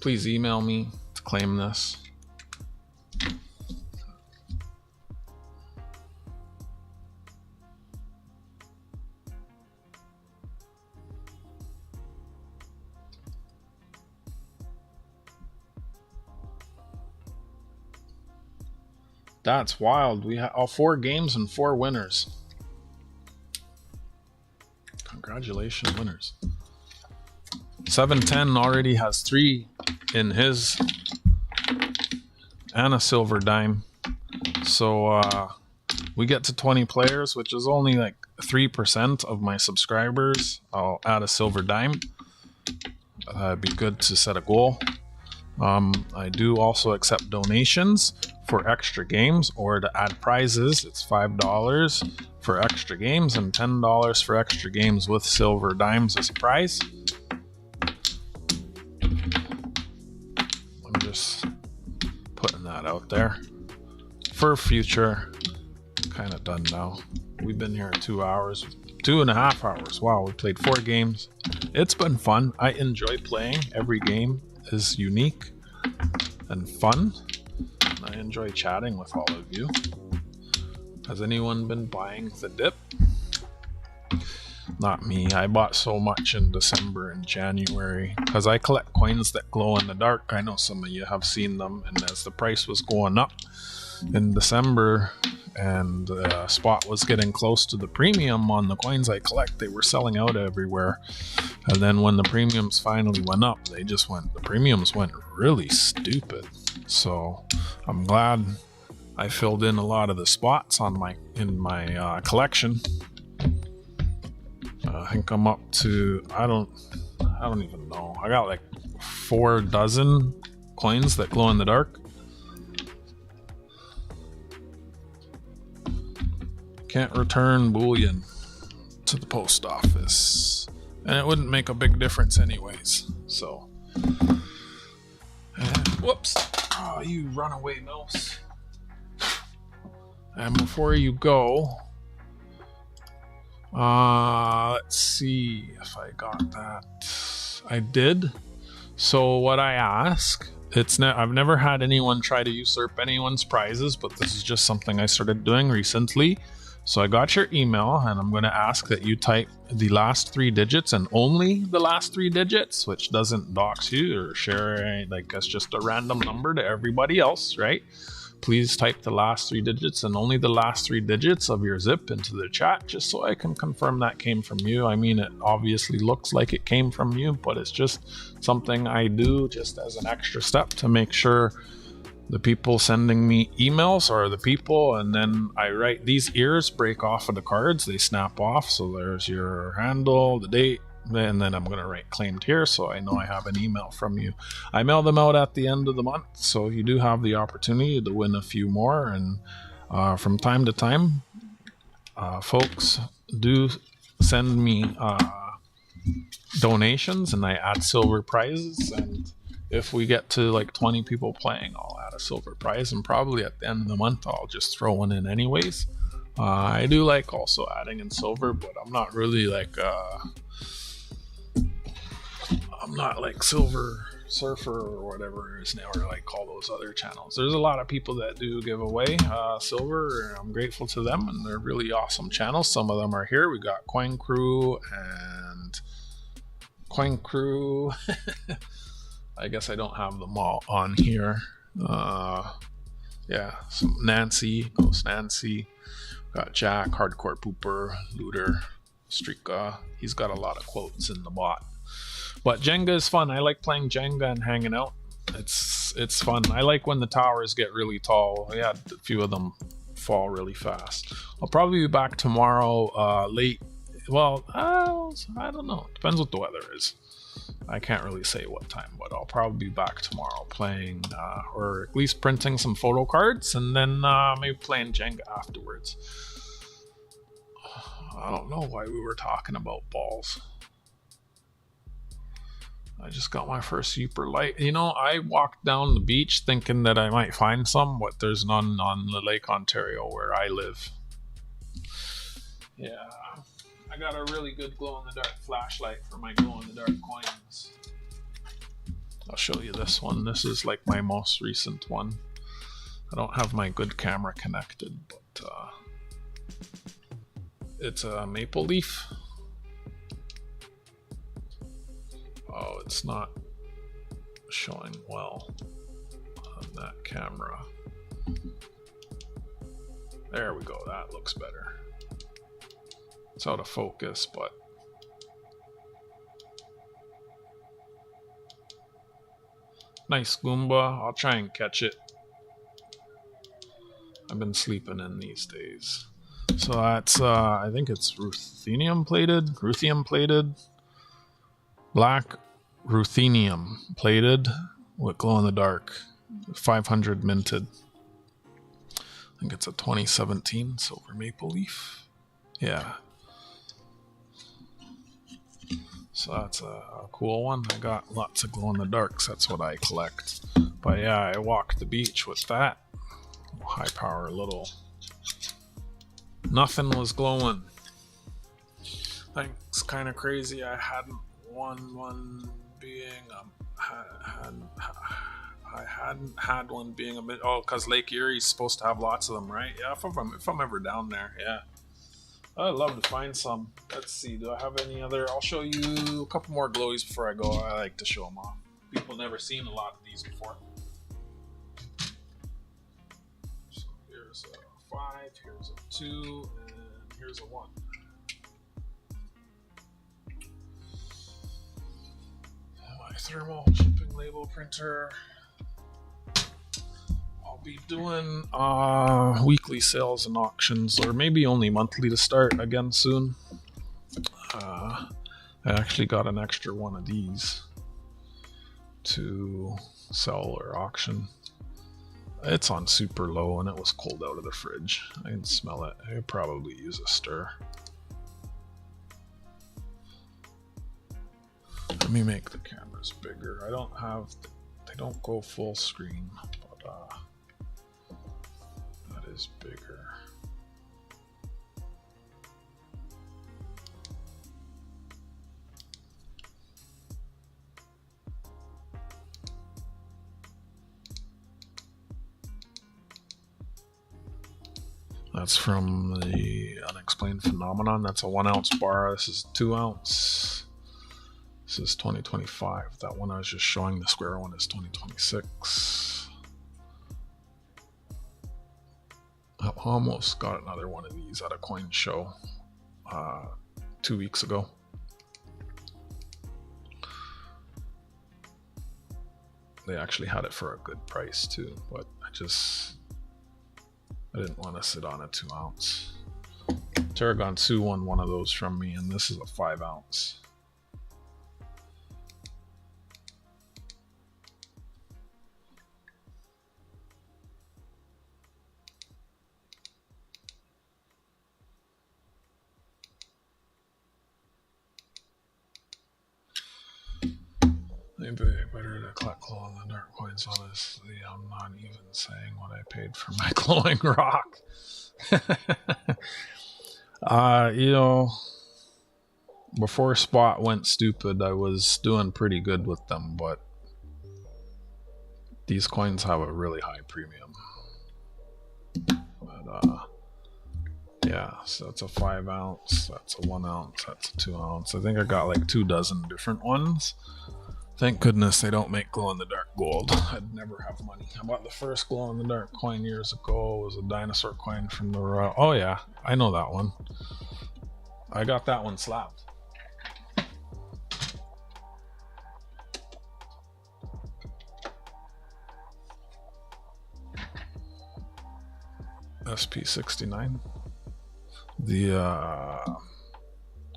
Please email me to claim this. That's wild. We have 4 games and 4 winners. Congratulations, winners. 710 already has 3 in his and a silver dime. So we get to 20 players, which is only like 3% of my subscribers. I'll add a silver dime. It'd be good to set a goal. I do also accept donations for extra games or to add prizes. It's $5 for extra games and $10 for extra games with silver dimes as a prize. I'm just putting that out there for future. Kind of done now. We've been here 2 hours, 2.5 hours. Wow, we played 4 games. It's been fun. I enjoy playing. Every game is unique and fun. I enjoy chatting with all of you. Has anyone been buying the dip? Not me. I bought so much in December and January because I collect coins that glow in the dark. I know some of you have seen them, and as the price was going up in December and the spot was getting close to the premium on the coins I collect, they were selling out everywhere. And then when the premiums finally went up, the premiums went really stupid. So I'm glad I filled in a lot of the spots in my collection. I think I'm up to, I don't even know. I got like 4 dozen coins that glow in the dark. Can't return bullion to the post office, and it wouldn't make a big difference anyways. So, whoops! Oh, you runaway mouse! And before you go, let's see if I got that. I did. So what I ask, I've never had anyone try to usurp anyone's prizes, but this is just something I started doing recently. So I got your email, and I'm going to ask that you type the last 3 digits and only the last 3 digits, which doesn't dox you or share, like that's just a random number to everybody else, right? Please type the last 3 digits and only the last 3 digits of your zip into the chat, just so I can confirm that came from you. I mean, it obviously looks like it came from you, but it's just something I do just as an extra step to make sure the people sending me emails are the people. And then I write, these ears break off of the cards, they snap off. So there's your handle, the date, and then I'm going to write claimed here, so I know I have an email from you. I mail them out at the end of the month, so you do have the opportunity to win a few more. And from time to time, folks do send me donations, and I add silver prizes. And if we get to like 20 people playing, I'll add a silver prize, and probably at the end of the month I'll just throw one in anyways. I do like also adding in silver, but I'm not really like I'm not like Silver Surfer or whatever it is now, or like all those other channels. There's a lot of people that do give away silver, and I'm grateful to them, and they're really awesome channels. Some of them are here. We got Coin Crew and Coin Crew. I guess I don't have them all on here. Yeah, some Nancy, Ghost Nancy. Got Jack, Hardcore Pooper, Looter, Streaka. He's got a lot of quotes in the bot. But Jenga is fun. I like playing Jenga and hanging out. It's fun. I like when the towers get really tall. I had a few of them fall really fast. I'll probably be back tomorrow late. Well, I don't know. Depends what the weather is. I can't really say what time, but I'll probably be back tomorrow playing, or at least printing some photo cards, and then maybe playing Jenga afterwards. I don't know why we were talking about balls. I just got my first super light. You know, I walked down the beach thinking that I might find some, but there's none on the Lake Ontario where I live. Yeah, I got a really good glow-in-the-dark flashlight for my glow-in-the-dark coins. I'll show you this one. This is like my most recent one. I don't have my good camera connected, but it's a maple leaf. Oh, it's not showing well on that camera. There we go, that looks better. It's out of focus, but nice Goomba. I'll try and catch it. I've been sleeping in these days. So that's, I think it's ruthenium plated, black ruthenium plated with glow in the dark, 500 minted. I think it's a 2017 silver maple leaf. Yeah. So that's a cool one. I got lots of glow in the darks. That's what I collect. But yeah, I walked the beach with that high power little. Nothing was glowing. I think it's kind of crazy. I hadn't won one being I hadn't had one being a bit. Oh, because Lake Erie's supposed to have lots of them, right? Yeah, if I'm ever down there, yeah. I'd love to find some. Let's see. Do I have any other? I'll show you a couple more glowies before I go. I like to show them off. People never seen a lot of these before. So here's a 5, here's a 2, and here's a 1. My thermal shipping label printer. Be doing weekly sales and auctions, or maybe only monthly to start again soon. I actually got an extra one of these to sell or auction. It's on super low and it was cold out of the fridge. I can smell it. I could probably use a stir. Let me make the cameras bigger. They don't go full screen, but is bigger. That's from the Unexplained Phenomenon. That's a 1 ounce bar. This is 2 ounce. This is 2025. That one I was just showing, the square one, is 2026. I almost got another one of these at a coin show 2 weeks ago. They actually had it for a good price too, but I didn't want to sit on a 2 ounce. Tarragon Sue won one of those from me, and this is a 5 ounce. Maybe better to collect glow in the dark coins. Honestly, I'm not even saying what I paid for my glowing rock. You know, before Spot went stupid, I was doing pretty good with them, but these coins have a really high premium. But yeah, so that's a 5 ounce, that's a 1 ounce, that's a 2 ounce. I think I got like 24 different ones. Thank goodness they don't make glow-in-the-dark gold. I'd never have money. I bought the first glow-in-the-dark coin years ago. It was a dinosaur coin from the Royal... Oh yeah, I know that one. I got that one slapped. SP69. The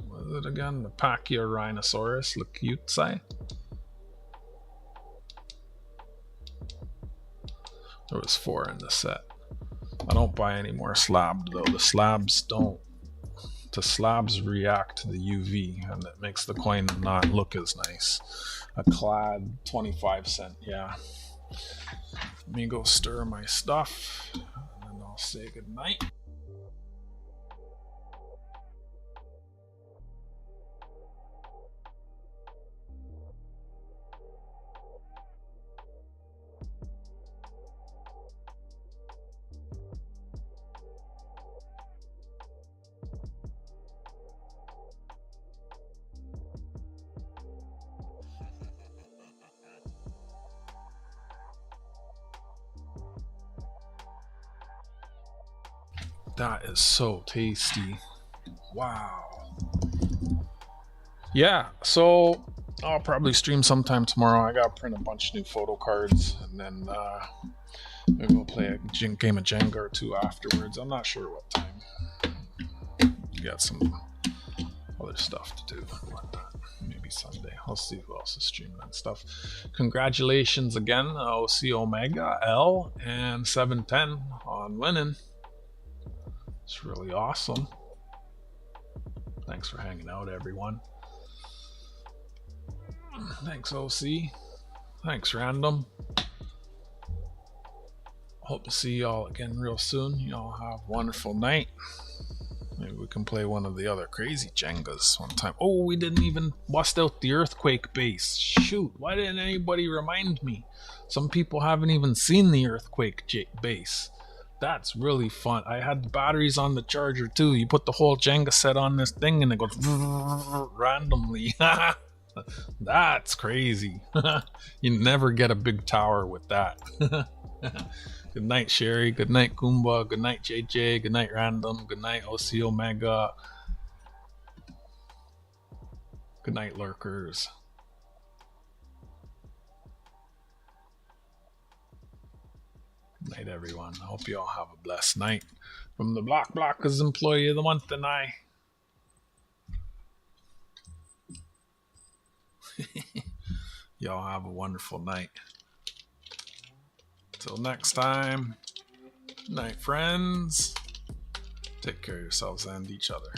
what is it again? The Pachyrhinosaurus leucutsi. There was 4 in the set. I don't buy any more slab though. The slabs don't. The slabs react to the UV, and it makes the coin not look as nice. A clad 25¢. Yeah. Let me go stir my stuff, and then I'll say goodnight. That is so tasty. Wow. Yeah, so I'll probably stream sometime tomorrow. I gotta print a bunch of new photo cards, and then maybe we'll play a game of Jenga or 2 afterwards. I'm not sure what time. Got some other stuff to do. Maybe Sunday. I'll see who else is streaming and stuff. Congratulations again, OC Omega, L, and 710 on winning. It's really awesome. Thanks for hanging out, everyone. Thanks, OC. Thanks, Random. Hope to see y'all again real soon. Y'all have a wonderful night. Maybe we can play one of the other crazy Jengas one time. Oh, we didn't even bust out the earthquake base. Shoot, why didn't anybody remind me? Some people haven't even seen the earthquake base. That's really fun. I had the batteries on the charger too. You put the whole Jenga set on this thing and it goes randomly. That's crazy. You never get a big tower with that. Good night, Sherry. Good night, Goomba. Good night, JJ. Good night, Random. Good night, OC Omega. Good night, lurkers. Good night, everyone. I hope you all have a blessed night. From the Block Blockers Employee of the Month and I. Y'all have a wonderful night. Till next time. Good night, friends. Take care of yourselves and each other.